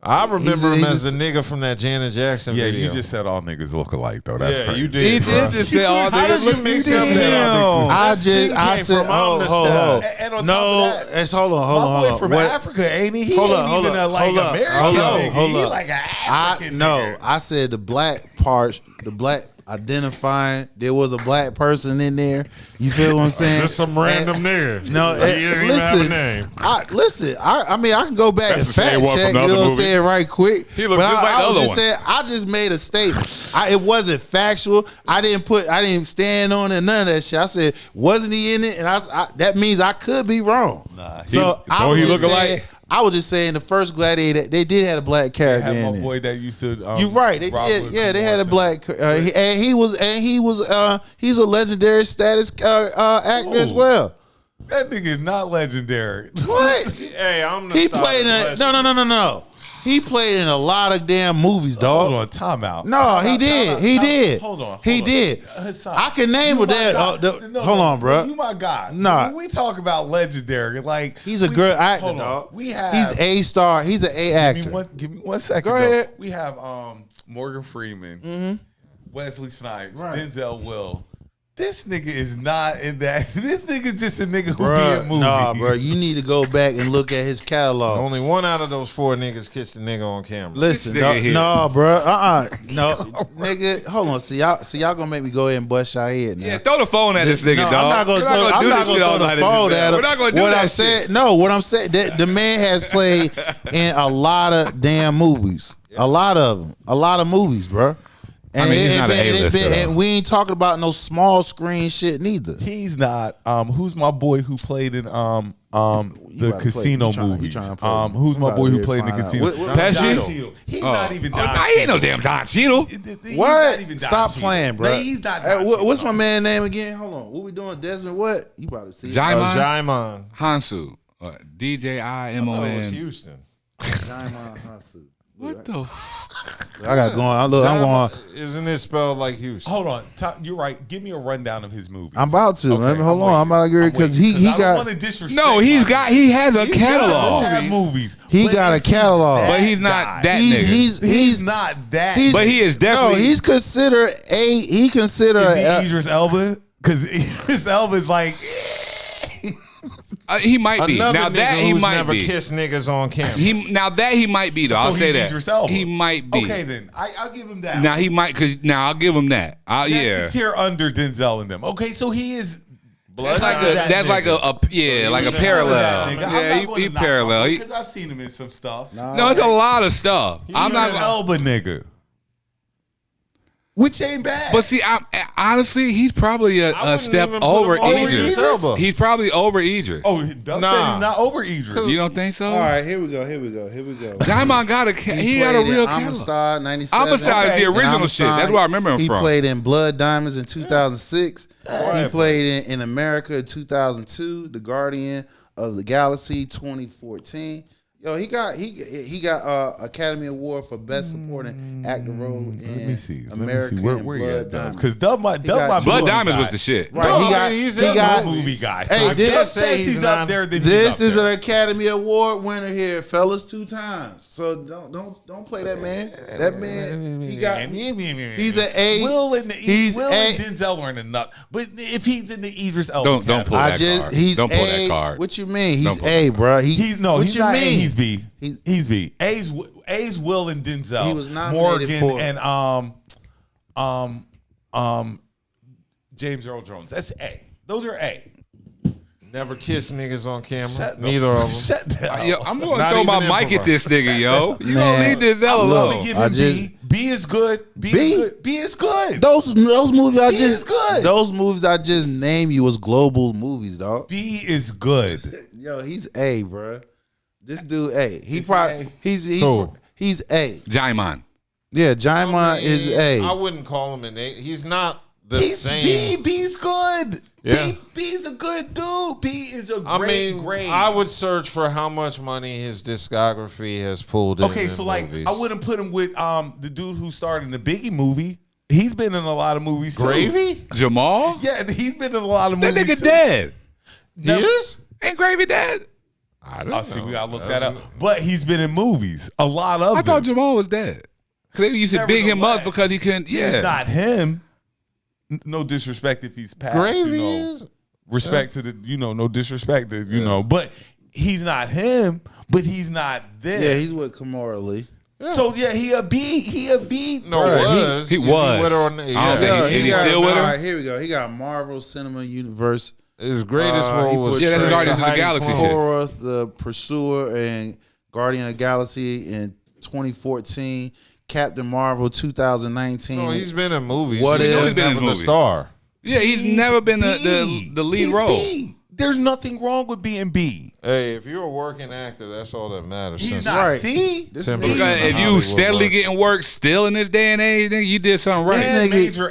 I remember him he's as a- the nigga from that Janet Jackson Yeah, video. you just said all niggas look alike though. That's yeah, crazy. you He did. did bro. just say all How niggas did you look mix damn. up that? I came said, from hold Amistad. And on top No, of that, it's hold on. my boy What- from Africa, ain't he? He ain't even a like American nigga. He like an African nigga. I said the black part, the black identifying there was a black person in there. You feel what I'm saying? Just some random nigga. No, He didn't even have a name. I mean, I can go back That's and the same fact one check. from the You know other what I'm movie. saying? Right quick. He looked But just like the was other just one. saying, I just made a statement. It wasn't factual. I didn't stand on it. None of that shit. I said, wasn't he in it? And that means I could be wrong. Nah, So he look alike? I was just saying the first Gladiator, they did have a black They character had in my there. boy that used to. You're right. They rock did. with Yeah, they had a Morrison. black. He's a legendary status actor as Ooh. well. That nigga is not legendary. What? Hey, I'm the He played in no. He played in a lot of damn movies, dog. Hold on, time out. No, Time he out, did. time out, He time out. did. Hold on. He did. Hassan, I can name you with my that. guy. Hold on, bro. You my guy. Nah. When we talk about legendary, like He's a good actor, hold on. dog. We have. He's A star. He's an A actor. Give me one second. Go though. ahead. We have Morgan Freeman, Wesley Snipes, Denzel Will. This nigga is not in that. This nigga's just a nigga who be in movies. Nah, bro. You need to go back and look at his catalog. Only one out of those 4 niggas kissed a nigga on camera. Listen, This nigga here. no, bro. No, nigga. Hold on. See y'all gonna make me go ahead and bust y'all head now. Yeah, throw the phone at this nigga, No, dog. I'm not gonna We're not gonna do this shit all throw night. the phone at him. We're not gonna do what that I'm shit. saying, no, what I'm saying, the man has played in a lot of damn movies. A lot of them. A lot of movies, bro. And I mean, he's not an A-lister, and though. we ain't talking about no small screen shit neither. He's not. Who's my boy who played in the about to play- casino you trying- you movies? trying to play- Who's I'm my about boy to who get played in the find out. casino? What- Pesci? Don Cheadle. He's not even Don I ain't no damn Don Cheadle. He's What? not even Don Stop Cheadle. playing, bro. No, he's not. Hey, Don Cheadle. what's my man name again? Hold on. What we doing? Desmond what? You about to see. Jaimon Jaimon. Hansu. Oh, it was DJIMON. Houston. Jaimon Hansu. What the? I got going. I'm going. Isn't it spelled like Houston? Hold on, you're right. Give me a rundown of his movies. I'm about to. Okay, Let me hold I'm on. I'm about to agree waiting. because I'm he waiting, 'cause I don't got wanna disrespect No, he has a He catalog, does have movies. He but got a is he catalog. that but he's not guy? that he's nigga. he's not that. But he is no. definitely. He's considered a. He considered. Is he Idris Elba? Because Idris Elba's like. He might be. Another Now nigga that he who's might never be. kissed niggas on camera. He might be though. I'll so say he's that. Idris Elba. He might be. Okay, then I'll give him that. Now he might I'll give him that. That's Yeah. the tier under Denzel and them. Okay, so he is. That's like a like a parallel. Yeah, he parallel. Because I've seen him in some stuff. No, it's a lot of stuff. I'm not Idris Elba nigga. which ain't bad. But see, honestly, he's probably a step over Idris. He's probably over Idris. Oh, Doug said he's not over Idris. You don't think so? All right, here we go. Diamond got he got a real Amistad, 97. Amistad is the original shit. That's where I remember him he from. He played in Blood Diamonds in 2006. He played in America in 2002. The Guardian of the Galaxy 2014. Yo, he got Academy Award for Best Supporting Actor role in America. Where Blood Diamonds. Because Blood Diamonds was the shit. Right, he's a movie guy. So hey, this says he's up there. This is an Academy Award winner here, fellas, 2 times. So don't play that man. That man, he's an A. Will and Denzel are enough. But if he's in the Idris Elba, don't pull that card. Don't pull that card. What you mean? He's A, bro. He's not A. He's B. He's B. A's Will and Denzel. He was nominated Morgan for and James Earl Jones. That's A. Those are A. Never kiss niggas on camera. Neither of them. Shut down. Yo, I'm gonna throw my mic at this nigga, yo. You gonna leave Denzel alone? I'm gonna give him B. B is good. B is good. Those movies I is good. Those movies I just named you was global movies, dog. B is good. Yo, he's A, bro. This dude A. He's A. Jaiman. Yeah, Jaiman is A. I wouldn't call him an A. He's not the He's same. B's good. Yeah. B's a good dude. B is a great. I would search for how much money his discography has pulled in. Okay, so like movies. I wouldn't put him with the dude who starred in the Biggie movie. He's been in a lot of movies too. Gravy? Jamal? Yeah, he's been in a lot of That movies. nigga dead. He is? Ain't Gravy dead? I don't know. See, we gotta look that up. But he's been in movies. A lot of them. I thought Jamal was dead. They used to big him up because he couldn't. Yeah, it's not him. No disrespect if he's passed. Gravy is. Respect to the, no disrespect to, but he's not him, but he's not there. Yeah, he's with Kamala Lee. Yeah. So yeah, he a B. No, right. He was. With her on the, He's still with her? All right, here we go. He got Marvel Cinema Universe. His greatest role was that's Guardians of the Galaxy shit. Korra, the Pursuer, and Guardian of the Galaxy in 2014. Captain Marvel 2019. No, he's been in movies. What he's is been a star? Yeah, he's never been the lead role. B. There's nothing wrong with being B. Hey, if you're a working actor, that's all that matters. He's not C. If you steadily getting work still in this day and age, then you did something right. And major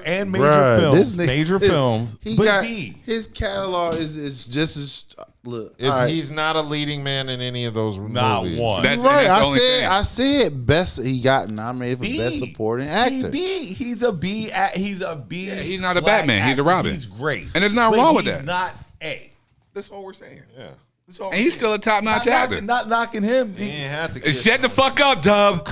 films. Major films. He but got B. his catalog is just as look. He's not a leading man in any of those not movies. One. That's right. the only thing. I said best. He got nominated for best supporting actor. He's a B. He's a B. Yeah, he's not a Batman. He's a Robin. He's great. And there's nothing wrong with that. He's not A. That's all we're saying. Yeah. And he's still a top-notch actor. Not knocking him. He ain't had to Shut the fuck up, Dub.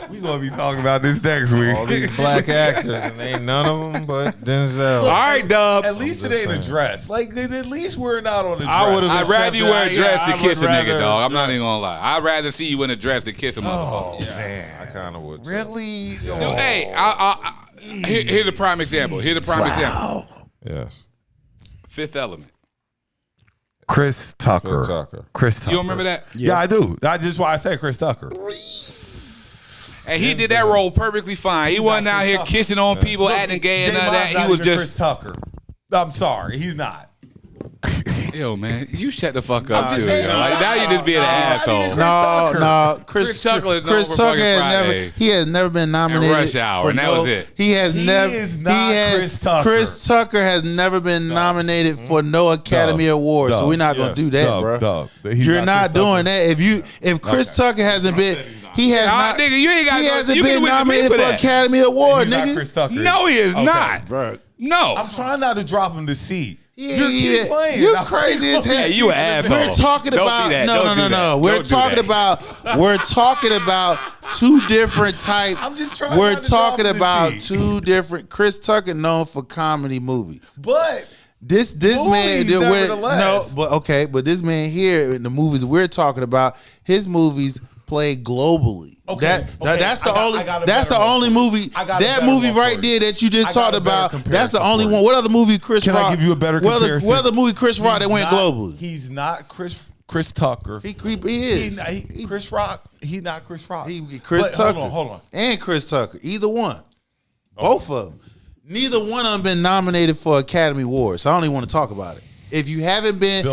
We gonna be talking about this next week. All these black actors, and ain't none of them but Denzel. All right, Dub. At least it ain't a dress. Like at least we're not on a dress. I'd rather you wear a dress to kiss a nigga, dog. I'm not even gonna lie. I'd rather see you in a dress than kiss a motherfucker. Oh man, I kind of would. Really? Dude, hey, here's a prime example. Example. Yes. Fifth Element. Chris Tucker. You don't remember that? Yeah, I do. That's just why I said Chris Tucker. And he did that role perfectly fine. He wasn't out here kissing on people, acting gay and none of that. He was just Chris Tucker. I'm sorry, he's not. Yo, man, you shut the fuck up too. Yo. Like now you just being an asshole. No, Chris Tucker has never been nominated. In Rush Hour, and that was it. Chris Tucker has never been nominated for no Academy Award, so we're not gonna do that, bro. You're not doing that. If Chris Tucker hasn't been. He has not. Nigga, you ain't got. He hasn't been nominated for Academy Award, nigga. No, he is not. Bro. No, I'm trying not to drop him to C. You're playing. You're crazy as hell. Yeah, you an asshole. We're talking about no. We're talking about two different types. I'm just trying. We're talking about two different. Chris Tucker known for comedy movies, but this man but this man here in the movies we're talking about, his movies play globally. Okay, that's the only movie. That movie right there that you just talked about. That's the only one. What other movie Chris Rock? Can I give you a better comparison? What other movie Chris Rock that went globally? He's not Chris Chris Tucker. He is. Chris Rock. He not Chris Rock. Chris Tucker. Hold on. And Chris Tucker. Either one. Both of them. Neither one of them been nominated for Academy Awards. So I don't even want to talk about it. If you haven't been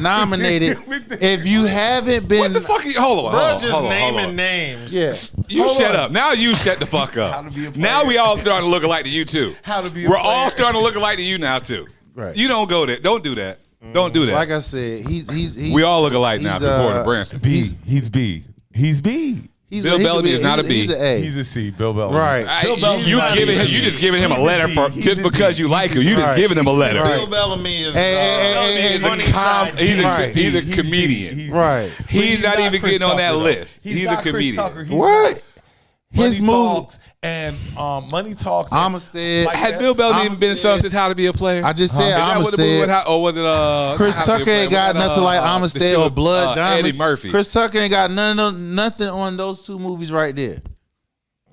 nominated, if you haven't been, what the fuck? Hold on, Bro, just naming names. Yeah, you shut up. Now you shut the fuck up. Now we all starting to look alike to you too. We're all starting to look alike to you now too. Right. You don't go there. Don't do that. Don't do that. Like I said, he's we all look alike now. According to Branson, He's B. Bill Bellamy is not a B. He's an A. He's a C. Bill Bellamy. Right. Bill Bellamy's you just giving him a letter just because you like him. You just giving him a letter. Bill Bellamy is funny side. He's a comedian. Right. He's not even getting on that list. He's a comedian. What? His movie and Money Talks. Amistad. Had Bill Bellamy even been something How to Be a Player? I just said Amistad. Or was it Chris Tucker ain't got nothing like Amistad or Blood Diamonds. Eddie Murphy. Chris Tucker ain't got nothing on those two movies right there.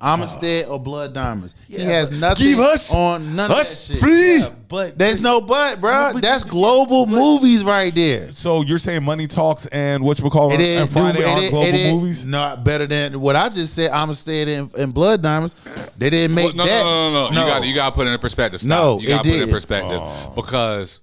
Amistad or Blood Diamonds. He has nothing on none of that shit. Free. Yeah, but there's no but, bro. That's global movies right there. So you're saying Money Talks and whatchamacallit and Friday aren't global movies? Not better than what I just said. Amistad and Blood Diamonds. They didn't make that. No. You got to put it in perspective. Stop. No, you got to put it in did. perspective because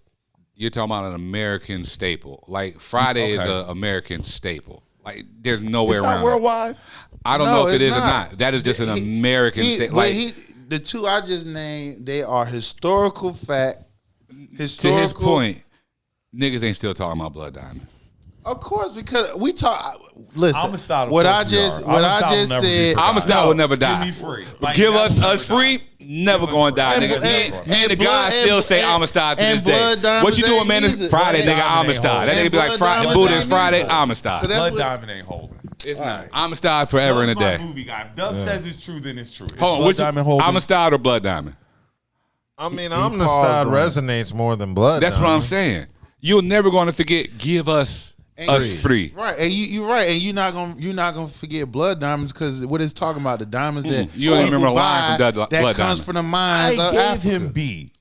you're talking about an American staple. Like Friday is an American staple. Like there's nowhere it's around. Not worldwide. I don't know if it is or not. That is just an American staple. Like the two I just named, they are historical fact. To his point, niggas ain't still talking about Blood Diamond. Of course, because we talk. Listen, Amistad, what I just said. Amistad will never die. Give me free. Give us free. Never going to die, nigga. And the guys still say Amistad to this day. What you doing, man? Friday, nigga, Amistad. That nigga be like Buddha is Friday, Amistad. Blood Diamond ain't holding. It's not. Amistad forever and a day. Movie guy. If Dub says it's true, then it's true. Hold on, which Amistad or Blood Diamond? I mean, Amistad resonates more than Blood. That's what I'm saying. You're never going to forget. Give us free. Right, and you're right, and you're not gonna forget Blood Diamonds because what it's talking about the diamonds that you don't even remember the line from Blood that Diamond. comes from the mines. I of gave Africa. him B.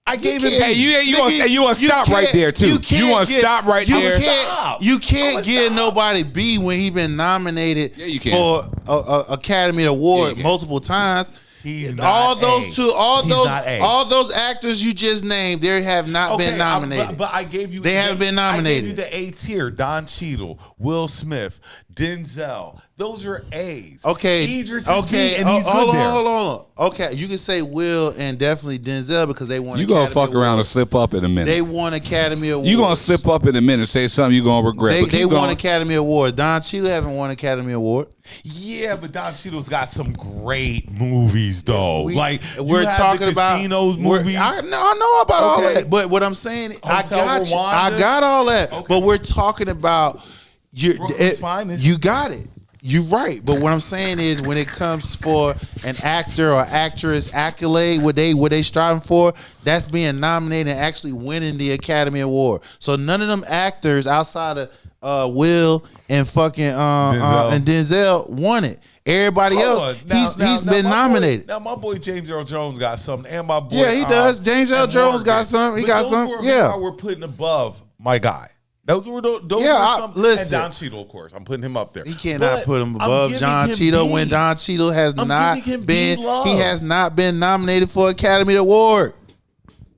I gave him. Hey, you want to stop right there too. You want to stop right there. You can't give nobody B when he been nominated for a Academy Award multiple times. He's not all those all those actors you just named, they have not been nominated. But I gave you. They haven't been nominated. I gave you the A tier: Don Cheadle, Will Smith, Denzel. Those are A's. Okay. Idris is B, and he's good there. Hold on. Okay, you can say Will and definitely Denzel because they won. You gonna fuck around and slip up in a minute. They won Academy Awards. You gonna slip up in a minute, say something you gonna regret. They won Academy Awards. Don Cheadle haven't won Academy Award. Yeah, but Don Cheadle's got some great movies though. We're talking about those movies. I know about all that. But what I'm saying, I got all that. Okay. But we're talking about you got it. You're right, but what I'm saying is, when it comes for an actor or actress accolade, what they striving for, that's being nominated and actually winning the Academy Award. So none of them actors outside of Will and fucking Denzel won it. Everybody else, he's been nominated. Now my boy James Earl Jones got something, and my boy he does. James Earl Jones got something. He got something. Yeah, we're putting above my guy. Those were some. Listen. And Don Cheadle, of course, I'm putting him up there. He cannot put him above John Cheadle when Don Cheadle has not been. He has not been nominated for Academy Award.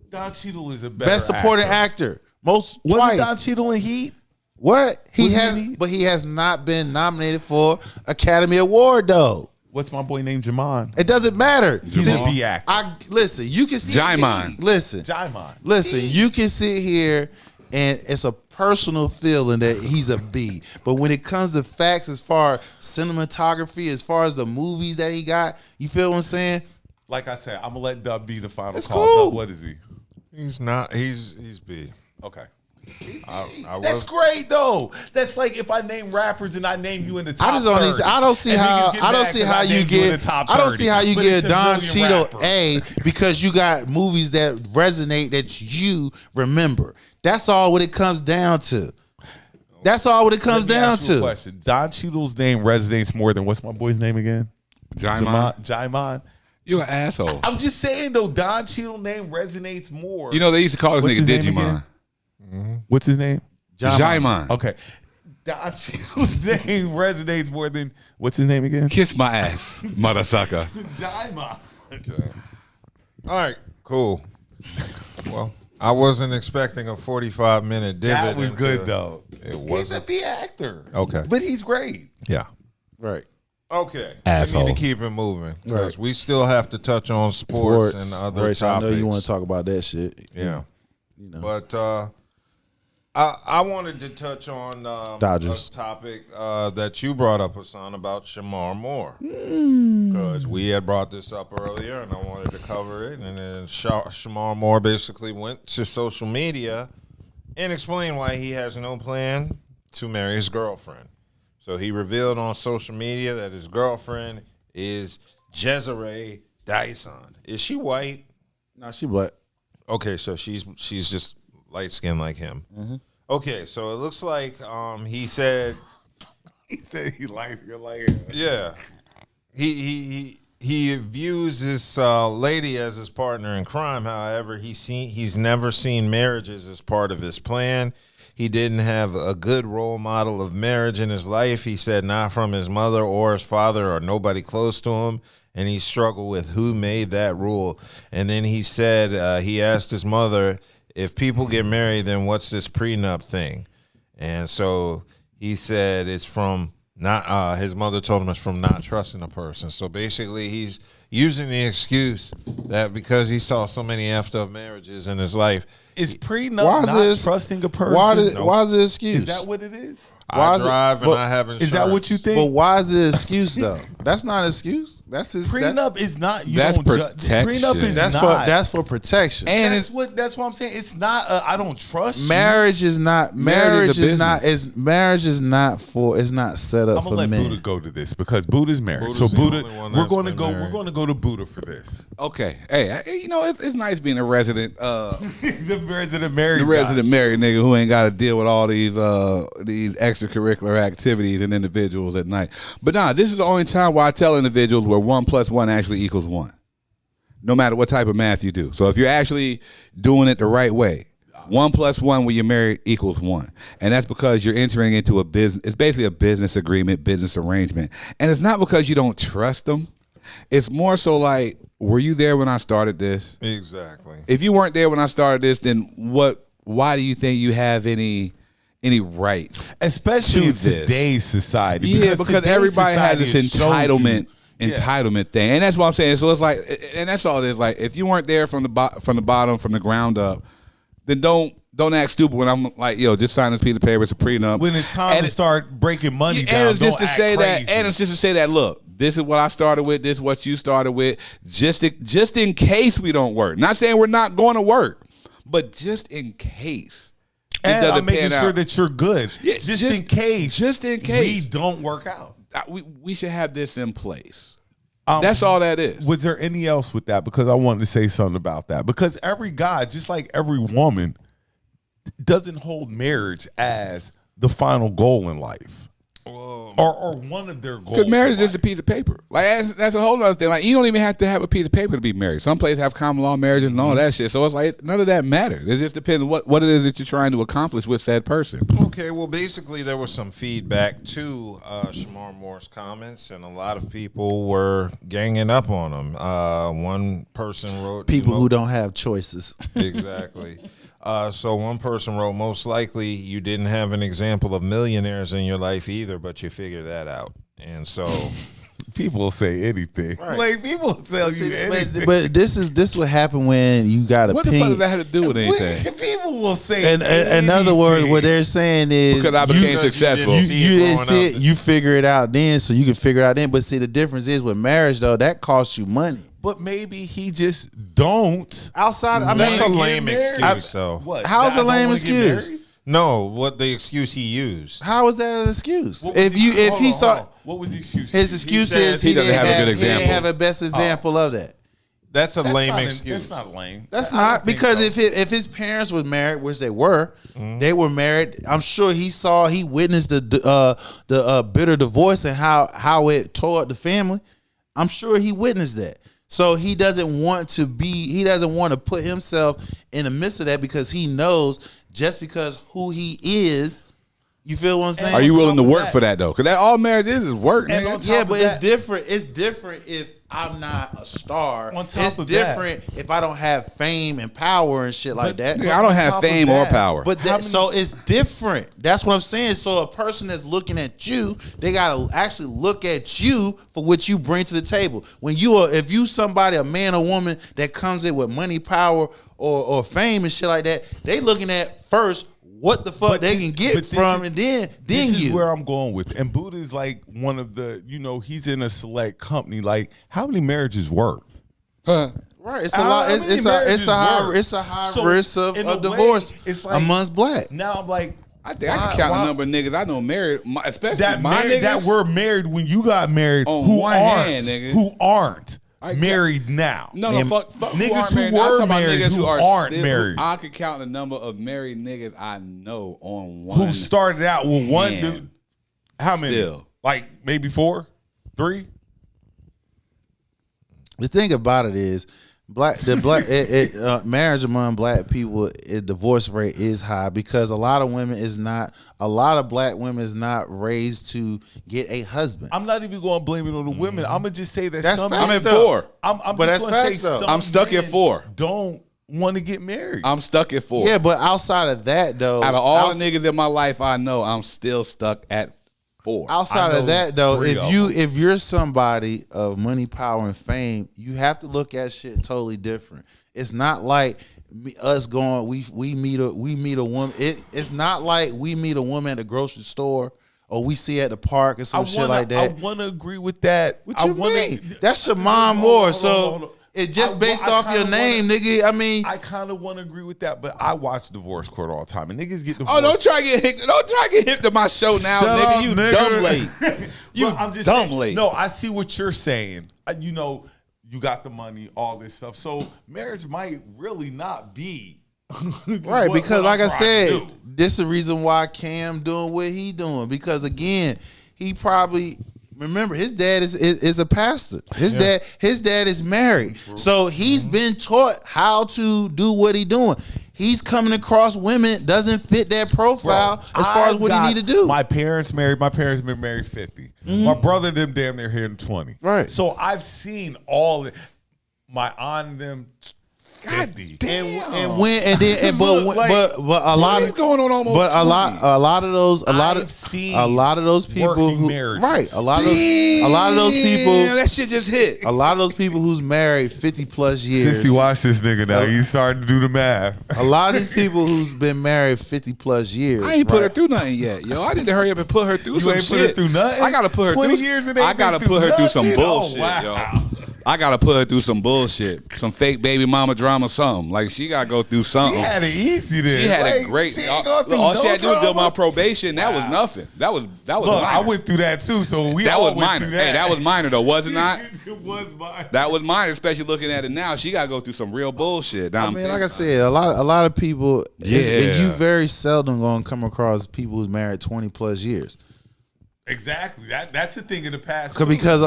Don Cheadle is a better best supporting actor. Twice. Don Cheadle in Heat? What he has not been nominated for Academy Award though. What's my boy named Jamon? It doesn't matter. He's a B actor. Listen. You can see Jymon. Listen. You can sit here. And it's a personal feeling that he's a B. But when it comes to facts, as far as cinematography, as far as the movies that he got, you feel what I'm saying? Like I said, I'm going to let Dub be the final it's call. Cool. Dub, what is he? He's not. He's B. Okay. That's great though. That's like if I name rappers and I name you in the top 30. I don't see how you get Don Cheadle A because you got movies that resonate that you remember. That's all what it comes down to. That's all what it comes down to. Question. Don Cheadle's name resonates more than what's my boy's name again? Jymon. You're an asshole. I'm just saying though, Don Cheadle's name resonates more. You know they used to call this nigga Digimon. What's his name? Jaimon. Okay. Don Cheadle's name resonates more than what's his name again? Kiss my ass, mother sucker. Jaimon. Okay. All right, cool. Well, I wasn't expecting a 45-minute divot. That was into- good though. It He's wasn't. a B actor. Okay. But he's great. Yeah. Right. Okay. Asshole. We need to keep it moving because Right. we still have to touch on sports and other Right, so I topics. know you want to talk about that shit. Yeah. You know. But I wanted to touch on Dodgers. a topic that you brought up, Hassan, about Shemar Moore. Because we had brought this up earlier, and I wanted to cover it. And then Shemar Moore basically went to social media and explained why he has no plan to marry his girlfriend. So he revealed on social media that his girlfriend is Desiree Dyson. Is she white? No, she black. Okay, so she's just light skinned like him. Okay, so it looks like he said He said he likes you like him. yeah. He views this lady as his partner in crime. However, he's never seen marriages as part of his plan. He didn't have a good role model of marriage in his life. He said not from his mother or his father or nobody close to him. And he struggled with who made that rule. And then he said he asked his mother, if people get married, then what's this prenup thing? And so he said it's from not. His mother told him it's from not trusting a person. So basically, he's using the excuse that because he saw so many effed up marriages in his life, Is prenup not trusting a person? Why is it an excuse? Is that what it is? I drive and I have insurance. Is that what you think? But why is it an excuse though? That's not an excuse. That's his Prenup is not. You That's don't ju- protection. Prenup is That's not. that's for protection. And that's what I'm saying. It's not. I don't trust Marriage is not. Marriage Marriage is a is not. Is marriage is not for. It's not set you. up I'm for gonna let men. Buddha go to this because Buddha's married. Buddha's so the Buddha, only one we're that's going to been go. married. We're going to go to Buddha for this. Okay. Hey, it's nice being a resident The resident married. the resident guy. married nigga who ain't got to deal with all these extracurricular activities and individuals at night. But nah, this is the only time where I tell individuals where 1 + 1 actually equals 1. No matter what type of math you do. So if you're actually doing it the right way, 1 + 1 when you're married equals 1. And that's because you're entering into a business. It's basically a business agreement, business arrangement. And it's not because you don't trust them. It's more so like, were you there when I started this? Exactly. If you weren't there when I started this, then why do you think you have any rights? Especially to in this? today's society. Yeah, because today's everybody has this society has showed you- entitlement thing, and that's what I'm saying. So it's like, and that's all it is. Like, if you weren't there from the bottom, from the ground up, then don't act stupid when I'm like, yo, just sign this piece of paper. It's a prenup. When it's time to start breaking money down, and it's just don't to act say crazy. that, and it's just to say that, look, this is what I started with. This is what you started with. Just in case we don't work. Not saying we're not going to work, but just in case. it And doesn't I'm making pan sure out. that you're good. Yeah, just in case. Just in case we don't work out. we should have this in place. That's all that is. Was there any else with that? Because I wanted to say something about that. Because every guy, just like every woman, doesn't hold marriage as the final goal in life. Or one of their goals. Because marriage is just a piece of paper. Like that's a whole other thing. Like, you don't even have to have a piece of paper to be married. Some places have common law marriages and all that shit. So it's like none of that matters. It just depends what it is that you're trying to accomplish with said person. Okay, well, basically, there was some feedback to Shemar Moore's comments, and a lot of people were ganging up on him. One person wrote, People who don't have choices. Exactly. So one person wrote, most likely you didn't have an example of millionaires in your life either, but you figured that out. And so people will say anything. Right. Like people will tell you anything. But this what happened when you got a What the fuck does that have to do with anything? People will say And in other words, what they're saying is Because I became successful. You didn't see it, you figure it out then, so you can figure it out then. But see, the difference is with marriage though, that costs you money. But maybe he just don't. Outside, I that's mean, a lame excuse, though. What? How's I a lame don't wanna get excuse? married? No, what the excuse he used. how is that an excuse? What was If the- you if hold he on, saw hold on. What was the excuse? his excuse said is he doesn't didn't have a good He example. didn't have a best example of that. That's a That's lame not excuse. That's not lame. That's I don't not think because so. if his parents were married, which they were married. I'm sure he witnessed the bitter divorce and how it tore up the family. I'm sure he witnessed that. So he doesn't want to put himself in the midst of that because he knows just because who he is. You feel what I'm saying? Are you willing to work that- for that though? Because that all marriage is work. And nigga. on top Yeah, of but that- it's different. It's different if I'm not a star. On top it's of different if I don't have fame and power and shit like that. Nigga, I don't on have top of fame or that- power. But so it's different. That's what I'm saying. So a person that's looking at you, they gotta actually look at you for what you bring to the table. When you are, if you somebody, a man or woman that comes in with money, power, or fame and shit like that, they looking at first what the fuck But they this- can but get this from, is- and then This is you. where I'm going with it. And Buddha's like one of the, he's in a select company. Like, how many marriages work? Right, it's a lot. How It's many a marriages high work? it's a high So, risk of in a way, divorce it's like- amongst black. Now I'm like, I think I can count the number of niggas I know married, especially that my niggas. that were married when you got married, On who one aren't, hand, nigga. who aren't I married now. No, And fuck niggas who aren't who married. I'm were talking about married niggas who are aren't still, married. I could count the number of married niggas I know on one. Who started out with one hand. dude? How many? Still. Like maybe 4, 3. The thing about it is, marriage among black people, divorce rate is high because a lot of black women is not raised to get a husband. I'm not even going to blame it on the women. I'm gonna just say that That's some facts, I'm at though. 4. I'm But just that's gonna facts, say though. some I'm stuck at men 4. Don't want to get married. I'm stuck at 4. Yeah, but outside of that though, Out of all the niggas in my life I know, I'm still stuck at 4. outside I of know that though, 3 of if you're somebody of money, power, and fame, you have to look at shit totally different. It's not like us going we meet a woman. It's not like we meet a woman at the grocery store or we see at the park or some shit like that. I want to agree with that. What I you wanna, mean? That's Shemar Moore. So it just based off your name, nigga. I mean, I kind of want to agree with that, but I watch Divorce Court all the time, and niggas get divorced. Oh, don't try to get hip to my show now, Shut nigga. up, You nigga. dumb late. You But I'm just dumb saying, late. No, I see what you're saying. You got the money, all this stuff. So marriage might really not be right, what- because what like I'm I trying said, to do. this is the reason why Cam doing what he doing. Because again, he probably remember his dad is a pastor. His dad is married, so he's been taught how to do what he doing. He's coming across women doesn't fit that profile as far as what he need to do. My parents married. My parents been married 50. My brother them damn near here in 20. Right. So I've seen all. My aunt and them 50. Damn. And when and then and, but Look, when- but a lot He's of going on almost but 20. a lot of those I've seen a lot of those people working who marriages. right a lot of those people Damn, that shit just hit. a lot of those people who's married 50 plus years. Sissy, watch this nigga now. He's starting to do the math. A lot of these people who's been married 50 plus years. I ain't put her right? through nothing yet, yo. I need to hurry up and put her through You some ain't shit. put her through nothing? I gotta put her 20 through. years and ain't I gotta been put her through through some nothing? Oh, bullshit, wow. yo. I gotta put her through some bullshit, some fake baby mama drama, something. Like she gotta go through something. She had it easy then. She had Like, a great. she ain't going through All no she had to do was do drama. my probation. That was nothing. That was Look, minor. I went through that too, so we That all was went minor. through that. Hey, that was minor though, was it not? It was minor. That was minor, especially looking at it now. She gotta go through some real bullshit. Now I mean, like I said, a lot of people. Yeah. You very seldom gonna come across people who's married 20 plus years. Exactly. That's the thing in the past. too. Because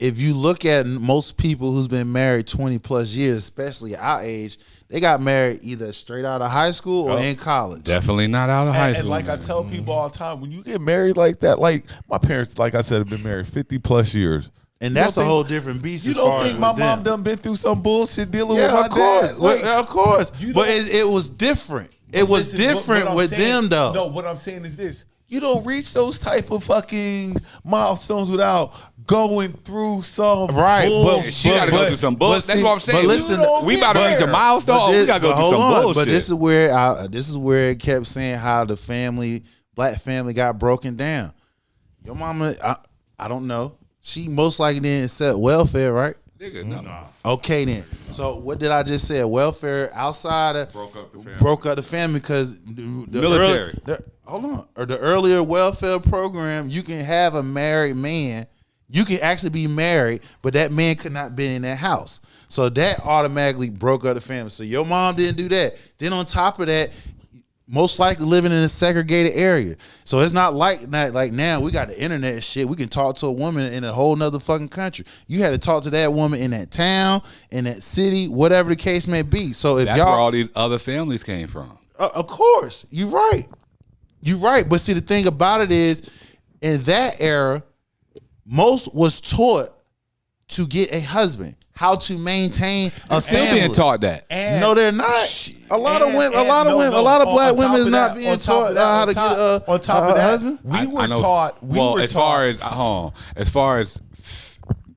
if you look at most people who's been married 20 plus years, especially our age, they got married either straight out of high school or in college. definitely not out of high And school. like I tell people all the time, when you get married like that, like my parents, like I said, have been married 50 plus years. And You that's don't a think- whole different beast. You as don't far think as my with mom them. done been through some bullshit dealing Yeah, with my of course. dad? Like, Of course. you But don't- it was different. It was listen, what different I'm with saying- them, though. No, what I'm saying is this. You don't reach those type of fucking milestones without going through some Right, but- bullshit. she gotta go through some bullshit. That's what I'm saying. But listen, we about to reach a there. milestone. Oh, we gotta go through hold some on, bullshit. But this is where it kept saying how the black family got broken down. Your mama, I don't know. She most likely didn't accept welfare, right? Nigga, no. Okay then. So what did I just say? Welfare outside of Broke up the family. broke up the family because the Military. hold on. Or the earlier welfare program, you can have a married man. You can actually be married, but that man could not be in that house. So that automatically broke up the family. So your mom didn't do that. Then on top of that, most likely living in a segregated area. So it's not like now we got the internet and shit. We can talk to a woman in a whole nother fucking country. You had to talk to that woman in that town, in that city, whatever the case may be. So if That's where all y'all these other families came from. Of course, you're right. You're right. But see, the thing about it is, in that era, most was taught to get a husband, how to maintain a Still family. being taught that. And No, they're not. A lot of women, a lot of black women is not being taught how to get on top of that, husband. we were know- taught. as far as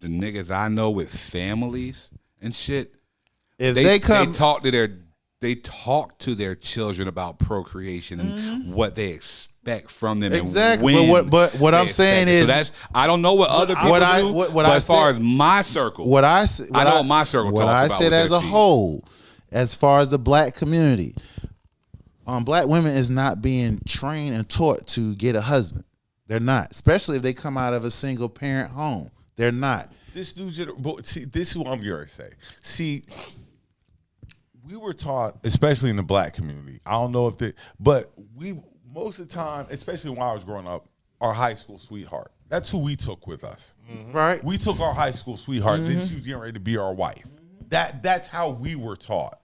the niggas I know with families and shit, If they come, talk to their children about procreation and what they expect from them. Exactly. And when But what they I'm saying expect it. is- so that's I don't know what other people do. what but I as far said- as my circle, what I said, I know what my circle what talks I about said with as their a kids. whole, as far as the black community, black women is not being trained and taught to get a husband. They're not, especially if they come out of a single parent home. They're not. This new generation. See, this is what I'm going to say. See, we were taught, especially in the black community. I don't know if but we most of the time, especially when I was growing up, our high school sweetheart. That's who we took with us. Right. We took our high school sweetheart. Then she was getting ready to be our wife. That's how we were taught.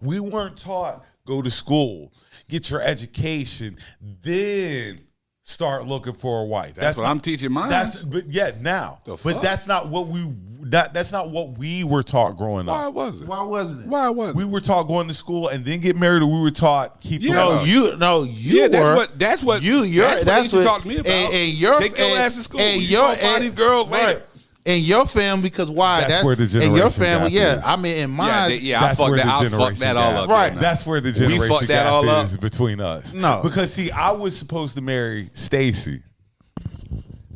We weren't taught go to school, get your education, then start looking for a wife. That's what I'm teaching mine. But now. The But fuck? that's not what that's not what we were taught growing Why up. was it? Why wasn't it? Why was it? We were taught going to school and then get married, or we were taught keep Yeah. going. You Yeah, were. that's what you. that's what you talked to me about. Take your ass to school. And You gonna find these girls later. And your family, because why? That's where the in your generation family, gap is. I mean, in mine, I That's fucked where that. the I fucked generation that all gap. up. Right. Now. That's where the generation fucked that gap all up. is between us. No. Because see, I was supposed to marry Stacy.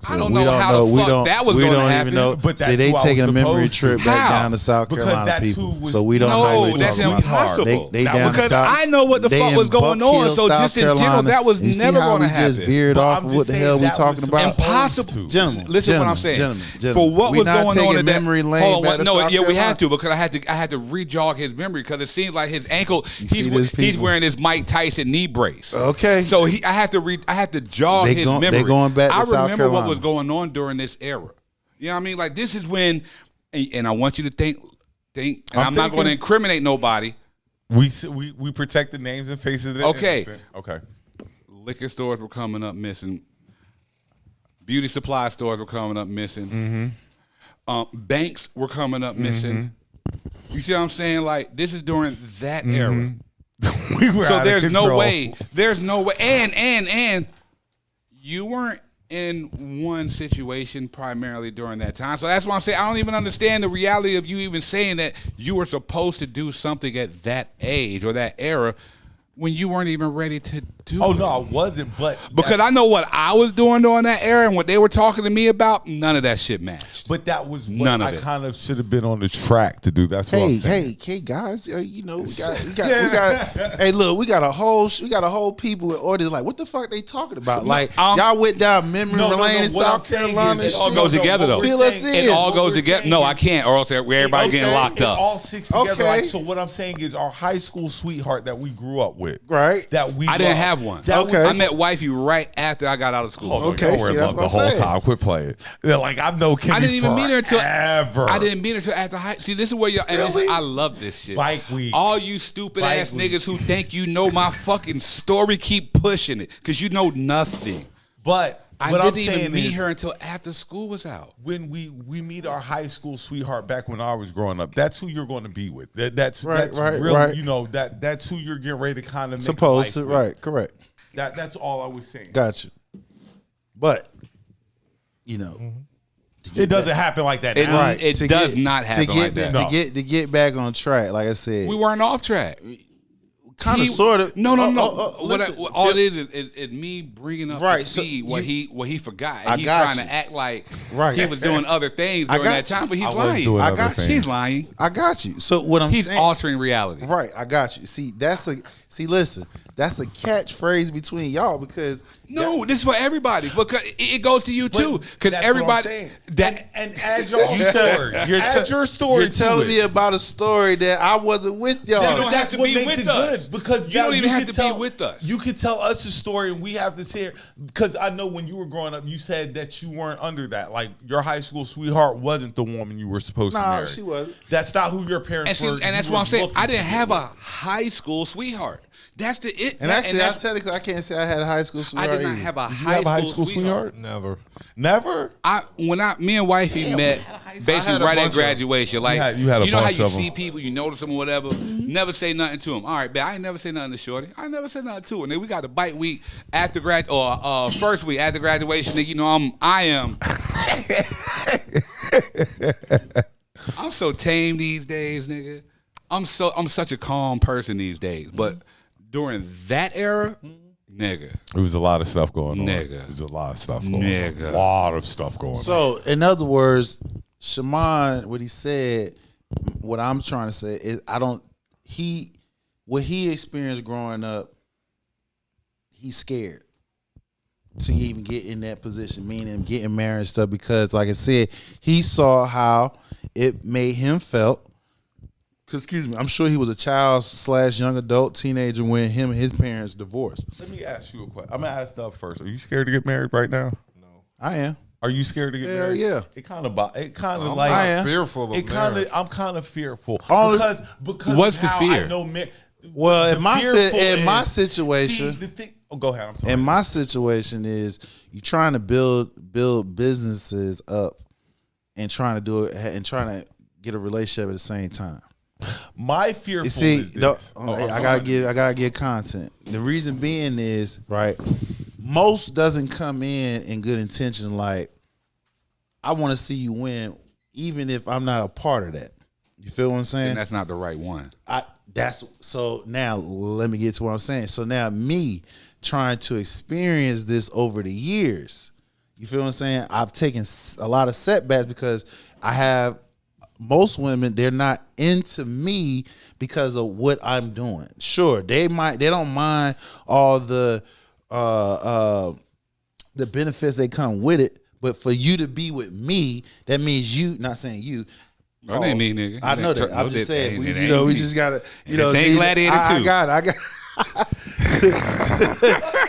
I don't know how the fuck that was we going to don't happen. even know. But See, that's they who I taking was a memory supposed to. trip back How? down to South Because Carolina that's people. who was- So we don't know No, what that's you're talking about. impossible. They That down was- Because south, I know what the they fuck in was going Buck on. Hill, So South just in general, Carolina. that was You see never how going to we just happen. veered But off I'm of just what the saying hell we that talking was about? Impossible. to. Gentlemen, Listen to what I'm saying. Gentlemen, For what we was not going taking on in that memory lane hold back on, to no, South yeah, we Carolina. had to because I had to re-jog his memory because it seems like his ankle. see this He's people? wearing his Mike Tyson knee brace. Okay. So I had to jog They his they memory. going back to I South remember what Carolina. was going on during this era. You know what I mean? Like this is when, and I want you to think. And I'm not going to thinking- incriminate nobody. We protect the names and faces. That Okay. innocent. Okay. Liquor stores were coming up missing. Beauty supply stores were coming up missing. Banks were coming up missing. You see what I'm saying? Like this is during that era. We were So out of there's no control. way. There's no way. And you weren't in one situation primarily during that time. So that's why I'm saying I don't even understand the reality of you even saying that you were supposed to do something at that age or that era when you weren't even ready to do Oh it. no, I wasn't. But Because I know what I was doing during that era and what they were talking to me about, none of that shit matched. But that was what None of I it. kind of should have been on the track to do. That's what I'm saying. Hey, guys! You know, we got. Hey, look, we got a whole people with orders. Like, what the fuck they talking about? Like, y'all went down memory lane in what I'm South saying Carolina. is It all goes together, though. Fill us in. It all what goes we're together. saying No, I is- can't, or else everybody getting locked It up. all sticks together. Okay. Like, so what I'm saying is our high school sweetheart that we grew up with. Right. That we I didn't loved, have one. That Okay. was, I met wifey right after I got out of school. Hold on, Okay, don't see, worry that's about what the I'm whole saying. time. Quit playing. They're like, I've known Kimmy I didn't even meet her until forever. I didn't meet her until after high. See, this is where y'all. And Really? I love this shit. Bike week. All you stupid Bike ass week. niggas who think you know my fucking story, keep pushing it because you know nothing. But I what I'm didn't even saying meet is, her until after school was out. when we meet our high school sweetheart back when I was growing up, that's who you're going to be with. That's Right, really, right. you know, that's who you're getting ready to kind of make Supposed to, life with. right? Correct. That's all I was saying. Got you. But you know, It doesn't happen like that. It, now. right? it To does get- not happen to get like that. back, to get back on track. Like I said, We weren't off track. kind of, He- sort of. No. Listen, All it is me bringing up Right, to so see what he forgot. I And he's got trying you. to act like Right. he was doing other things I during got that time, you. but he's I was lying. doing I other got you. things. He's lying. I got you. So what I'm He's saying, altering reality. right? I got you. Listen, that's a catchphrase between y'all because No, this is for everybody because it goes to you too. Because everybody and add your own story. Add your story. You're telling me about a story that I wasn't with y'all. You don't have to be with us. Because you don't even have to be with us. You could tell us a story and we have to share. Because I know when you were growing up, you said that you weren't under that. Like your high school sweetheart wasn't the woman you were supposed to marry. Nah, she wasn't. That's not who your parents were. And that's what I'm saying. I didn't have a high school sweetheart. That's the it. And actually, I technically I can't say I had a high school sweetheart. I did not have a high school sweetheart. Never. Me and wifey met basically right at graduation. Like you had a know how bunch you of them. see people, you notice them or whatever. Never say nothing to them. All right, man. I ain't never say nothing to Shorty. I never say nothing to her. And then we got a bite week after first week after graduation. You know, I am. I'm so tame these days, nigga. I'm such a calm person these days. But during that era, nigga. It was a lot of stuff going on. Nigga. It was a lot of stuff going on. Nigga. A lot of stuff going on. So, in other words, Shemar, what he said, what I'm trying to say is what he experienced growing up, he's scared to even get in that position, meaning getting married and stuff, because like I said, he saw how it made him felt. Excuse me, I'm sure he was a child / young adult teenager when him and his parents divorced. Let me ask you a question. I'm gonna ask Dub first. Are you scared to get married right now? No. I am. Are you scared to get Hell married? yeah. It kind of I'm like not fearful of marriage. I'm kind of fearful Only- because What's of the how fear? I know Well, the in my fearful situation, see, the thing. Oh, go ahead. I'm sorry. in my situation is you trying to build businesses up and trying to do it and trying to get a relationship at the same time. My fearful You see, is this. I gotta get content. The reason being is right. Most doesn't come in good intentions. Like I want to see you win, even if I'm not a part of that. You feel what I'm saying? And that's not the right one. So now let me get to what I'm saying. So now me trying to experience this over the years. You feel what I'm saying? I've taken a lot of setbacks because I have. Most women, they're not into me because of what I'm doing. Sure, they don't mind all the benefits that come with it, but for you to be with me, that means you. Not saying you. No, they mean nigga. I know that. I'm just saying. We just gotta. This ain't Gladiator 2. I got it.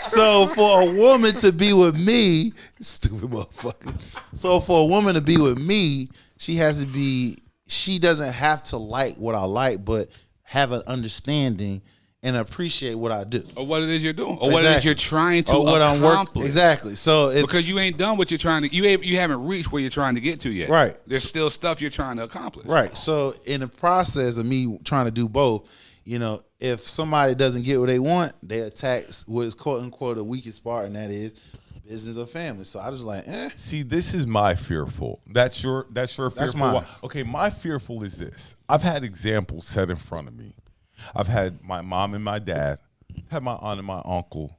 So for a woman to be with me, stupid motherfucker. So for a woman to be with me, she doesn't have to like what I like, but have an understanding and appreciate what I do. Or what it is you're doing. Or what it is you're trying to accomplish. Exactly. So because you ain't done what you're trying to, you haven't reached where you're trying to get to yet. Right. There's still stuff you're trying to accomplish. Right. So in the process of me trying to do both, if somebody doesn't get what they want, they attack what is quote unquote the weakest part, and that is business or family. So I was like, See, this is my fearful. That's your fearful. That's mine. Okay, my fearful is this. I've had examples set in front of me. I've had my mom and my dad, had my aunt and my uncle,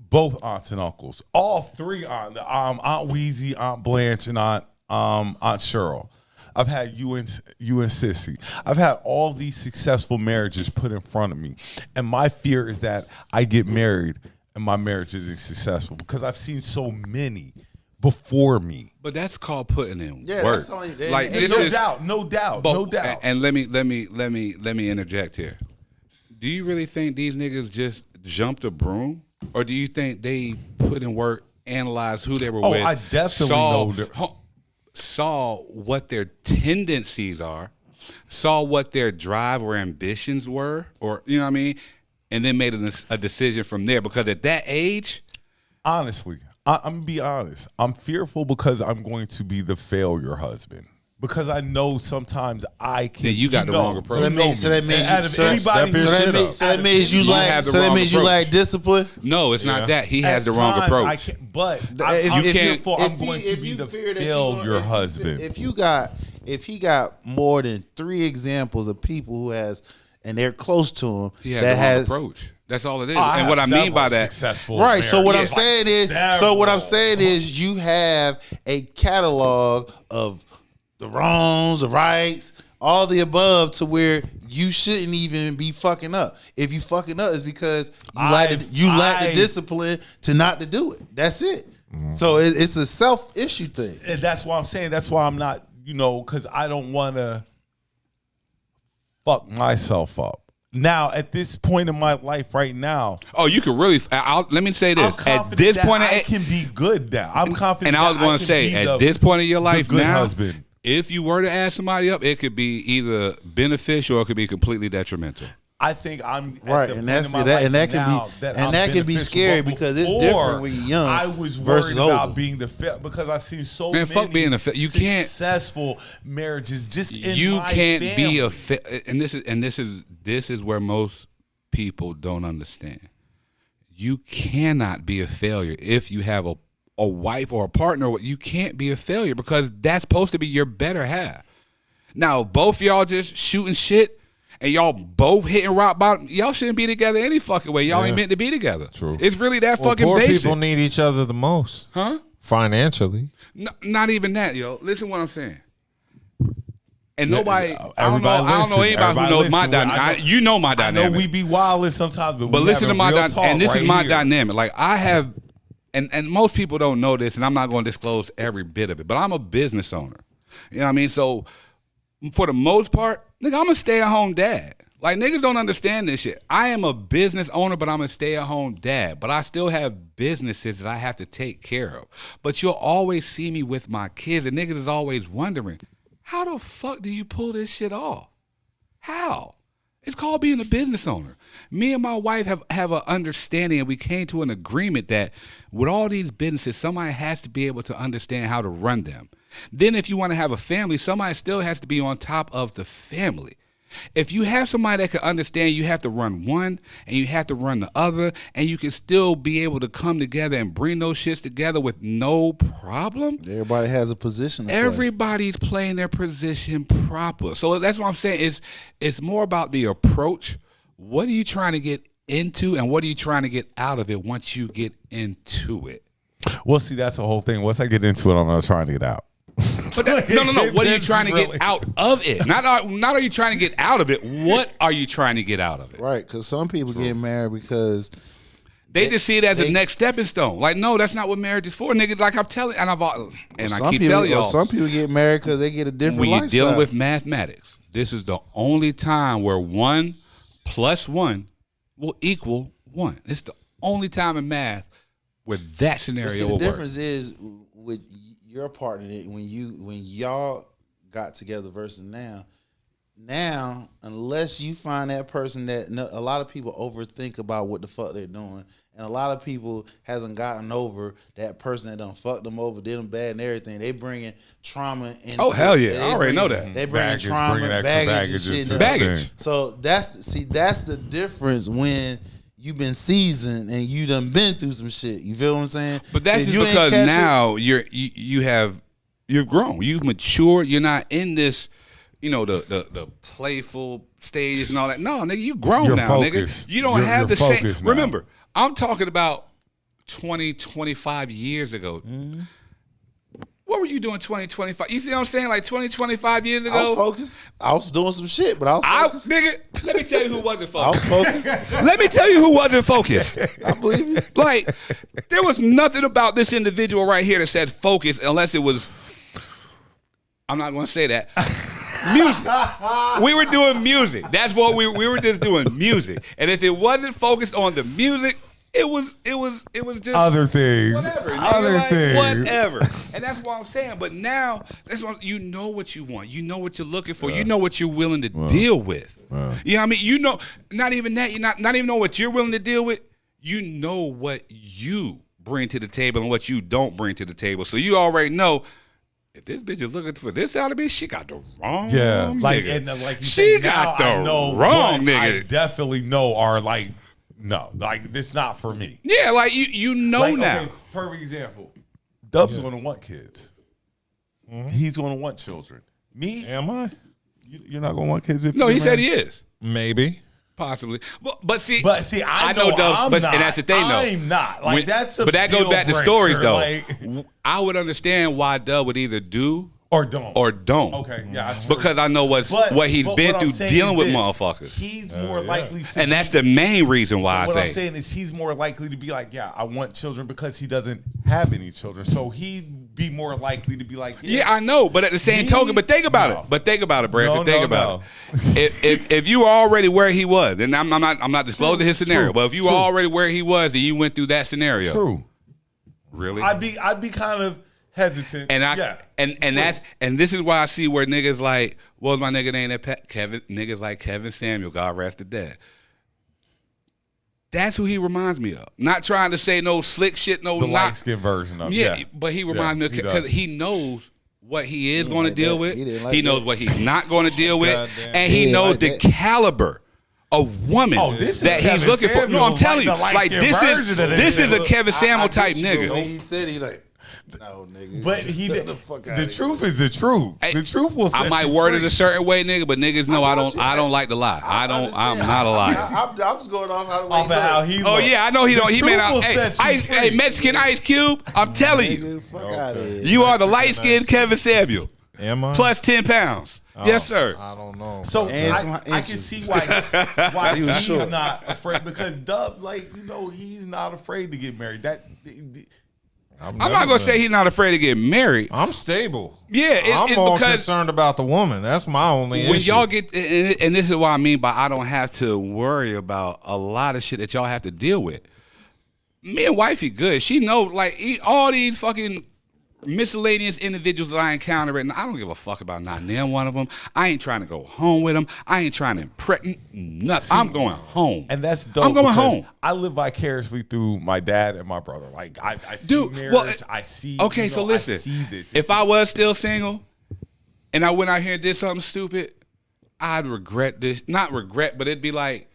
both aunts and uncles, all three Aunt Weezy, Aunt Blanche, and Aunt Cheryl. I've had you and Sissy. I've had all these successful marriages put in front of me, and my fear is that I get married and my marriage isn't successful because I've seen so many before me. But that's called putting in yeah, work. that's only, Like this No is doubt, no doubt, but, no doubt. And let me interject here. Do you really think these niggas just jumped a broom, or do you think they put in work, analyzed who they were with? I definitely saw what their tendencies are, saw what their drive or ambitions were, or you know what I mean, and then made a decision from there. Because at that age, honestly, I'm gonna be honest. I'm fearful because I'm going to be the failure husband. Because I know sometimes I can. Then you got the wrong approach. So that means you lack discipline. No, it's not that. He has the wrong approach. I'm fearful I'm going to be the failure husband. If he got more than 3 examples of people who has, and they're close to him, he has the wrong approach. That's all it is. And what I mean by that, right? So what I'm saying is, you have a catalog of the wrongs, the rights, all the above, to where you shouldn't even be fucking up. If you fucking up, it's because you lack the discipline to not to do it. That's it. So it's a self-issue thing. And that's why I'm saying, that's why I'm not, because I don't want to fuck myself up. Now, at this point in my life right now. Oh, you can really, let me say this. At this point, I can be good now. I'm confident. And I was going to say, at this point in your life now, husband. If you were to add somebody up, it could be either beneficial or it could be completely detrimental. I think I'm right, and that can be scary because it's different when you're young. I was worried about being the because I've seen so many successful marriages just in my family. Be a and this is where most people don't understand. You cannot be a failure if you have a wife or a partner. You can't be a failure because that's supposed to be your better half. Now, both y'all just shooting shit. And y'all both hitting rock bottom. Y'all shouldn't be together any fucking way. Y'all ain't meant to be together. True. It's really that fucking poor basic. People need each other the most. Huh? Financially. No, not even that, yo. Listen to what I'm saying. And nobody, I don't know anybody who knows my dynamic. You know my dynamic. I know we be wilding sometimes, but listen to my dynamic. And this is my here. dynamic. Like I have, and most people don't know this, and I'm not going to disclose every bit of it, but I'm a business owner. You know what I mean? So for the most part, nigga, I'm a stay-at-home dad. Like, niggas don't understand this shit. I am a business owner, but I'm a stay-at-home dad. But I still have businesses that I have to take care of. But you'll always see me with my kids, and niggas is always wondering, how the fuck do you pull this shit off? How? It's called being a business owner. Me and my wife have an understanding, and we came to an agreement that with all these businesses, somebody has to be able to understand how to run them. Then if you want to have a family, somebody still has to be on top of the family. If you have somebody that can understand, you have to run one and you have to run the other, and you can still be able to come together and bring those shits together with no problem. Everybody has a position. Everybody's playing their position proper. So that's what I'm saying. It's more about the approach. What are you trying to get into, and what are you trying to get out of it once you get into it? Well, see, that's the whole thing. Once I get into it, I'm not trying to get out. But no. What are you trying to get out of it? Not are you trying to get out of it. What are you trying to get out of it? Right, because some people get married because they just see it as a next stepping stone. Like, no, that's not what marriage is for, nigga. Like I'm telling, and I keep telling y'all. Some people get married because they get a different lifestyle. When you're dealing with mathematics, this is the only time where 1 + 1 will equal 1. It's the only time in math where that scenario will work. The difference is with your partner when y'all got together versus now unless you find that person that a lot of people overthink about what the fuck they're doing, and a lot of people hasn't gotten over that person that done fucked them over, did them bad and everything. They bringing trauma into oh hell yeah, I already know that. They bringing trauma, baggage and shit. Baggage. So that's the difference when you've been seasoned and you done been through some shit. You feel what I'm saying? But that's just because now you're grown. You've matured. You're not in this, the playful stage and all that. No, nigga, you grown you're now, focused. nigga. You don't have the same. Now. Remember, I'm talking about 20, 25 years ago. Mm-hmm. What were you doing 20, 25? You see what I'm saying? Like 20, 25 years ago? I was focused. I was doing some shit, but I was focused. Nigga, let me tell you who wasn't focused. I was focused. Let me tell you who wasn't focused. I believe you. Like, there was nothing about this individual right here that said focus unless it was, I'm not going to say that, music. We were doing music. That's what we were just doing music. And if it wasn't focused on the music, it was just other things. Whatever. And that's what I'm saying. But now, that's what you know what you want. You know what you're looking for. You know what you're willing to deal with. You know what I mean? You know, not even that. You not even know what you're willing to deal with. You know what you bring to the table and what you don't bring to the table. So you already know, if this bitch is looking for this out of me, she got the wrong nigga. And like you she say, got now the wrong nigga. I definitely know are like, no, like this not for me. Yeah, like you know like, now. Okay, perfect example. Dub's going to want kids. Mm-hmm. He's going to want children. Me? Am I? You're not going to want kids? If no, he said he is. Maybe. Possibly. But see, I know Dubs, but and that's the thing, though. I'm not. Like, that's a but that goes back to stories, though. Like, I would understand why Dub would either do Or don't. Okay, yeah. Because I know what he's been through dealing with motherfuckers. He's more likely to. And that's the main reason why what I'm saying is he's more likely to be like, yeah, I want children because he doesn't have any children. So he'd be more likely to be like, yeah, I know. But at the same token, but think about it. But think about it, Brad. Think about it. If you were already where he was, and I'm not disclosing his scenario, but if you were already where he was, then you went through that scenario. True. Really? I'd be kind of hesitant. And this is why I see where niggas like, what was my nigga name that niggas like Kevin Samuel, God rest the dead. That's who he reminds me of. Not trying to say no slick shit, no the light skin version of yeah, but he reminds me of because he knows what he is going to deal with. He knows what he's not going to deal with, and he knows the caliber of woman that he's looking for. No, I'm telling you, like this is a Kevin Samuel type nigga. He said he's like, no, nigga. But the truth is the truth. The truth will set I might you word free. it a certain way, nigga, but niggas know I don't like to lie. I'm not a liar. I'm just going off how he Oh yeah, I know he don't. He made out. Hey, Mexican Ice Cube. I'm telling you, you are the light skinned Kevin Samuel. Am I? Plus 10 pounds. Yes, sir. I don't know. So I can see why he's not afraid because Dub, like he's not afraid to get married. I'm not gonna say he's not afraid to get married. I'm stable. Yeah, I'm more concerned about the woman. That's my only issue. When y'all get, and this is what I mean by I don't have to worry about a lot of shit that y'all have to deal with. Me and wifey good. She know like all these fucking miscellaneous individuals that I encounter, and I don't give a fuck about not name one of them. I ain't trying to go home with them. I ain't trying to impress nothing. I'm going home, and that's dope. I'm going home. I live vicariously through my dad and my brother. Like I see marriage. I see. Okay, so listen. I see this. If I was still single, and I went out here and did something stupid, I'd regret this. Not regret, but it'd be like,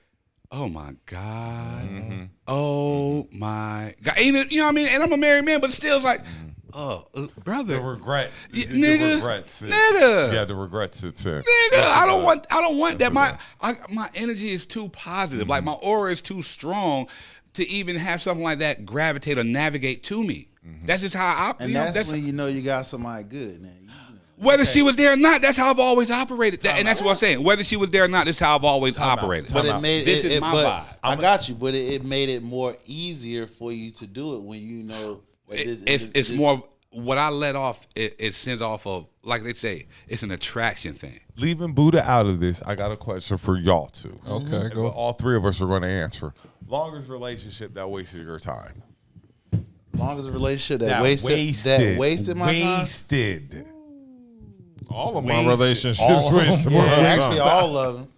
oh my God, oh my God. You know what I mean? And I'm a married man, but still, it's like. Oh, brother. The regret. Nigga. The regret sits. Nigga. Yeah, the regret sits in. Nigga, I don't want that. My energy is too positive. Like my aura is too strong to even have something like that gravitate or navigate to me. That's just how I operate. And that's when you got somebody good, man. Whether she was there or not, that's how I've always operated. And that's what I'm saying. Whether she was there or not, this is how I've always operated. But it made this is my vibe. I got you, but it made it more easier for you to do it when you know. It's more what I let off. It sends off of, like they say, it's an attraction thing. Leaving Buddha out of this, I got a question for y'all too. Okay, go. All three of us are going to answer. Longest relationship that wasted your time. Longest relationship that wasted my time. Wasted. All of my relationships wasted my time. Actually, all of them.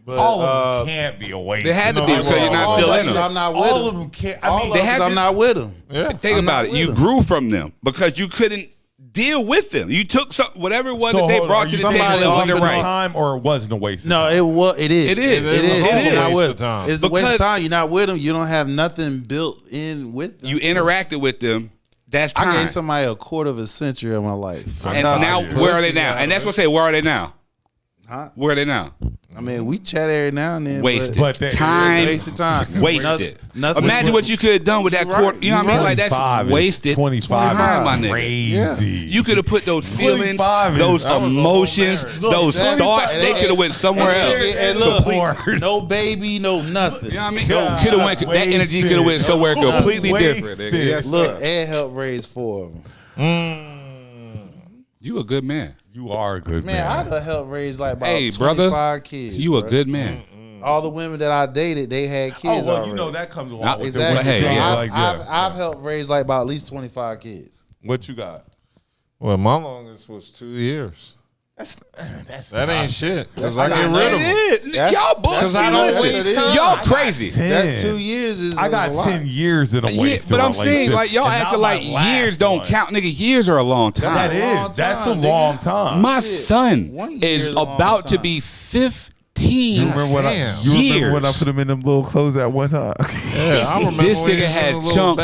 But, all of them can't be a waste. They had to be because you're not still in them. I'm not with all them. of them can't. I'm not with them. Yeah. Think about it. You grew from them because you couldn't deal with them. You took whatever it was that they brought to the table. Somebody It wasn't right. time, or it wasn't a waste. No, it was. It is. It is. It is. You're not with them. It's a waste of time. You're not with them. You don't have nothing built in with them. You interacted with them. That's time. I gave somebody a quarter of a century of my life. And now, where are they now? And that's what I say. Where are they now? Huh? Where are they now? I mean, we chat every now and then. Wasted. But time. Wasted time. Wasted. Nothing. Imagine what you could have done with that quarter. You know what I mean? Like that's wasted. 25 my nigga. crazy. Yeah. You could have put those feelings, those emotions, those thoughts. They could have went somewhere else. And look, no baby, no nothing. You know what I mean? Could have went. That energy could have went somewhere completely different. Nigga. Look, and help raise 4 of them. You a good man. You are a good man. Man, I'd have helped raise like about 25 brother, kids. You a good man. All the women that I dated, they had kids already. You know that comes along with exactly. the Hey, I've helped raise like about at least 25 kids. What you got? Well, my longest was 2 years. That ain't shit. Because I get rid of them. Y'all bullshit. Y'all crazy. That 2 years is. I got 10 years in a waste. But I'm saying, like, y'all acting like years don't count. Nigga, years are a long time. That is. That's a long time. My son is about to be 15. You remember when I put him in them little clothes at one time? Yeah, I remember this nigga had Chunk.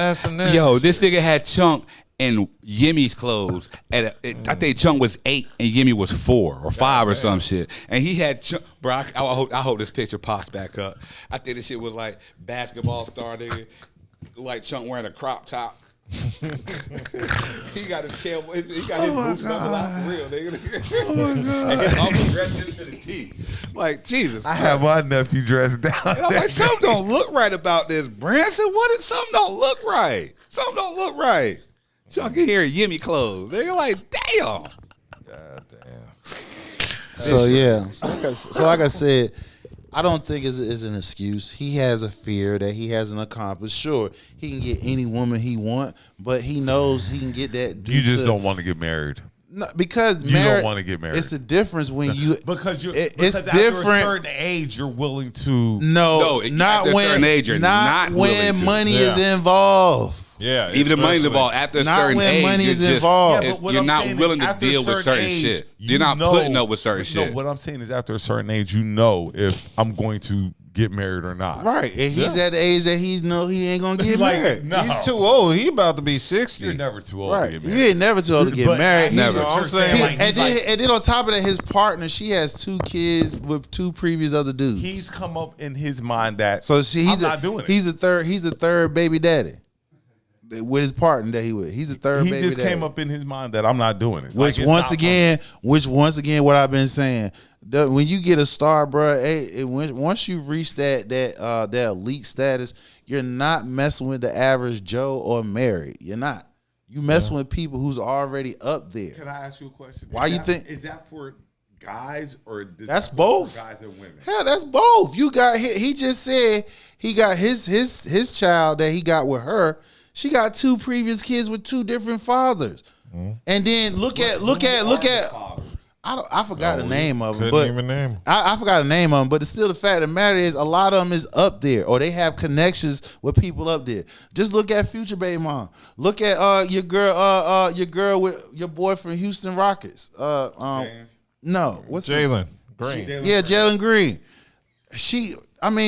Yo, this nigga had Chunk in Yimmy's clothes. I think Chunk was 8 and Yimmy was 4 or 5 or some shit. And he had Chunk. Bro, I hope this picture pops back up. I think this shit was like basketball star nigga. Like Chunk wearing a crop top. He got his tail. He got his boots double out for real, nigga. Oh my God. And his uncle dressed him to the T. Like, Jesus. I have my nephew dressed down. And I'm like, something don't look right about this, Branson. Something don't look right. Something don't look right. Chunky here, Yimmy clothes. They're like, damn. God damn. So yeah, so like I said, I don't think it's an excuse. He has a fear that he hasn't accomplished. Sure, he can get any woman he want, but he knows he can get that. You just don't want to get married. No, because you don't want to get married. It's the difference when you because it's after different. a certain age, you're willing to. No, not at a when certain age, you're not when willing to. money is involved. Yeah, even the money's involved after a Not certain when age. money is Just, involved. Yeah, but what you're I'm not saying willing is to after a deal with certain age, shit. you You're not know- putting up with certain shit. No, what I'm saying is after a certain age, you know if I'm going to get married or not. Right, and he's at the age that he know he ain't gonna get married. No. He's too old. He about to be 60. You're never too old Right, to get you married. ain't never too old to get But married. I- Never. you know what I'm I'm saying, saying? And then on top of that, his partner, she has 2 kids with 2 previous other dudes. He's come up in his mind that So he's not doing it. He's the third baby daddy with his partner that he with. He's the third. he baby just daddy. came up in his mind that I'm not doing it. Which Like, it's once not again, what I've been saying, when you get a star, bro, once you reach that elite status, you're not messing with the average Joe or Mary. You're not. You messing with people who's already up there. Can I ask you a question? Why you think- is that for guys or is That's that both. for guys and women? Hell, that's both. You got he just said he got his child that he got with her. She got 2 previous kids with 2 different fathers. And then look at I forgot the name of them, Couldn't but even name 'em. I forgot the name of them. But it's still the fact of the matter is a lot of them is up there, or they have connections with people up there. Just look at Future Baby Mom. Look at your girl with your boy from Houston Rockets. James? No, what's Jalen Green. Yeah, Jalen Green.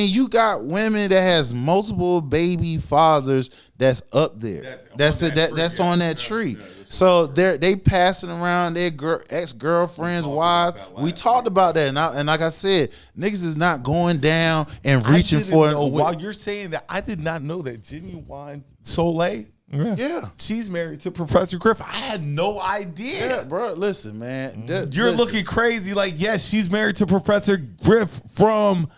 You got women that has multiple baby fathers that's up there. That's on that tree. So they passing around their ex-girlfriends, wives. We talked about that, and like I said, niggas is not going down and reaching for it. While you're saying that, I did not know that Genuine Soleil. Yeah. She's married to Professor Griff. I had no idea. Yeah, bro. Listen, man. You're looking crazy. Like, yes, she's married to Professor Griff from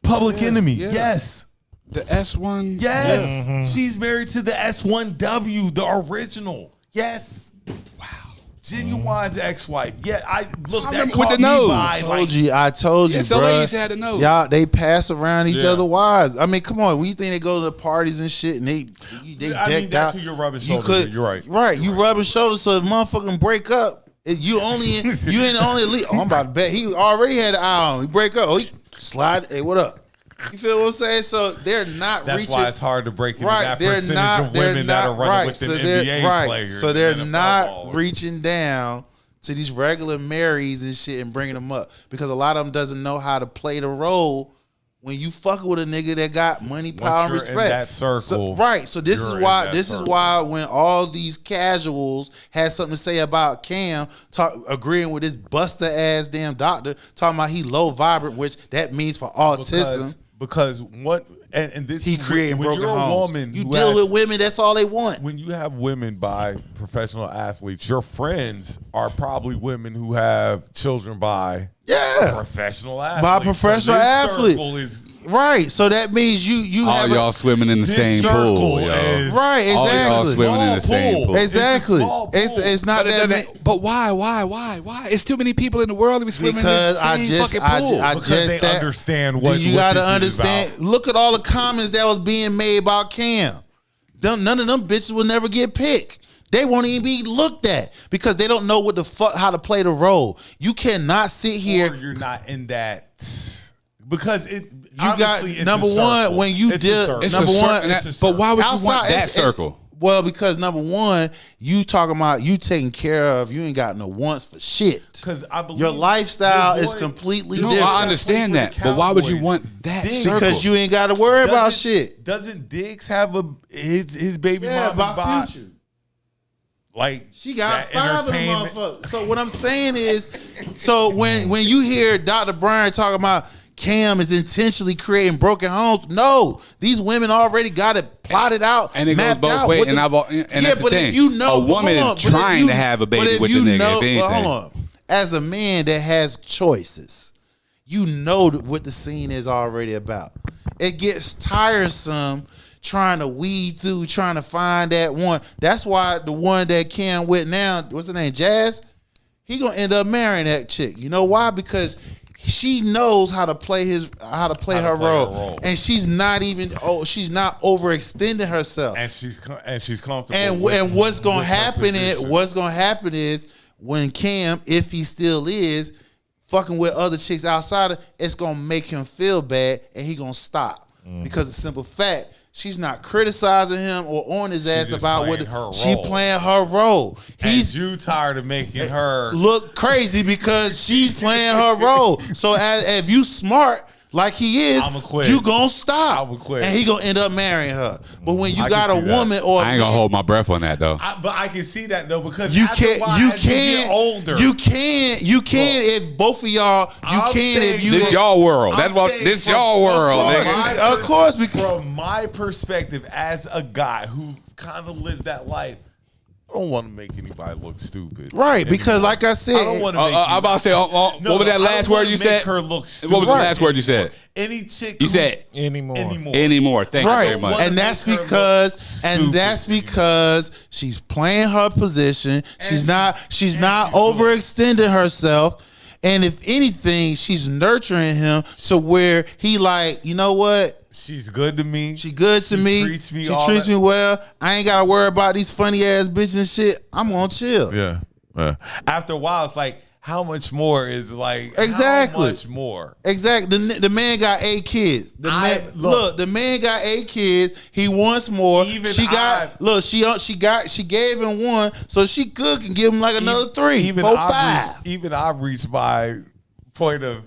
Public Enemy. yeah. Yes. The S1. Yes. She's married to the S1W, the original. Yes. Wow. Genuine's ex-wife. Yeah, I look Some that with caught the me nose. by, I told you, Yeah, bro. Soleil used to have the nose. Y'all, they pass around each Yeah. other wives. I mean, come on. When you think they go to the parties and shit, and they decked that's out, who you're rubbing shoulders with. You're right. Right, you rubbing shoulders. So if motherfucking break up, you only in the only lead. Oh, I'm about to bet he already had an eye on. He break up. Oh, he slide. Hey, what up? You feel what I'm saying? So they're not That's reaching. why it's hard to break into Right, that they're percentage not. of They're women that are not running right. with So an they're NBA right. player. So and they're NFL not baller. reaching down to these regular Marys and shit and bringing them up because a lot of them doesn't know how to play the role when you fucking with a nigga that got money, power, and you're in respect. that circle, So this is you're in why. that This is circle. why when all these casuals had something to say about Cam, agreeing with this buster ass damn doctor, talking about he low vibrant, which that means for autism. Because what and this He creating when broken you're a homes. woman You who deal has- with women. That's all they want. when you have women by professional athletes, your friends are probably women who have children by Yeah. professional athletes. By professional so this athlete. circle is Right. So that means you All have y'all swimming in the this same circle pool, yo. is Right, All y'all exactly. swimming in the Small same pool. pool. Exactly. It's a small pool. It's not that many. But why? It's too many people in the world to be swimming Because in the same fucking pool. I because just they said, understand what you what got to this is understand. about. Look at all the comments that was being made about Cam. None of them bitches will never get picked. They won't even be looked at because they don't know what the fuck how to play the role. You cannot sit here. Or you're not in that because it. You got honestly, it's number a one circle. when you It's a deal. circle. It's Number a one, circle. it's a But circle. why would you want outside, that circle? Well, because number one, you talking about you taking care of. You ain't got no wants for shit. Because I believe Your lifestyle your is boy- completely No, different. I understand that, but why would you Cowboys. want that Diggs- circle? Because you ain't got to worry about Doesn't- shit. Doesn't Diggs have his baby Yeah, mama by Future. like She got that 5 of them entertainment? motherfuckers. So what I'm saying is, so when you hear Dr. Brian talking about Cam is intentionally creating broken homes. No, these women already got it plotted out, and it goes mapped both out. ways. And That's the thing. If you know, a woman is trying to have a baby with the nigga. If anything, hold on. As a man that has choices, you know what the scene is already about. It gets tiresome trying to weed through, trying to find that one. That's why the one that Cam with now, what's her name, Jazz? He gonna end up marrying that chick. You know why? Because she knows how to play her role, and she's not overextending herself, and she's comfortable. And what's gonna happen is when Cam, if he still is fucking with other chicks outside, it's gonna make him feel bad, and he gonna stop because of the simple fact. She's not criticizing him or on his ass about what she playing her role. He's you tired of making her look crazy because she's playing her role. So if you smart like he is, you gonna stop. I'm quit. And he gonna end up marrying her. But when you got a woman or I ain't gonna hold my breath on that though. But I can see that though because you can't get older. You can if both of y'all if you this y'all world. That's what this y'all world, nigga. Of course, from my perspective as a guy who kind of lives that life, I don't want to make anybody look stupid. Right, because like I said, I don't want to make I'm about to say, what was that last word you said? Her look stupid. What was the last word you said? Any chick you said anymore. Thank you very much. And that's because she's playing her position. She's not overextending herself. And if anything, she's nurturing him to where he like, you know what? She's good to me. She good to me. She treats me well. I ain't gotta worry about these funny ass bitches and shit. I'm gonna chill. Yeah. After a while, it's like, how much more is like? Exactly. How much more? Exactly. The man got 8 kids. The man got 8 kids. He wants more. She gave him 1, so she can give him like another 3, 4, 5. Even I reached my point of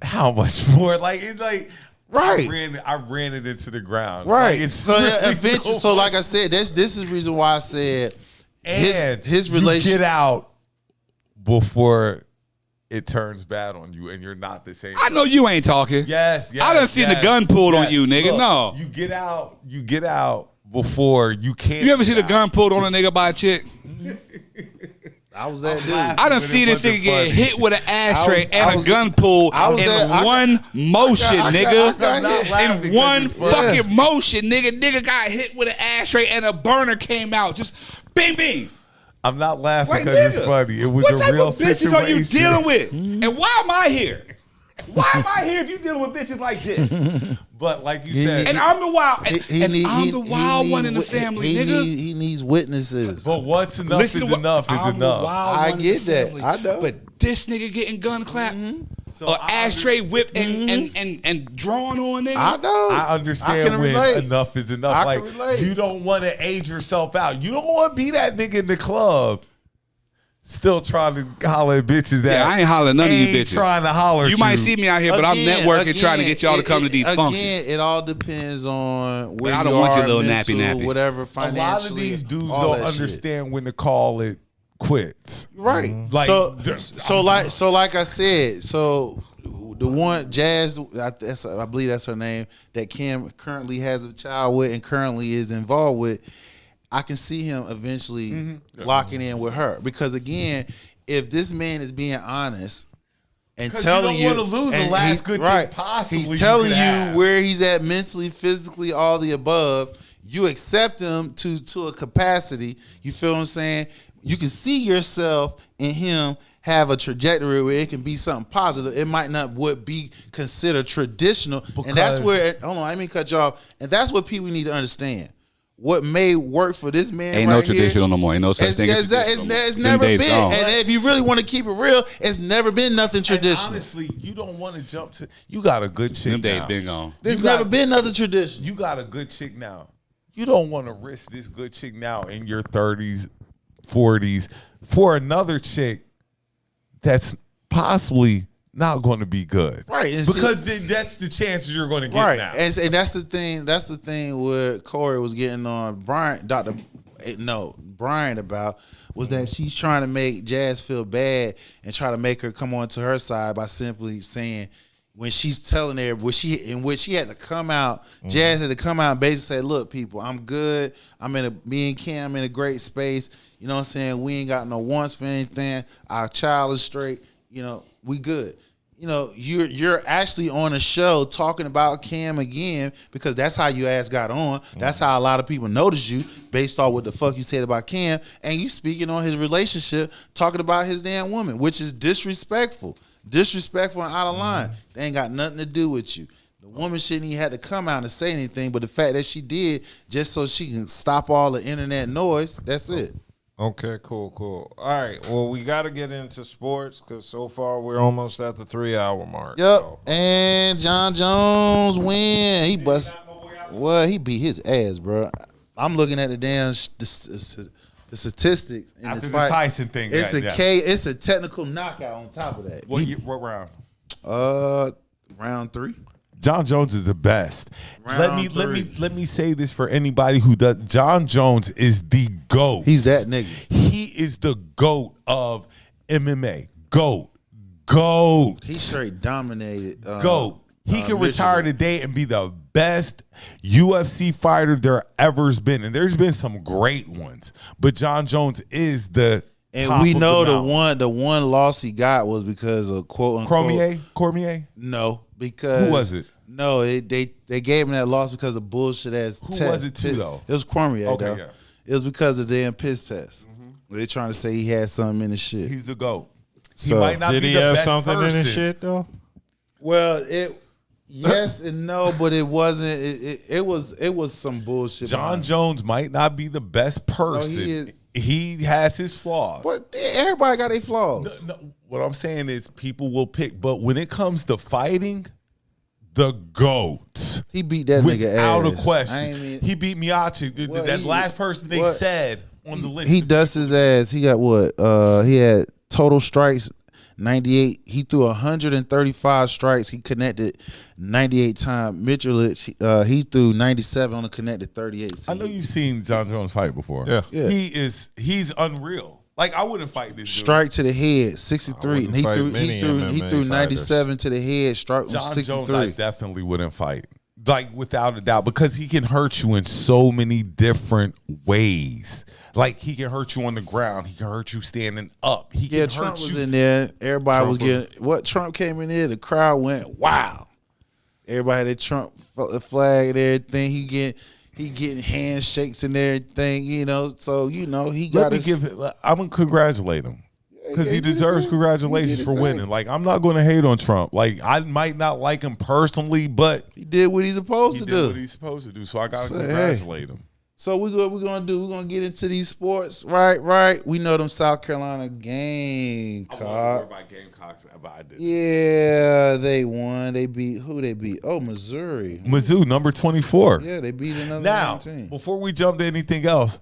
how much more. Like it's like. Right, I ran it into the ground. Right, like so really eventually, so like I said, this is the reason why I said his relationship. Get out before it turns bad on you, and you're not the same. I know you ain't talking. Yes. I done seen the gun pulled on you, nigga. Look, no, you get out before you can't. You ever see the gun pulled on a nigga by a chick? I was that dude. I done see this nigga get hit with an ashtray and a gun pull in one motion, nigga. In one fucking motion, nigga. Nigga got hit with an ashtray and a burner came out. Just bing, bing. I'm not laughing because it's funny. It was a real situation. What type of bitches are you dealing with? And why am I here? Why am I here if you dealing with bitches like this? But like you said, and I'm the wild, I'm the wild one in the family, nigga. He needs witnesses. But what's enough is enough is enough. I get that. I know. But this nigga getting gun clapped, or ashtray whipped and drawn on, nigga. I know. I understand when enough is enough. Like you don't want to age yourself out. You don't want to be that nigga in the club. Still trying to holler at bitches that I ain't hollering none of you bitches. Trying to holler. You might see me out here, but I'm networking, trying to get y'all to come to these functions. Again, it all depends on where I don't you want are, your little mental, nappy. whatever. Financially, a lot of these dudes don't understand when to call it quits. Right. Like so like I said, so the one Jazz, I believe that's her name, that Kim currently has a child with and currently is involved with. I can see him eventually locking in with her because again, if this man is being honest and telling you, don't want to lose the last good thing possibly, he's telling you where he's at mentally, physically, all the above. You accept him to a capacity. You feel what I'm saying? You can see yourself in him have a trajectory where it can be something positive. It might not would be considered traditional, and that's where. Hold on, I mean cut you off. And that's what people need to understand. What may work for this man ain't right no traditional no more. Ain't no such thing as it's never been. Gone. And if you really want to keep it real, it's never been nothing traditional. And honestly, you don't want to jump to. You got a good chick. Them days now. been gone. There's never been nothing traditional. You got a good chick now. You don't want to risk this good chick now in your 30s, 40s for another chick that's possibly not going to be good, right? Because that's the chance you're going to get now. And that's the thing. That's the thing. What Corey was getting on Brian about was that she's trying to make Jazz feel bad and try to make her come on to her side by simply saying, when she's telling everybody, in which she had to come out, Jazz had to come out and basically say, look, people, I'm good. Me and Cam in a great space. You know what I'm saying? We ain't got no wants for anything. Our child is straight. You know, we good. You know, you're actually on a show talking about Cam again because that's how your ass got on. That's how a lot of people noticed you based on what the fuck you said about Cam. And you speaking on his relationship, talking about his damn woman, which is disrespectful. Disrespectful and out of line. They ain't got nothing to do with you. The woman shouldn't even have to come out and say anything, but the fact that she did just so she can stop all the internet noise, that's it. Okay, cool. All right, well, we got to get into sports because so far we're almost at the 3-hour mark. Yep, So. and John Jones win. He beat his ass, bro. I'm looking at the damn the statistics in After this the fight. Tyson thing. It's a technical knockout on top of that. What round? Round 3. John Jones is the best. Let me say this for anybody who does. John Jones is the GOAT. He's that nigga. He is the GOAT of MMA. GOAT. He straight dominated. GOAT. He can retire today and be the best UFC fighter there ever's been. And there's been some great ones. But John Jones is the and top we of know the one loss he got was because of quote unquote Cormier? No, because who was it? No, they gave him that loss because of bullshit ass Who was it to though? It was Cormier. Okay, though. yeah. It was because of the damn piss test. They're trying to say he had something in his shit. He's the GOAT. So, he might not did be he the have best something person. in his shit though? Well, yes and no, but it wasn't. It was some bullshit. John Jones might not be the best person. No, he has his flaws. But everybody got their flaws. No, what I'm saying is people will pick, but when it comes to fighting, the GOAT. He beat that nigga ass. Without a question. He beat Miocic. Well, that last person they said on the list. He dusted his ass. He got what? He had total strikes 98. He threw 135 strikes. He connected 98 times. Mitrovic, he threw 97 on the connected 38. I know you've seen John Jones fight before. Yeah. He's unreal. Like I wouldn't fight this dude. Strike to the head, 63. And he threw 97 to the head. Strike John 63. Jones, I definitely wouldn't fight. Like without a doubt, because he can hurt you in so many different ways. Like he can hurt you on the ground. He can hurt you standing up. He can Trump hurt was you. in there. Everybody Trump was getting what Trump came in there. The crowd went wow. Everybody had a Trump flag and everything. He getting handshakes and everything. You know, so you know he got. I'm gonna congratulate him. Because he deserves congratulations for winning. Like, I'm not going to hate on Trump. Like, I might not like him personally, but he did what he's supposed to do. He did what he's supposed to do. So I got to congratulate him. So what we're going to do, we're going to get into these sports. Right. We know them South Carolina Gamecocks. I'm not about Gamecocks, but I did. Yeah, they won. They beat, who they beat? Oh, Missouri. Mizzou, number 24. Yeah, they beat another now, team. Before we jump to anything else,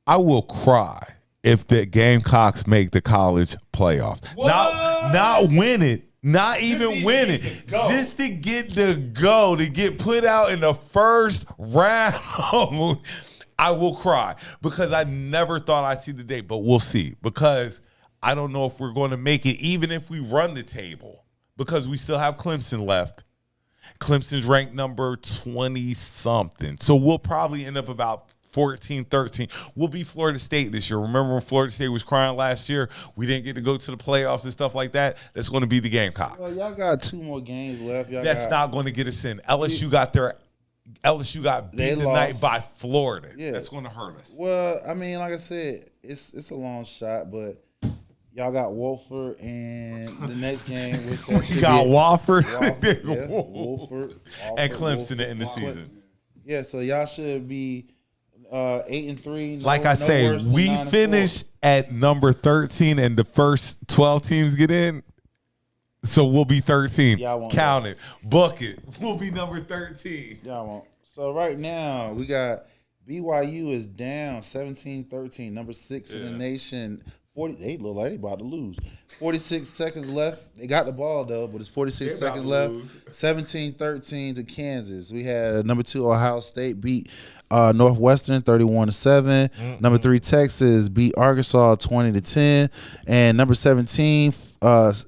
I will cry if the Gamecocks make the college playoffs. Not win it. Not even win it. Just to get the go, to get put out in the first round. I will cry because I never thought I'd see the day, but we'll see. Because I don't know if we're going to make it, even if we run the table, because we still have Clemson left. Clemson's ranked number 20-something. So we'll probably end up about 14, 13. We'll be Florida State this year. Remember when Florida State was crying last year? We didn't get to go to the playoffs and stuff like that. That's going to be the Gamecocks. Well, y'all got 2 more games left. That's not going to get us in. LSU got beaten tonight by Florida. Yeah. That's going to hurt us. Well, I mean, like I said, it's a long shot, but y'all got Wofford and the next game. We got Wofford. Wofford. And Clemson in the season. Yeah, so y'all should be 8-3. Like I say, we finish at number 13 and the first 12 teams get in. So we'll be 13. Count it. Book it. We'll be number 13. Y'all won't. So right now, we got BYU is down 17-13, number 6 in the nation. They look like they about to lose. 46 seconds left. They got the ball though, but it's 46 seconds left. 17-13 to Kansas. We had number 2 Ohio State beat Northwestern 31-7. Number 3 Texas beat Arkansas 20-10, and number 17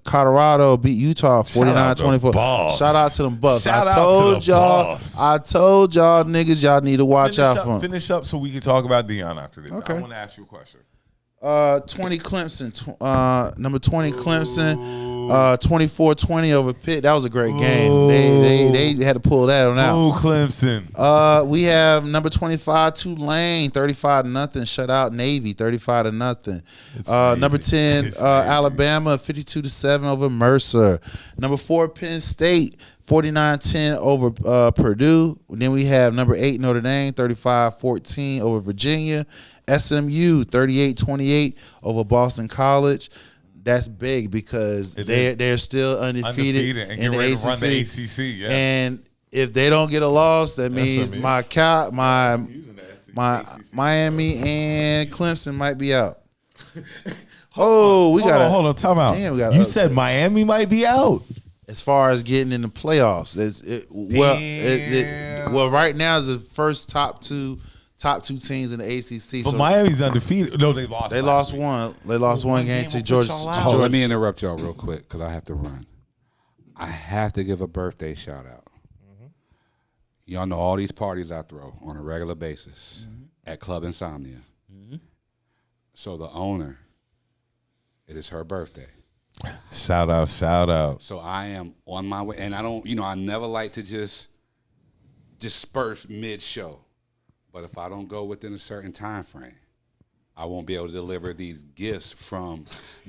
Colorado beat Utah 49-24. Shout out to them Buffs. I told y'all niggas y'all need to watch out for them. Finish up so we can talk about Deion after this. Okay. I want to ask you a question. 20 Clemson. Number 20 Clemson. 24-20 over Pitt. That was a great game. They had to pull that one out. Ooh, Clemson. We have number 25 Tulane 35-0. Shut out Navy 35-0. Number 10 Alabama 52-7 over Mercer. Number 4 Penn State 49-10 over Purdue. Then we have number 8 Notre Dame 35-14 over Virginia. SMU 38-28 over Boston College. That's big because they're still undefeated and in get the ready ACC. to run the ACC. Yeah. And if they don't get a loss, that means SMU. my Miami and Clemson might be out. Hold on, time out. Damn, you said Miami might be out. As far as getting in the playoffs, well, right now is the first top two teams in the ACC. But so Miami's undefeated. No, they lost. They lost one. They lost one game to Georgia. Let me interrupt y'all real quick because I have to run. I have to give a birthday shout out. Y'all know all these parties I throw on a regular basis at Club Insomnia. So the owner, it is her birthday. Shout out. So I am on my way, and I don't, I never like to just disperse mid-show. But if I don't go within a certain time frame, I won't be able to deliver these gifts from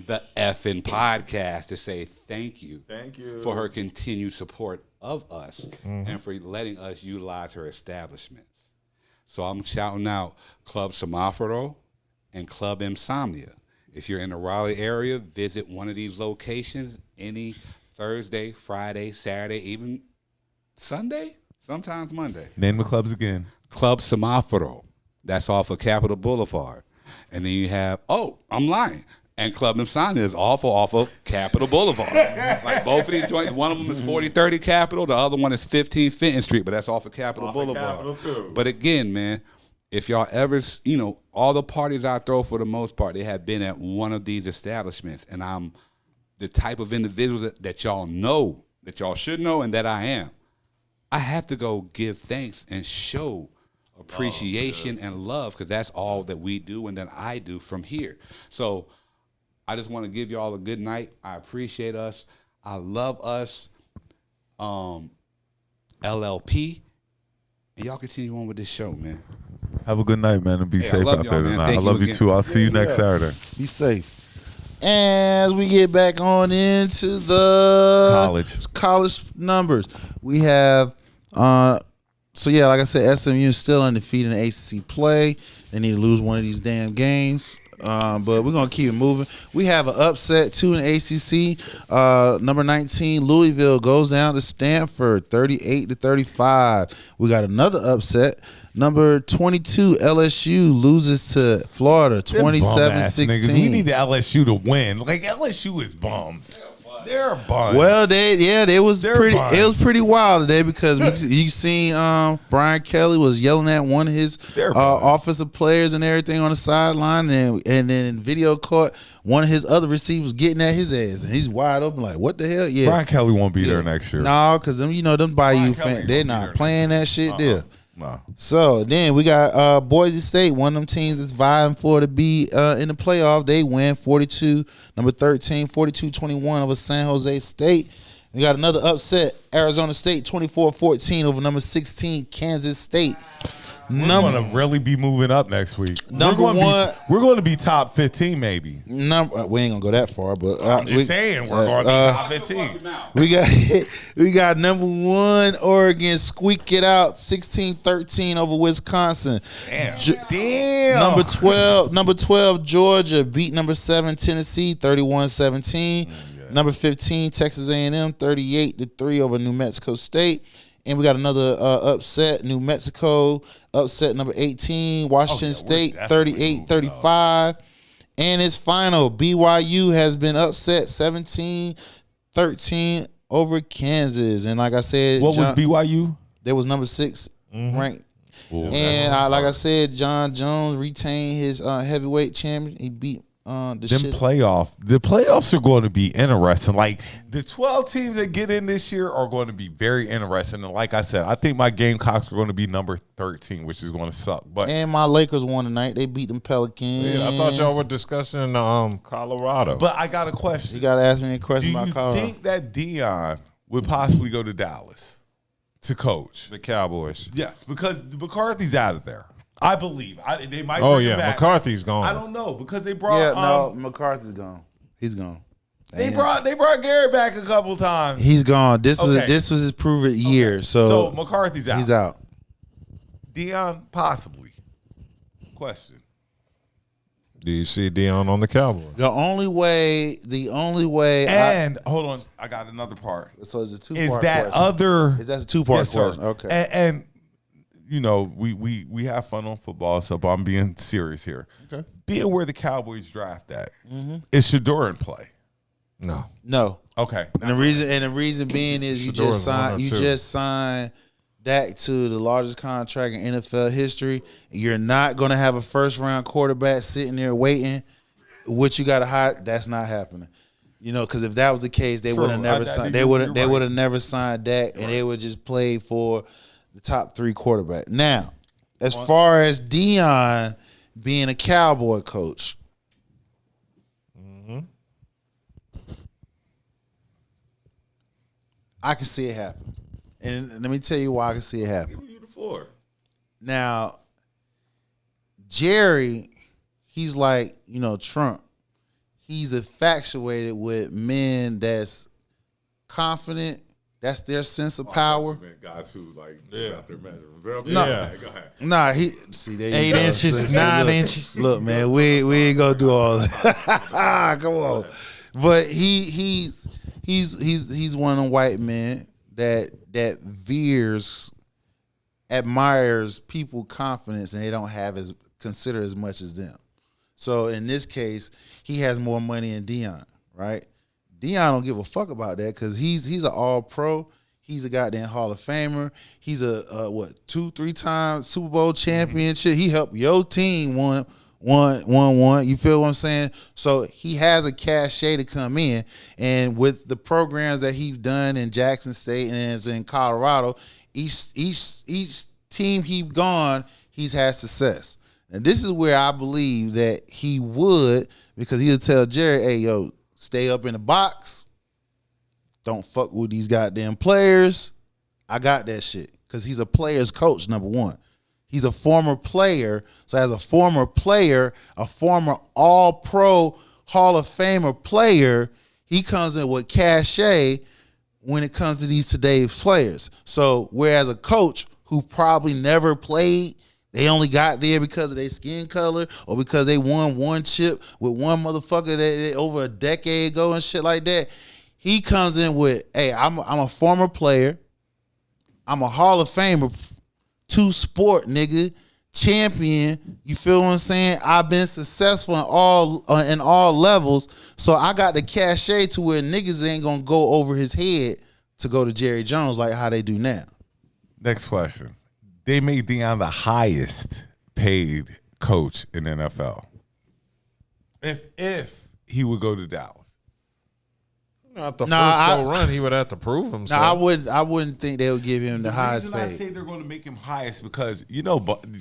the effing podcast to say thank you for her continued support of us and for letting us utilize her establishments. So I'm shouting out Club Semaforo and Club Insomnia. If you're in the Raleigh area, visit one of these locations any Thursday, Friday, Saturday, even Sunday, sometimes Monday. Name the clubs again. Club Semaforo. That's off of Capitol Boulevard. And then you have, I'm lying. And Club Insomnia is off of Capitol Boulevard. Like both of these joints, one of them is 4030 Capitol, the other one is 15 Fenton Street, but that's off of Capitol Boulevard. Capitol too. But again, man, if y'all ever, all the parties I throw for the most part, they have been at one of these establishments. And I'm the type of individual that y'all know, that y'all should know, and that I am. I have to go give thanks and show appreciation and love because that's all that we do and that I do from here. So I just want to give y'all a good night. I appreciate us. I love us. LLP. And y'all continue on with this show, man. Have a good night, man, and be safe out there tonight. I Thank love you again. too. I'll see you next Saturday. Be safe. As we get back on into the college numbers, we have like I said, SMU is still undefeated in ACC play. They need to lose one of these damn games. But we're going to keep it moving. We have an upset, too, in ACC. Number 19, Louisville goes down to Stanford, 38-35. We got another upset. Number 22, LSU loses to Florida, 27-16. We need the LSU to win. Like, LSU is bums. They're bums. Well, it was pretty wild today because you seen Brian Kelly was yelling at one of his offensive players and everything on the sideline, and then in video caught one of his other receivers getting at his ass, and he's wide open like, what the hell? Yeah, Brian Kelly won't be there next year. No, because them Bayou fans, they're not playing that shit there. No. So then we got Boise State, one of them teams that's vying for to be in the playoff. They win 42-21 over San Jose State. We got another upset, Arizona State 24-14 over number 16 Kansas State. We're going to really be moving up next week. We're going to be top 15 maybe. We ain't going to go that far, but I'm just saying we're going to be top 15. We got number 1 Oregon squeak it out 16-13 over Wisconsin. Damn. Number 12 Georgia beat number 7 Tennessee 31-17. Number 15 Texas A&M 38-3 over New Mexico State. And we got another upset, New Mexico upset number 18, Washington State 38-35. And it's final. BYU has been upset 17-13 over Kansas. And like I said, What was BYU? They was number 6 ranked. And like I said, John Jones retained his heavyweight champion. He beat the playoffs are going to be interesting. Like the 12 teams that get in this year are going to be very interesting. And like I said, I think my Gamecocks are going to be number 13, which is going to suck. But and my Lakers won tonight. They beat them Pelicans. Yeah, I thought y'all were discussing Colorado. But I got a question. You got to ask me a question about Colorado. Do you think that Dion would possibly go to Dallas to coach the Cowboys? Yes, because McCarthy's out of there. I believe they might. Oh bring him yeah, back. McCarthy's gone. I don't know because they brought. no, McCarthy's gone. He's gone. They brought Gary back a couple times. He's gone. This was his proven year. So McCarthy's out. He's out. Dion possibly. Question. Do you see Dion on the Cowboys? The only way. And hold on, I got another part. So it's a 2-part. Is that question. Is that a 2-part yes, question? Sir. Okay. And you know, we have fun on football, so I'm being serious here. Okay. Being where the Cowboys draft at, is Shador in play? No. Okay. And the reason being is you just signed Dak to the largest contract in NFL history. You're not going to have a first-round quarterback sitting there waiting. What you got to hide, that's not happening. You know, because if that was the case, they would have never signed. They would have never signed Dak, and they would just play for the top 3 quarterback. Now, as far as Dion being a Cowboy coach, I can see it happen. And let me tell you why I can see it happen. Give you the floor. Now, Jerry, he's like, Trump. He's infatuated with men that's confident. That's their sense of power. Guys who got their measurements. No, go ahead. Nah, there you 8 go. inches, 9 inches. Look, man, we ain't gonna do all that. Come on, but he's one of them white men that admires people confidence, and they don't have consider as much as them. So in this case, he has more money than Dion, right? Dion don't give a fuck about that because he's an all-pro. He's a goddamn Hall of Famer. He's a 2-3 time Super Bowl champion. He helped your team won. You feel what I'm saying? So he has a cachet to come in, and with the programs that he's done in Jackson State and it's in Colorado, each team he's gone, he's had success. And this is where I believe that he would, because he'll tell Jerry, "Hey, yo, stay up in the box. Don't fuck with these goddamn players. I got that shit." Because he's a player's coach, number one. He's a former player. So as a former player, a former all-pro Hall of Famer player, he comes in with cachet when it comes to these today's players. So whereas a coach who probably never played, they only got there because of their skin color or because they won one chip with one motherfucker that over a decade ago and shit like that. He comes in with, "Hey, I'm a former player. I'm a Hall of Famer, 2-sport nigga, champion." You feel what I'm saying? I've been successful in all levels, so I got the cachet to where niggas ain't gonna go over his head to go to Jerry Jones like how they do now. Next question. They made Dion the highest paid coach in the NFL. If he would go to Dallas. Not the first run, he would have to prove himself. I wouldn't think they would give him the highest paid. I say they're going to make him highest because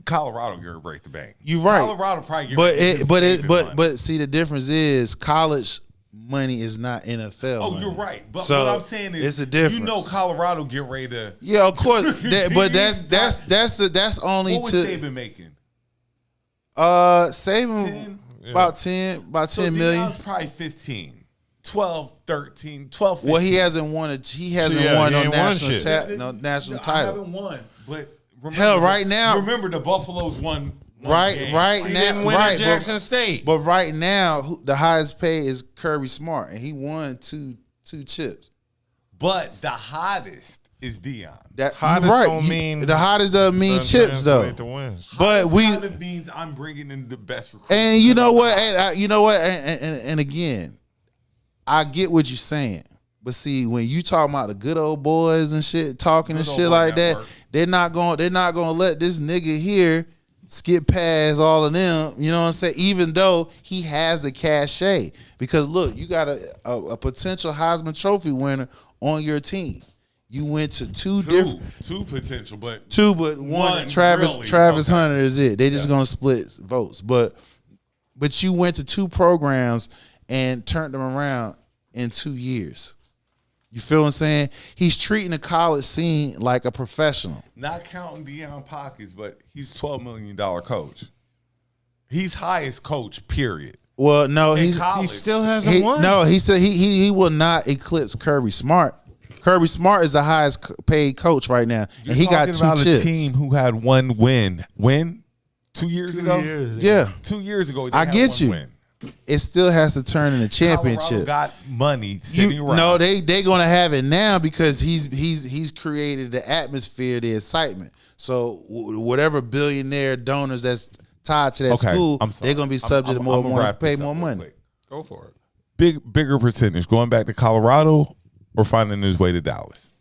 Colorado going to break the bank. You're right. Colorado probably but see, the difference is college money is not NFL. Oh, money. you're right. But so what I'm saying is, it's a difference. Colorado get ready to. Yeah, of course. But that's only what was Saban making? Saban about 10 million. Dion's probably 15. 12, 13, 12, 15. Well, he hasn't won no national title. I haven't won, but right now. Remember the Buffaloes won right game. now. He didn't win at Jackson State. But right now, the highest paid is Kirby Smart, and he won two chips. But the hottest is Dion. That Hottest right. don't mean the hottest doesn't mean chips though. translate to wins. But Hottest means I'm bringing in the best recruits. and you know what? And again, I get what you're saying. But see, when you talking about the good old boys and shit, talking and shit like that, they're not gonna let this nigga here skip past all of them. You know what I'm saying? Even though he has a cachet, because look, you got a potential Heisman Trophy winner on your team. You went to two potential, but one. Travis Hunter is it. They just gonna split votes, but you went to two programs and turned them around in 2 years. You feel what I'm saying? He's treating the college scene like a professional. Not counting Deion pockets, but he's $12 million coach. He's highest coach, period. Well, no, he still hasn't won. No, he said he will not eclipse Kirby Smart. Kirby Smart is the highest paid coach right now, and he got 2 about chips. A team who had one win 2 years ago. Yeah, 2 years ago. I get you. Win. It still has to turn into championship. Colorado got money sitting around. No, they gonna have it now because he's created the atmosphere, the excitement. So whatever billionaire donors that's tied to that school, they're gonna be subject to more money, pay more money. Go for it. Bigger percentage going back to Colorado or finding his way to Dallas.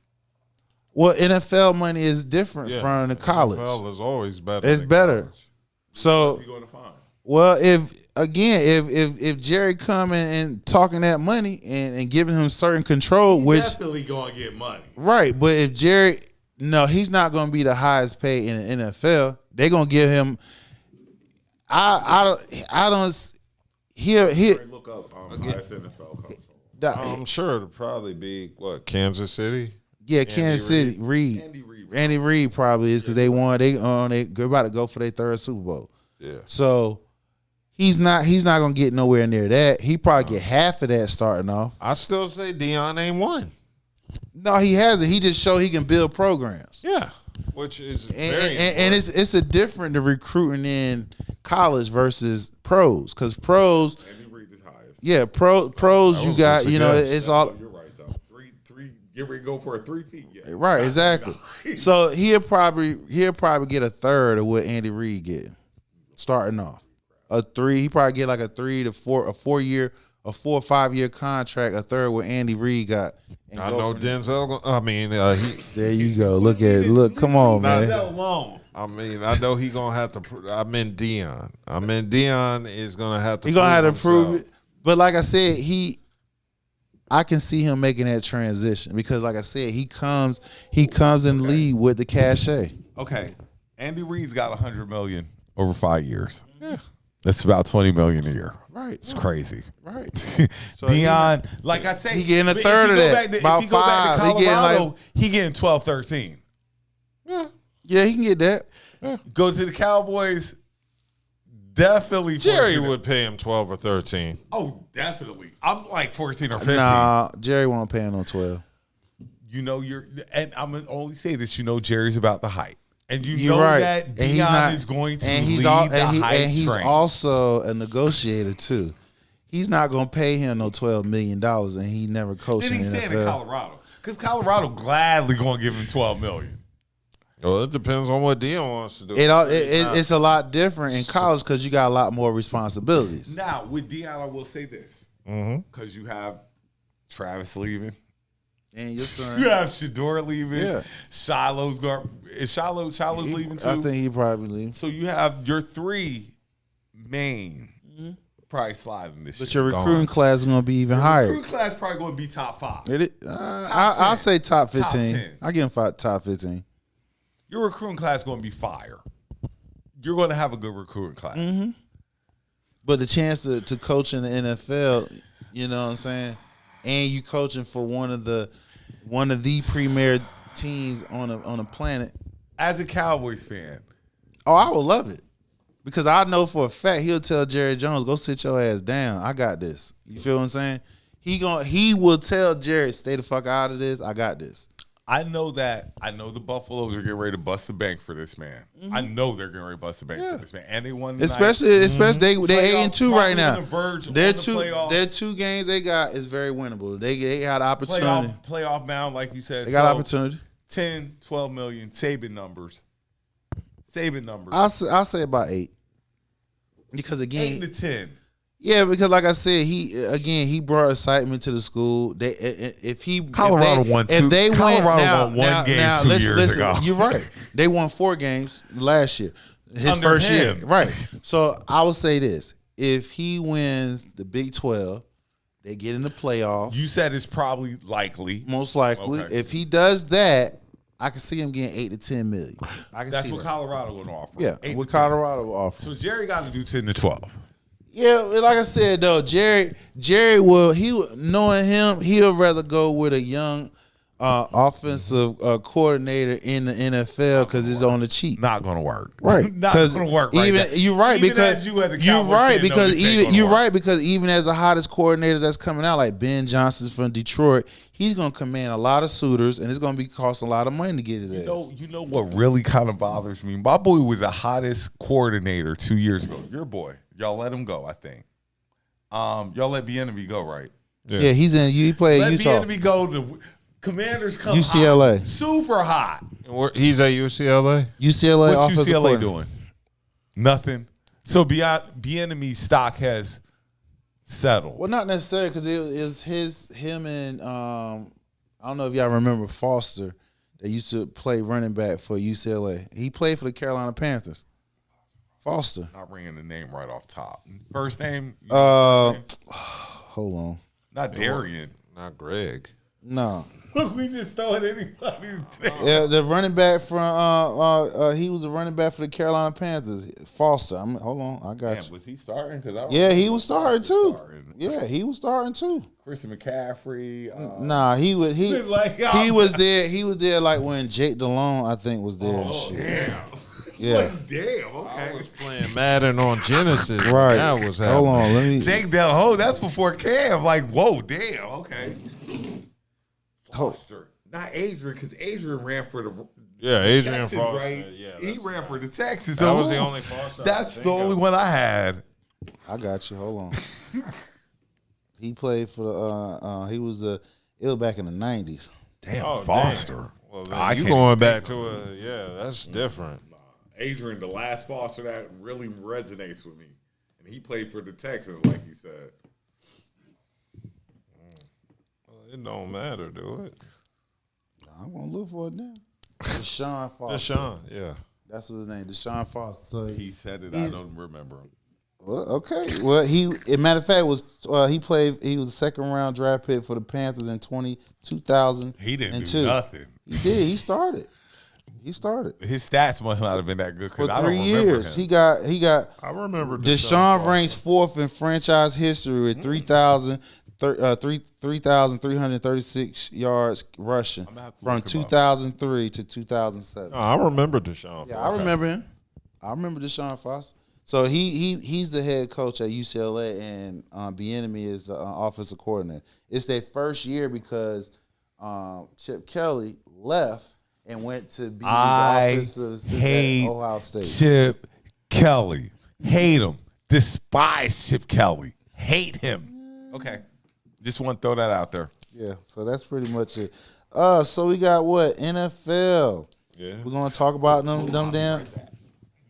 Well, NFL money is different from the college. NFL is always better. It's better. College. So, what's he going to find? Well, if Jerry coming and talking that money and giving him certain control, which definitely going to get money, right? But if Jerry, no, he's not going to be the highest paid in the NFL. They're going to give him. I don't. Here. Look up highest NFL coach. I'm sure it'll probably be Kansas City. Yeah, Kansas City. Reed. Andy Reid probably is because they won. They're about to go for their 3rd Super Bowl. Yeah. So he's not gonna get nowhere near that. He probably get half of that starting off. I still say Dion ain't won. No, he hasn't. He just showed he can build programs. Yeah, which is and it's a different the recruiting in college versus pros because pros. Andy Reid is highest. Yeah, pros. You got it's all. You're right though. Three. Get ready to go for a 3-peat. Yeah. Right, exactly. So he'll probably get a third of what Andy Reid get starting off. A 3, he probably get like a 3 to 4, a 4 or 5 year contract. A third what Andy Reid got. I know Denzel. There you go. Look. Come on, man. I mean, I know he gonna have to. I mean, Dion is gonna have to. He gonna have to prove it. But like I said, I can see him making that transition because, like I said, he comes in lead with the cachet. Okay, Andy Reid's got $100 million over 5 years. Yeah, that's about $20 million a year. Right, it's crazy. Right. So Dion, like I say, he getting a third of that. About if you go 5, back to Colorado, he getting 12, 13. Yeah, he can get that. Go to the Cowboys. Definitely, Jerry would pay him 12 or 13. Oh, definitely. I'm like 14 or 15. Nah, Jerry won't pay him no 12. You know and I'm gonna only say this. You know, Jerry's about the hype, and you know right. that Dion is going to lead the hype and he's train. also a negotiator too. He's not gonna pay him no $12 million, and he never coached And in he's the staying NFL. in Colorado because Colorado gladly going to give him $12 million. Well, it depends on what Dion wants to do. It's a lot different in college because you got a lot more responsibilities. Now with Dion, I will say this because you have Travis leaving. And your son. You have Shador leaving. Yeah. Shiloh's going. Is Shiloh's leaving too? I think he probably leaving. So you have your 3 main probably sliding this year. But your recruiting class is going to be even higher. Recruiting class probably going to be top 5. I'll say top 15. Top 10. I'll give him top 15. Your recruiting class is going to be fire. You're going to have a good recruiting class. Mm-hmm. But the chance to coach in the NFL, you know what I'm saying, and you coaching for one of the premier teams on a planet. As a Cowboys fan, I would love it because I know for a fact he'll tell Jerry Jones, "Go sit your ass down. I got this." You feel what I'm saying? He will tell Jerry, "Stay the fuck out of this. I got this." I know the Buffaloes are getting ready to bust the bank for this man. I know they're getting ready to bust the bank for this man, and they won. Especially they 8-2 right now. Their 2 games they got is very winnable. They had opportunity. Playoff bound, like you said. They got opportunity. 10, 12 million, Saban numbers. I'll say about 8. Because again, 8 to 10. yeah, because like I said, he brought excitement to the school. Colorado won one game 2 years ago. You're right. They won 4 games last year. His Under first him. year. Right. So I will say this. If he wins the Big 12, they get in the playoffs. You said it's probably likely. Most likely. Okay. If he does that, I can see him getting 8 to 10 million. I can That's see what that. Colorado would offer. Yeah, 8 what to 10. Colorado will offer. So Jerry got to do 10 to 12. Yeah, like I said though, Jerry knowing him, he'll rather go with a young offensive coordinator in the NFL because it's on the cheap. Not going to work. Right, Not going to work. Right even now. you're right Even because as you as a you're Cowboy right fan know because this ain't even gonna you're work. right because even as the hottest coordinators that's coming out like Ben Johnson's from Detroit, he's gonna command a lot of suitors and it's gonna be costing a lot of money to get his ass. You know what really kind of bothers me? My boy was the hottest coordinator 2 years ago. Your boy. Y'all let him go, I think. Y'all let Bieniemy go, right? Yeah, he's in. He played Let Utah. Bieniemy go. The Commanders come UCLA. hot, super hot. He's at UCLA. UCLA. What's offensive UCLA coordinator. doing? Nothing. So Bieniemy's stock has settled. Well, not necessarily because it was him and I don't know if y'all remember Foster. They used to play running back for UCLA. He played for the Carolina Panthers. Foster. Not ringing the name right off top. First name? Hold on. Not Darian. Not Greg. No. We just throwing anybody's name. Yeah, the running back from he was the running back for the Carolina Panthers. Foster. Hold on, I got Damn, you. was he starting? Yeah, he was starting too. Yeah, he was starting too. Christian McCaffrey. Nah, he was Like, was there. He was there like when Jake Delhomme, I think, was there. and shit. Damn. Yeah. Damn. Okay. I was playing Madden on Genesis. Right. That was happening. Hold on, let me. Jake Delhomme, that's before Cam. Like, whoa, damn. Okay. Foster. Not Adrian, because Adrian ran for the Yeah, Adrian Texans, Foster. right? Yeah, He ran for the Texans. that was the only Foster. That's the only one I had. I got you. Hold on. He played for the. He was the. It was back in the 90s. Damn, Oh, Foster. damn. Well, I then you can't going even back think to that's different. Adrian, the last Foster that really resonates with me. And he played for the Texans, like he said. Well, it don't matter, do it? I'm gonna look for it now. Deshaun Foster. Deshaun, yeah. That's what his name. Deshaun Foster. So He said it. I don't remember him. well, okay. Well, as matter of fact, was he played? He was a second round draft pick for the Panthers in 2000. He didn't do nothing. He did. He started. His stats must not have been that good for because I don't 3 remember years. him. He got. I remember Deshaun Foster. ranks 4th in franchise history with 3,336 yards rushing from 2003 to 2007. No, I remember Deshaun. Yeah, I remember him. I remember Deshaun Foster. So he's the head coach at UCLA, and Bieniemy is the offensive coordinator. It's their first year because Chip Kelly left and went to be the offensive assistant at Ohio State. Chip Kelly. Hate him. Despise Chip Kelly. Hate him. Okay. Just want to throw that out there. Yeah, so that's pretty much it. So we got what? NFL. Yeah. We're gonna talk about them damn.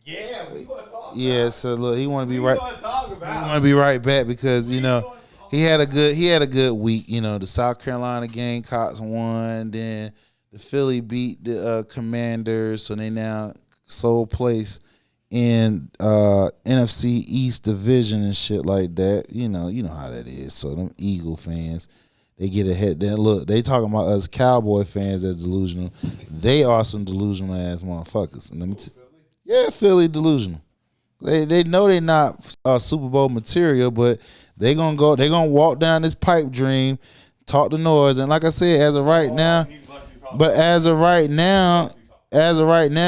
Yeah, we going to talk Yeah, so look, he want to be right. about it. Talk He about want to be right back because he had a good week. The South Carolina Gamecocks won, then the Philly beat the Commanders, so they now sole place in NFC East division and shit like that. You know how that is. So them Eagle fans, they get ahead. Then look, they talking about us Cowboy fans that's delusional. They are some delusional ass motherfuckers. And let me Philly delusional. They know they not Super Bowl material, but they gonna walk down this pipe dream, talk the noise, and like I said, as of right now,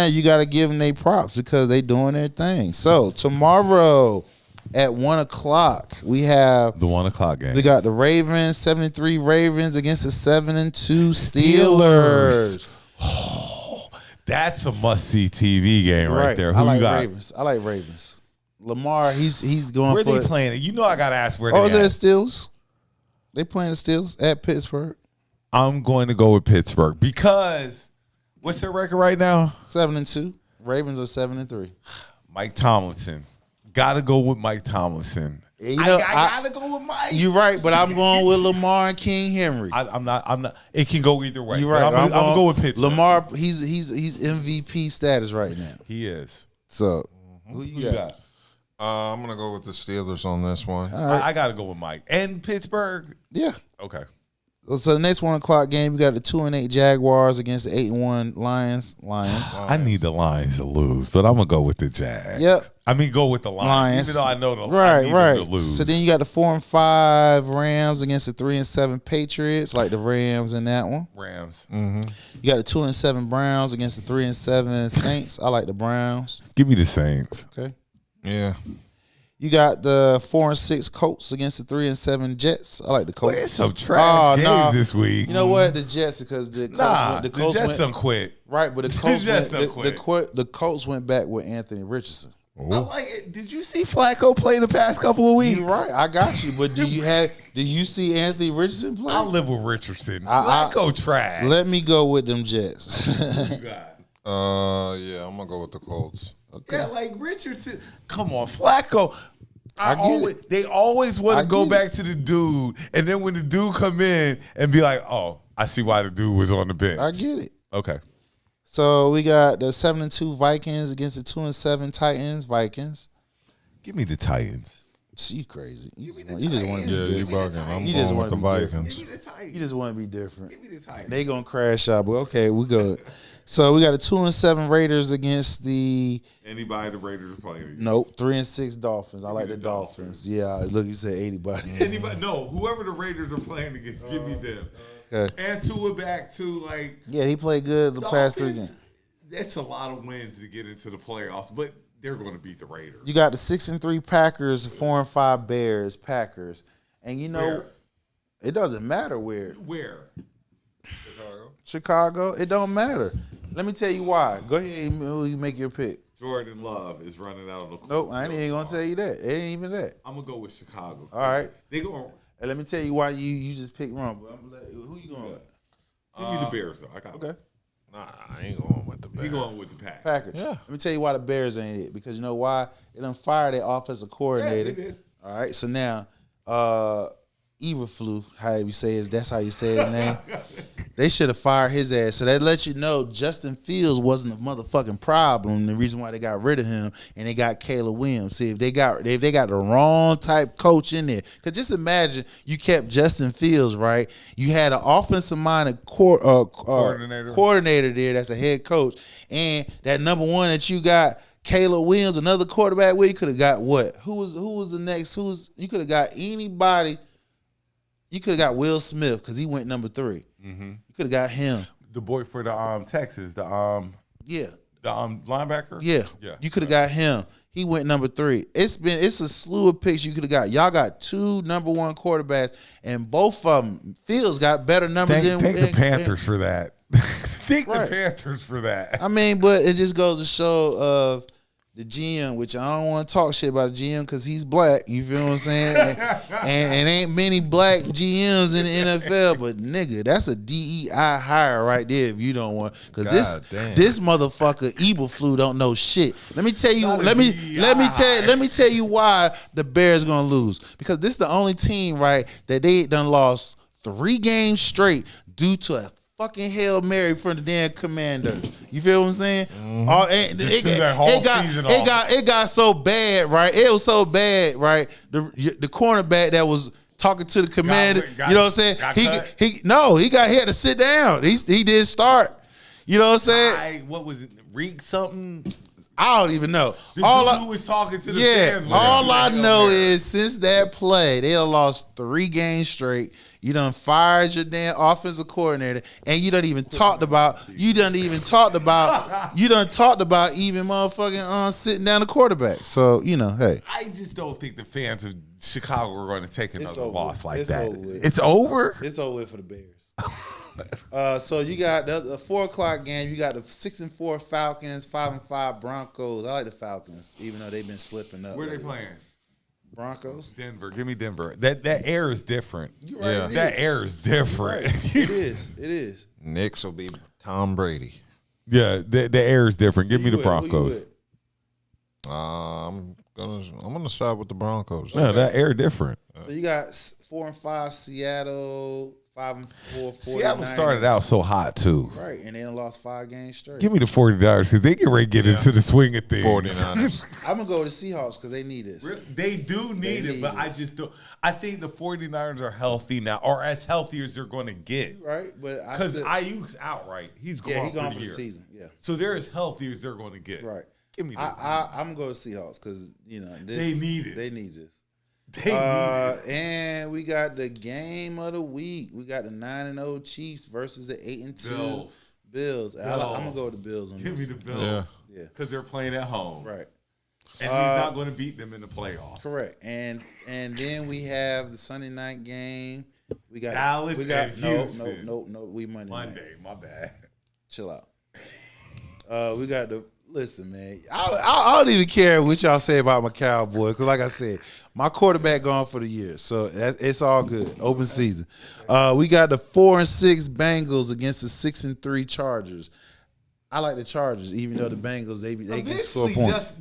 you got to give them their props because they doing their thing. So tomorrow at 1:00 we have the 1:00 game. We got the Ravens, 73 Ravens against the 7-2 Steelers. That's a must-see TV game right there. Who I like you got? Ravens. I like Ravens. Lamar, he's going Where for they it. playing it? You know I got to ask where Oh, they is that at. Steelers? They playing the Steelers at Pittsburgh. I'm going to go with Pittsburgh because What's their record right now? 7-2. Ravens are 7-3. Mike Tomlinson. Gotta go with Mike Tomlinson. You know, I gotta go with Mike. You're right, but I'm going with Lamar and King Henry. I'm not. It can go either way. You're right. I'm gonna go with Pittsburgh. Lamar, he's MVP status right now. He is. So who you got? I'm gonna go with the Steelers on this one. Right. I gotta go with Mike and Pittsburgh. Yeah. Okay. So the next 1 o'clock game, we got the 2-8 Jaguars against the 8-1 Lions. I need the Lions to lose, but I'm gonna go with the Jags. Yep. I mean, go with the Lions, even though I know the right, I need right. them to lose. So then you got the 4-5 Rams against the 3-7 Patriots, like the Rams in that one. Rams. You got the 2-7 Browns against the 3-7 Saints. I like the Browns. Give me the Saints. Okay. Yeah. You got the 4-6 Colts against the 3-7 Jets. I like the Colts. There's some trash games this week. You know what? The Jets, because the Colts the Jets don't quit. Right, but the Colts Jets went, don't quit. the Colts went back with Anthony Richardson. I like it. Did you see Flacco play the past couple of weeks? You're right. I got you. But do you see Anthony Richardson play? I live with Richardson. Flacco trash. Let me go with them Jets. Yeah, I'm gonna go with the Colts. Okay. Yeah, like Richardson. Come on, Flacco. They always want I to go get back to the dude, and then when the dude come in and be like, "Oh, I see why the dude was on the bench." I get it. Okay. So we got the 7-2 Vikings against the 2-7 Titans. Vikings. Give me the Titans. See, you crazy. You just want to Yeah, be you different. bugging. I'm You just going with wanna the be Vikings. Give me the Titans. You just want to be different. Give me the Titans. They gonna crash out, but okay, we good. So we got the 2-7 Raiders against the Anybody the Raiders are playing against. 3-6 Dolphins. I like the Dolphins. Yeah, look, you said anybody. Anybody? No, whoever the Raiders are playing against, give me them. Okay. And Tua back too. Like Yeah, he played good the past 3 Dolphins, games. That's a lot of wins to get into the playoffs, but they're going to beat the Raiders. You got the 6-3 Packers, 4-5 Bears, Packers, and you know Where? it doesn't matter where. Where? Chicago, it don't matter. Let me tell you why. Go ahead, you make your pick. Jordan Love is running out of the court. Nope, I ain't even gonna tell you that. It ain't even that. I'm gonna go with Chicago. All right. They going. And let me tell you why you just picked wrong. But who you going with? Give me the Bears though. I got Okay. Nah, I ain't going with the Bears. He going with the Pack. Packers. Yeah. Let me tell you why the Bears ain't it. Because you know why? They done fired their offensive coordinator. Yeah, they did. All right. So now, Eberflus, however you say it, that's how you say his name. They should have fired his ass. So that lets you know Justin Fields wasn't a motherfucking problem. The reason why they got rid of him and they got Caleb Williams. See, if they got the wrong type coach in there, because just imagine you kept Justin Fields, right? You had an offensive minded coordinator there that's a head coach, and that number one that you got. Caleb Williams, another quarterback. Where you could have got what? Who was the next? You could have got anybody. You could have got Will Smith because he went number 3. Mm-hmm. You could have got him. The boy for the Texas, the linebacker. Yeah. You could have got him. He went number 3. It's a slew of picks you could have got. Y'all got 2 number 1 quarterbacks, and both of them Fields got better numbers than the Panthers for that. The Panthers for that. I mean, but it just goes to show of the GM, which I don't want to talk shit about the GM because he's black. You feel what I'm saying? and ain't many black GMs in the NFL, but nigga, that's a DEI hire right there if you don't want. Because this motherfucker Eberflus don't know shit. Let me tell you. Let me tell you why the Bears gonna lose. Because this is the only team, right, that they done lost 3 games straight due to a fucking Hail Mary from the damn commander. You feel what I'm saying? Mm-hmm. It got so bad, right? It was so bad, right? The cornerback that was talking to the commander, you know what I'm saying? He had to sit down. He did start. You know what I'm saying? What was it? Reek something? I don't even know. The dude who was talking to the fans. All I know is since that play, they lost 3 games straight. You done fired your damn offensive coordinator, and you done talked about even motherfucking sitting down the quarterback. So hey, I just don't think the fans of Chicago are going to take another loss like it's that. Over. It's over. It's over for the Bears. So you got the 4:00 game. You got the 6-4 Falcons, 5-5 Broncos. I like the Falcons, even though they've been slipping up. Where are they playing? Broncos. Denver. Give me Denver. That air is different. Right, yeah, that air is different. Right. It is. Knicks will be Tom Brady. Yeah, the air is different. Give me the Broncos. I'm gonna side with the Broncos. No, that air different. So you got 4-5 Seattle, 5-4 49ers. Seattle started out so hot too. Right, and then lost 5 games straight. Give me the 49ers because they get ready to get into the swing of things. 49ers. I'm going to go with the Seahawks because they need this. They do need it, but I just don't. I think the 49ers are healthy now, or as healthy as they're going to get. Right, but Because Ayuk's out, right? He's gone, he's gone for for the year. season. Yeah. So they're as healthy as they're going to get. Right. Give me that. I'm going to Seahawks because, they need it. They need this. They need it. And we got the game of the week. We got the 9-0 Chiefs versus the 8-2 Bills. I'm gonna go with the Bills on Give this. me the Bills. Yeah. Because they're playing at home. Right. And he's not going to beat them in the playoffs. Correct. And then we have the Sunday night game. We got Dallas and Houston. No. We Monday night. My bad. Chill out. We got the listen, man. I don't even care what y'all say about my Cowboys because, like I said, my quarterback gone for the year, so it's all good. Open season. We got the 4-6 Bengals against the 6-3 Chargers. I like the Chargers, even though the Bengals they can score points.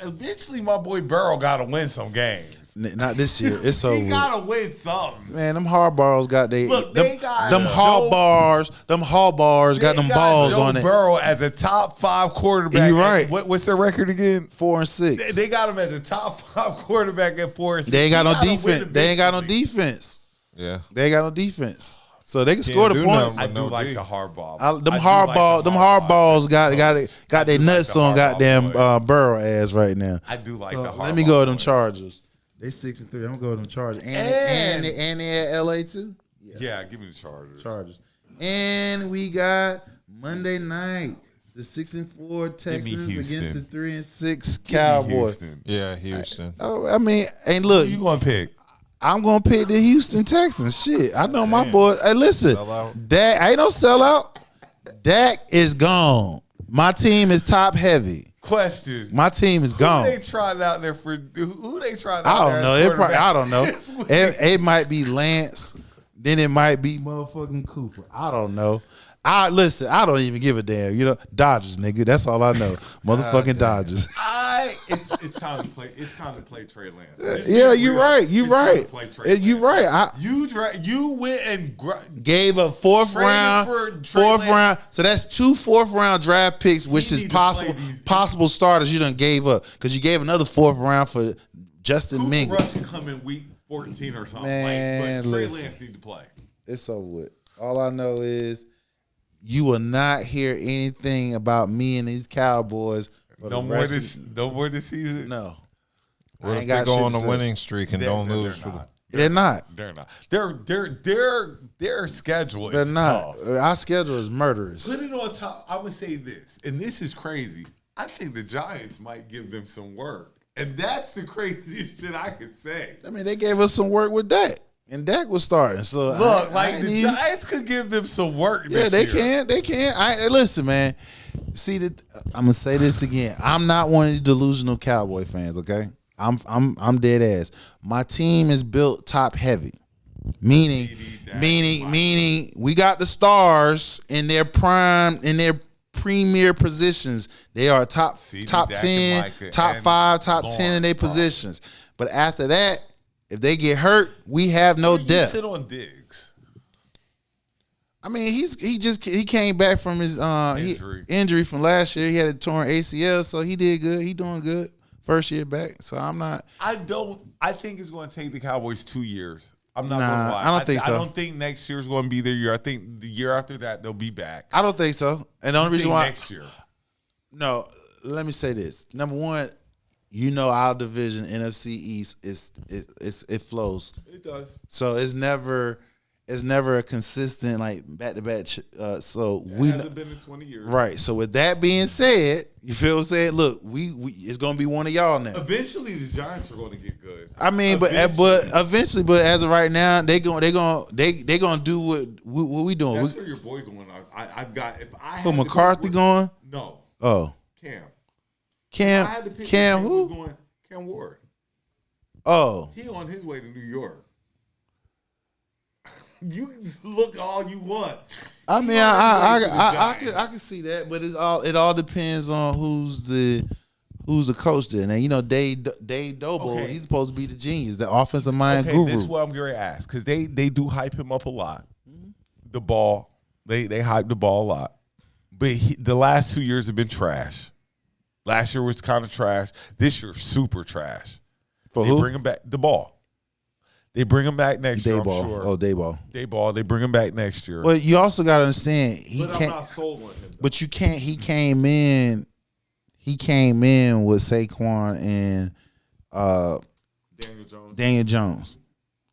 Eventually, my boy Burrow got to win some games. Not this year. It's over. He got to win something. Man, them hardballs got them hardbars got them balls Joe on it. Burrow as a top 5 quarterback. You're right. What's their record again? 4-6. They got him as a top 5 quarterback at 4-6. They ain't got no defense. They ain't got no defense. Yeah. They ain't got no defense. So they can score the points. I do like the hardball. Them hardballs got their nuts on goddamn Burrow ass right now. I do like So the hardball. let me go with them Chargers. They 6-3. I'm gonna go with them Chargers. And they at LA too. Yeah, give me the Chargers. Chargers. And we got Monday night. The 6-4 Texans against the 3-6 Cowboys. Yeah, Houston. I mean, and look, Who you gonna pick? I'm gonna pick the Houston Texans. Shit, I know my boy. Hey, listen, Dak ain't no sellout. Dak is gone. My team is top heavy. Question. My team is gone. Who they trying out there for? Who they trying out I there? don't know. I don't know. It might be Lance. Then it might be motherfucking Cooper. I don't know. Listen, I don't even give a damn. Dodgers, nigga. That's all I know. Motherfucking Dodgers. It's time to play. It's time to play Trey Lance. Yeah, you're right. You're right. You're right. You went and gave a fourth round. So that's 2 4th-round draft picks, which is possible starters you done gave up because you gave another 4th round for Justin Mingus. Rush can come in week 14 or something. Man, but Trey Lance need to play. It's over with. All I know is you will not hear anything about me and these Cowboys. No more this season. No. What if they go on a winning streak and don't lose? They're not. They're not. Their schedule They're is not. tough. Our schedule is murderous. Put it on top. I'm gonna say this, and this is crazy. I think the Giants might give them some work, and that's the craziest shit I could say. I mean, they gave us some work with Dak, and Dak was starting. So look, the Giants could give them some work. Yeah, they can. They can. Listen, man. See that? I'm gonna say this again. I'm not one of these delusional Cowboy fans. Okay, I'm dead ass. My team is built top heavy, meaning we got the stars in their prime, in their premier positions. They are top 10, top 5, top 10 in their positions. But after that, if they get hurt, we have no depth. Sit on Diggs. I mean, he came back from his injury from last year. He had a torn ACL, so he did good. He doing good first year back. So I'm not. I think it's going to take the Cowboys 2 years. I'm not going to lie. I don't think so. I don't think next year's going to be their year. I think the year after that they'll be back. I don't think so. And the only reason why next year. No, let me say this. Number one, our division NFC East it flows. It does. So it's never a consistent like back to back. So it hasn't been in 20 years. Right. So with that being said, you feel what I'm saying? Look, we it's gonna be one of y'all now. Eventually, the Giants are going to get good. I mean, but eventually, but as of right now, they gonna do what we doing. That's where your boy going. I've got if I had McCarthy going. No. Oh. Cam. Cam who? Going, Cam Ward. Oh. He on his way to New York. You look all you want. I mean, I can see that, but it all depends on who's the coach there. Now, you know, Dave Doble, he's supposed to be the genius, the offensive mind guru. This is what I'm going to ask, because they do hype him up a lot. The ball, they hype the ball a lot, but the last 2 years have been trash. Last year was kind of trash. This year, super trash. For they who? bring him back the ball. They bring him back next year. I'm sure. Oh, Dayball. Dayball. They bring him back next year. Well, you also got to understand I'm not sold on him. Though. But you can't. He came in with Saquon and Daniel Jones.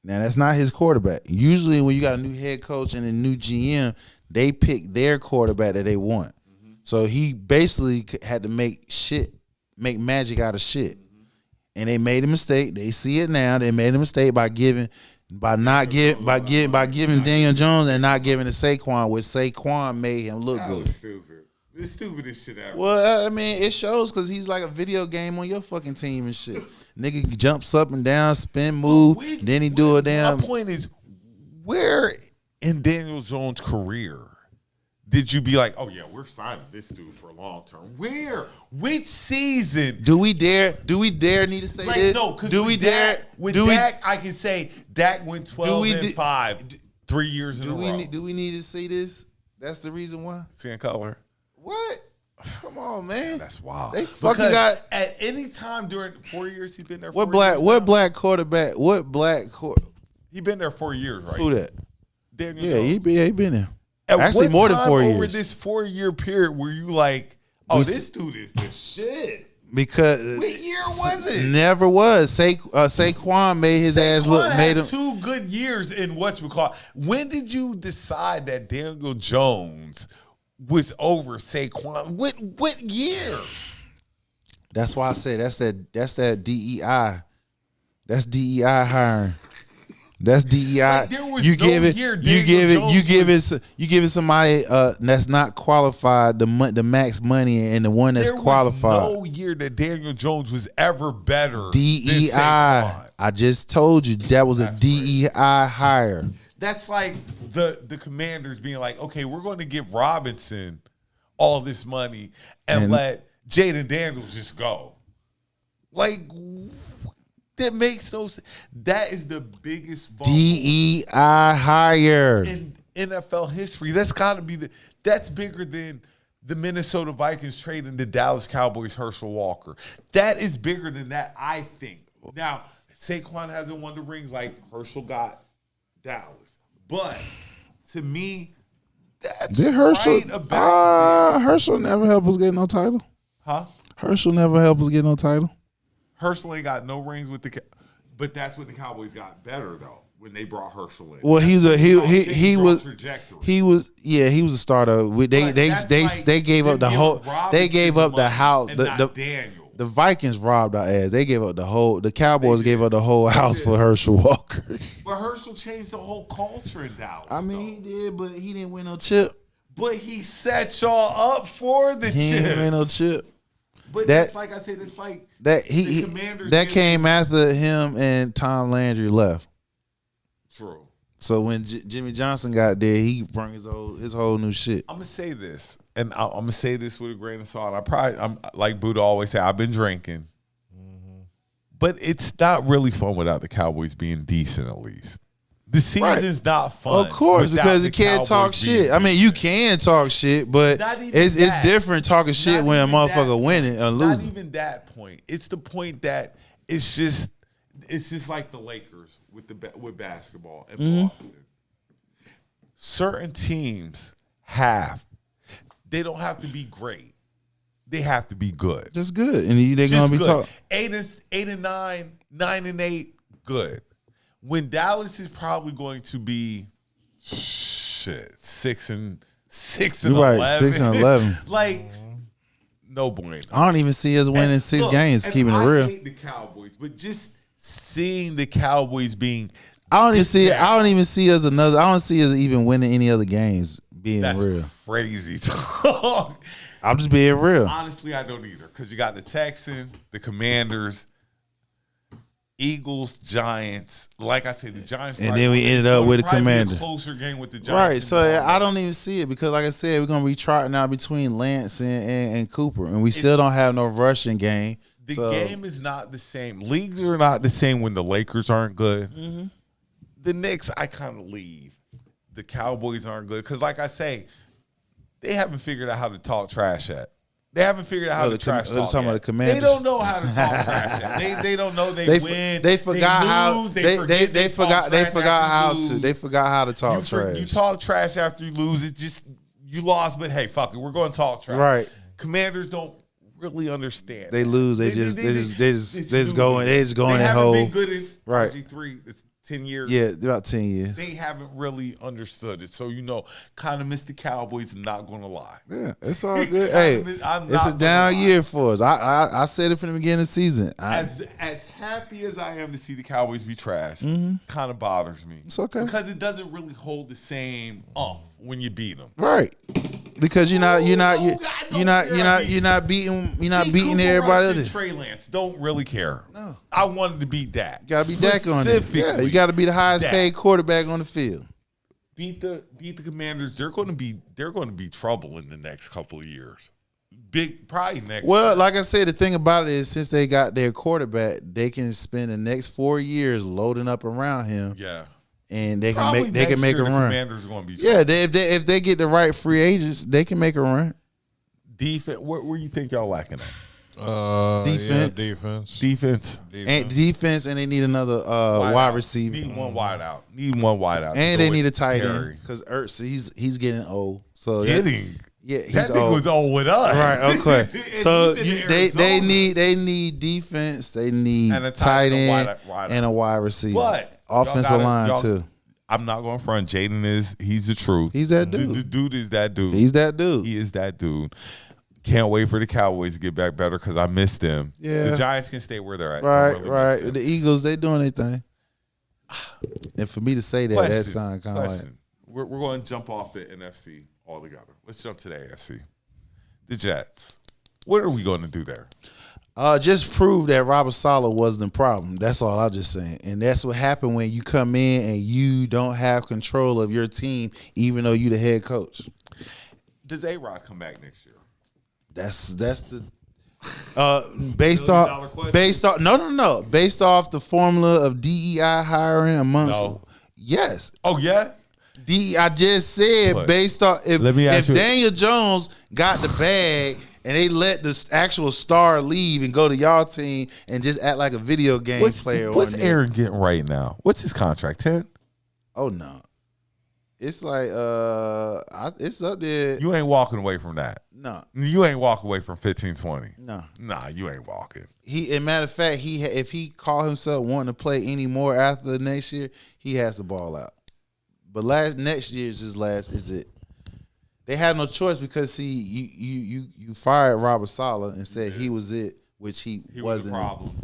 Now that's not his quarterback. Usually, when you got a new head coach and a new GM, they pick their quarterback that they want. Mm-hmm. So he basically had to make magic out of shit. And they made a mistake. They see it now. They made a mistake by giving Daniel Jones and not giving to Saquon, which Saquon made him look good. Stupid. It's stupidest shit ever. Well, I mean, it shows because he's like a video game on your fucking team and shit. Nigga jumps up and down, spin move, then he do a damn. My point is, where in Daniel Jones' career did you be like, oh yeah, we're signing this dude for long term? Where? Which season? Do we dare need to say this? No, because do we dare? With Dak, I can say Dak went 12-5 3 years in a row. Do we need to see this? That's the reason why. Seeing color. What? Come on, man. That's wild. They fucking got at any time during 4 years he's been there. What black quarterback? He been there 4 years, right? Who that? Daniel Jones. He been there. At actually more than 4 years. Over this 4 year period, were you like, oh, this dude is the shit? Because what year was it? Never was. Saquon made his ass look. Made him 2 good years in whatchamacallit. When did you decide that Daniel Jones was over Saquon? What year? That's why I say that's that DEI. That's DEI hiring. That's DEI. Like, there was you give it somebody that's not qualified the max money and the one that's qualified. No year that Daniel Jones was ever better. DEI. I just told you that was a DEI hire. That's like the Commanders being like, okay, we're going to give Robinson all this money and let Jaden Daniels just go. Like, that makes no sense. That is the biggest DEI hire in NFL history. That's got to be that's bigger than the Minnesota Vikings trading the Dallas Cowboys Herschel Walker. That is bigger than that, I think. Now, Saquon hasn't won the rings like Herschel got Dallas. But to me, that's right about Herschel never helped us get no title. Huh? Herschel never helped us get no title. Herschel ain't got no rings with but that's when the Cowboys got better though. When they brought Herschel in. Well, he was a starter. They gave up the whole. They gave up the house. The Vikings robbed our ass. They gave up the whole. The Cowboys gave up the whole house for Herschel Walker. But Herschel changed the whole culture in Dallas. I mean, he did, but he didn't win no chip. But he set y'all up for the chip. He didn't win no chip. But that's like I said, it's like that came after him and Tom Landry left. True. So when Jimmy Johnson got there, he brought his whole new shit. I'm gonna say this, and I'm gonna say this with a grain of salt. I'm like Buddha always say, I've been drinking, but it's not really fun without the Cowboys being decent. At least the season's not fun. Of course, because you can't talk shit. I mean, you can talk shit, but it's different talking shit when a motherfucker winning or losing. Not even that point. It's the point that it's just like the Lakers with basketball in Boston. Certain teams they don't have to be great. They have to be good. Just good, and they're gonna be talking 8-9, 9-8, good. When Dallas is probably going to be 6-11. You're right, 6-11. Like, no bueno. I don't even see us winning 6 games. Keeping it real. I hate the Cowboys, but just seeing the Cowboys being, I don't even see us even winning any other games. Being real, crazy talk. I'm just being real. Honestly, I don't either because you got the Texans, the Commanders. Eagles, Giants. Like I said, the Giants. And then we ended up with the Commanders. Closer game with the Giants. Right. So I don't even see it because, like I said, we're gonna be trotting out between Lance and Cooper, and we still don't have no rushing game. The game is not the same. Leagues are not the same when the Lakers aren't good. Mm-hmm. The Knicks, I kind of leave. The Cowboys aren't good because, like I say, they haven't figured out how to talk trash yet. They haven't figured out how to trash talk talking yet. about the Commanders. They don't know how to talk trash yet. They don't know they win. They forgot how. lose, They forgot how to. lose. They forgot how to talk trash. You talk trash after you lose. It just you lost, but hey, fuck it, we're going to talk trash. Right. Commanders don't really understand. They lose. They just go in. They just go in They that haven't hole. been good in Right. RG3. It's 10 years. Yeah, about 10 years. They haven't really understood it. So, kind of missed the Cowboys, not going to lie. Yeah, it's all good. Hey, it's a down year for us. I said it from the beginning of the season. As happy as I am to see the Cowboys be trash, kind of bothers me. It's okay. Because it doesn't really hold the same when you beat them. Right. Because you're not beating everybody else. Trey Lance don't really care. No. I wanted to beat Dak. You gotta be Dak on it. Yeah, you gotta be the highest paid quarterback on the field. Beat the Commanders. They're going to be trouble in the next couple of years. Probably next. Well, year. like I said, the thing about it is since they got their quarterback, they can spend the next 4 years loading up around him. Yeah. And they Probably can make a run. Commanders are going to be trouble. If they get the right free agents, they can make a run. Defense. Where you think y'all lacking at? Defense. And defense, and they need another wide receiver. Need one wide out. And they need a tight end because Ertz, he's getting old. So getting. Yeah, he's that nigga was old with us. Right. Okay. So they need defense. They need and a tight end wide and a wide receiver. But offensive line too. I'm not going to front. He's the truth. He's that dude. The dude is that dude. He's that dude. He is that dude. Can't wait for the Cowboys to get back better because I miss them. Yeah. The Giants can stay where they're at. Right. The Eagles, they doing their thing. And for me to say that sounds kind of like. We're going to jump off the NFC altogether. Let's jump to the AFC. The Jets. What are we going to do there? Just prove that Robert Saleh wasn't the problem. That's all I'm just saying. And that's what happened when you come in and you don't have control of your team, even though you the head coach. Does A-Rod come back next year? That's the based off the formula of DEI hiring amongst yes. Oh yeah. I just said based off if Daniel Jones got the bag and they let the actual star leave and go to y'all team and just act like a video game player. What's Aaron getting right now? What's his contract? 10? Oh no. It's like it's up there. You ain't walking away from that. No. You ain't walking away from 15, 20. No. Nah, you ain't walking. As a matter of fact, if he call himself wanting to play any more after the next year, he has to ball out. But next year is his last. Is it? They have no choice because see, you fired Robert Saleh and said he was it, which he wasn't. Was the problem.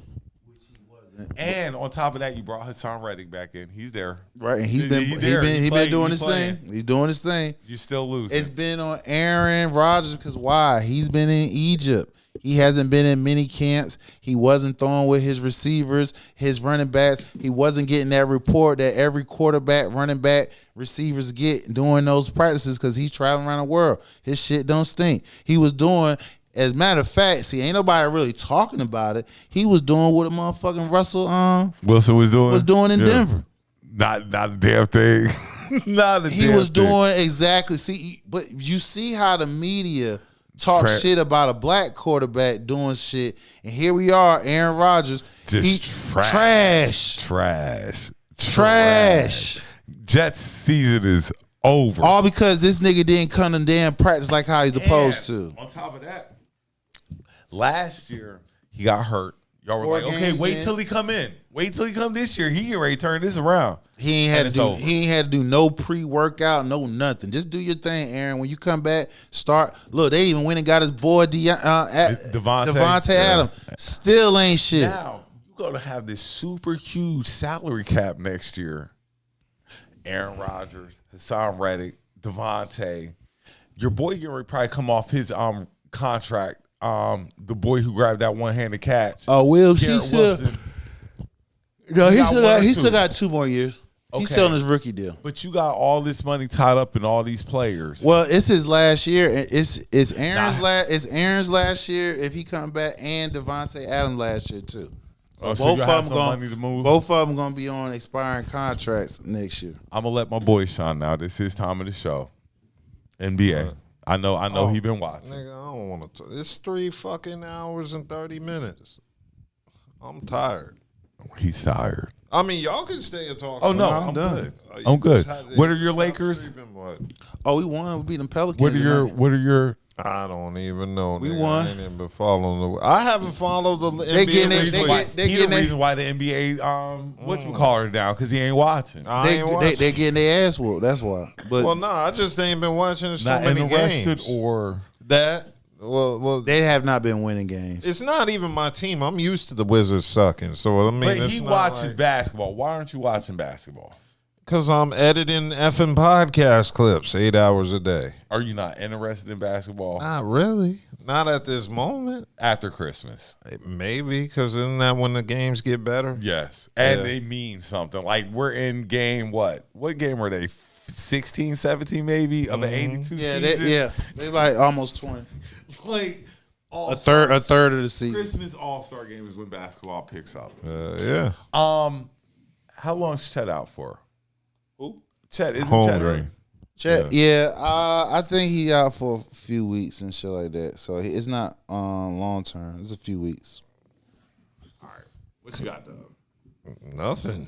And on top of that, you brought Hassan Reddick back in. He's there, right? And he's been doing his thing. He's doing his thing. You still losing. It's been on Aaron Rodgers because why? He's been in Egypt. He hasn't been in many camps. He wasn't throwing with his receivers, his running backs. He wasn't getting that report that every quarterback, running back, receivers get during those practices because he's traveling around the world. His shit don't stink. He was doing. As a matter of fact, see, ain't nobody really talking about it. He was doing what a motherfucking Russell Wilson was doing in Denver. Not a damn thing. Not a damn thing. He was doing exactly. See, but you see how the media talk shit about a black quarterback doing shit, and here we are, Aaron Rodgers, just trash. Jets season is over. All because this nigga didn't come to damn practice like how he's supposed to. On top of that, last year he got hurt. Y'all were like, okay, wait till he come in. Wait till he come this year. He get ready to turn this around. He ain't had to do no pre-workout, no nothing. Just do your thing, Aaron. When you come back, start. Look, they even went and got his boy Devontae Adams. Still ain't shit. Now you're gonna have this super huge salary cap next year. Aaron Rodgers, Hassan Reddick, Devontae. Your boy getting ready to probably come off his contract. The boy who grabbed that one-handed catch. Oh, Will Wilson. No, You got one or he two? still got 2 more years. Okay. He's still on his rookie deal. But you got all this money tied up in all these players. Well, it's his last year. It's Aaron's Nah. It's Aaron's last year if he come back, and Devontae Adams last year too. So both Both you of have them some money to move. Both of them gonna be on expiring contracts next year. I'm gonna let my boy Sean now. This is time of the show. NBA. I know he been watching. Nigga, I don't want to. It's 3 fucking hours and 30 minutes. I'm tired. He's tired. I mean, y'all can stay and talk. Oh no, about it. I'm done. good. You I'm good. just had to What are your stop Lakers? sleeping, what? Oh, we won. We beat them Pelicans. What are your I don't even know. We nigga. won. I ain't even been following the. I haven't followed the They NBA. getting it- this they week. get- they he the getting reason why the NBA whatchamacallit down because he ain't watching. I ain't watching. They getting their ass whooped. That's why. But Well, no, I just ain't been watching so Not many interested games. or That well, they have not been winning games. it's not even my team. I'm used to the Wizards sucking. So I mean, but it's he not watches like, basketball. Why aren't you watching basketball? because I'm editing effing podcast clips 8 hours a day. Are you not interested in basketball Not really. Not at this moment. after Christmas? Maybe because isn't that when the games get better? Yes. And Yeah. they mean something. Like we're in game what? What game were they? 16, 17 maybe of an 82 Yeah, season? they like almost 20. Like A third of the season. Christmas All-Star game is when basketball picks up. Yeah. How long's Chet out for? Who? Chet isn't Chet Hungry. hurt? Chet, yeah, I think he out for a few weeks and shit like that. So it's not long term. It's a few weeks. All right. What you got though? Nothing.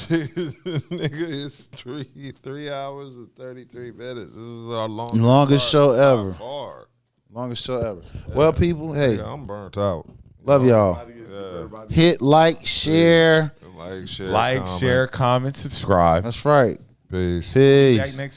Nigga, it's 3 hours and 33 minutes. This is our Longest show by ever. far. Longest show ever. Well, people, hey, Nigga, I'm burnt out. love y'all. Hit like, share. Like, share, Like, comment. share, comment, subscribe. That's right. Peace. Peace. Back next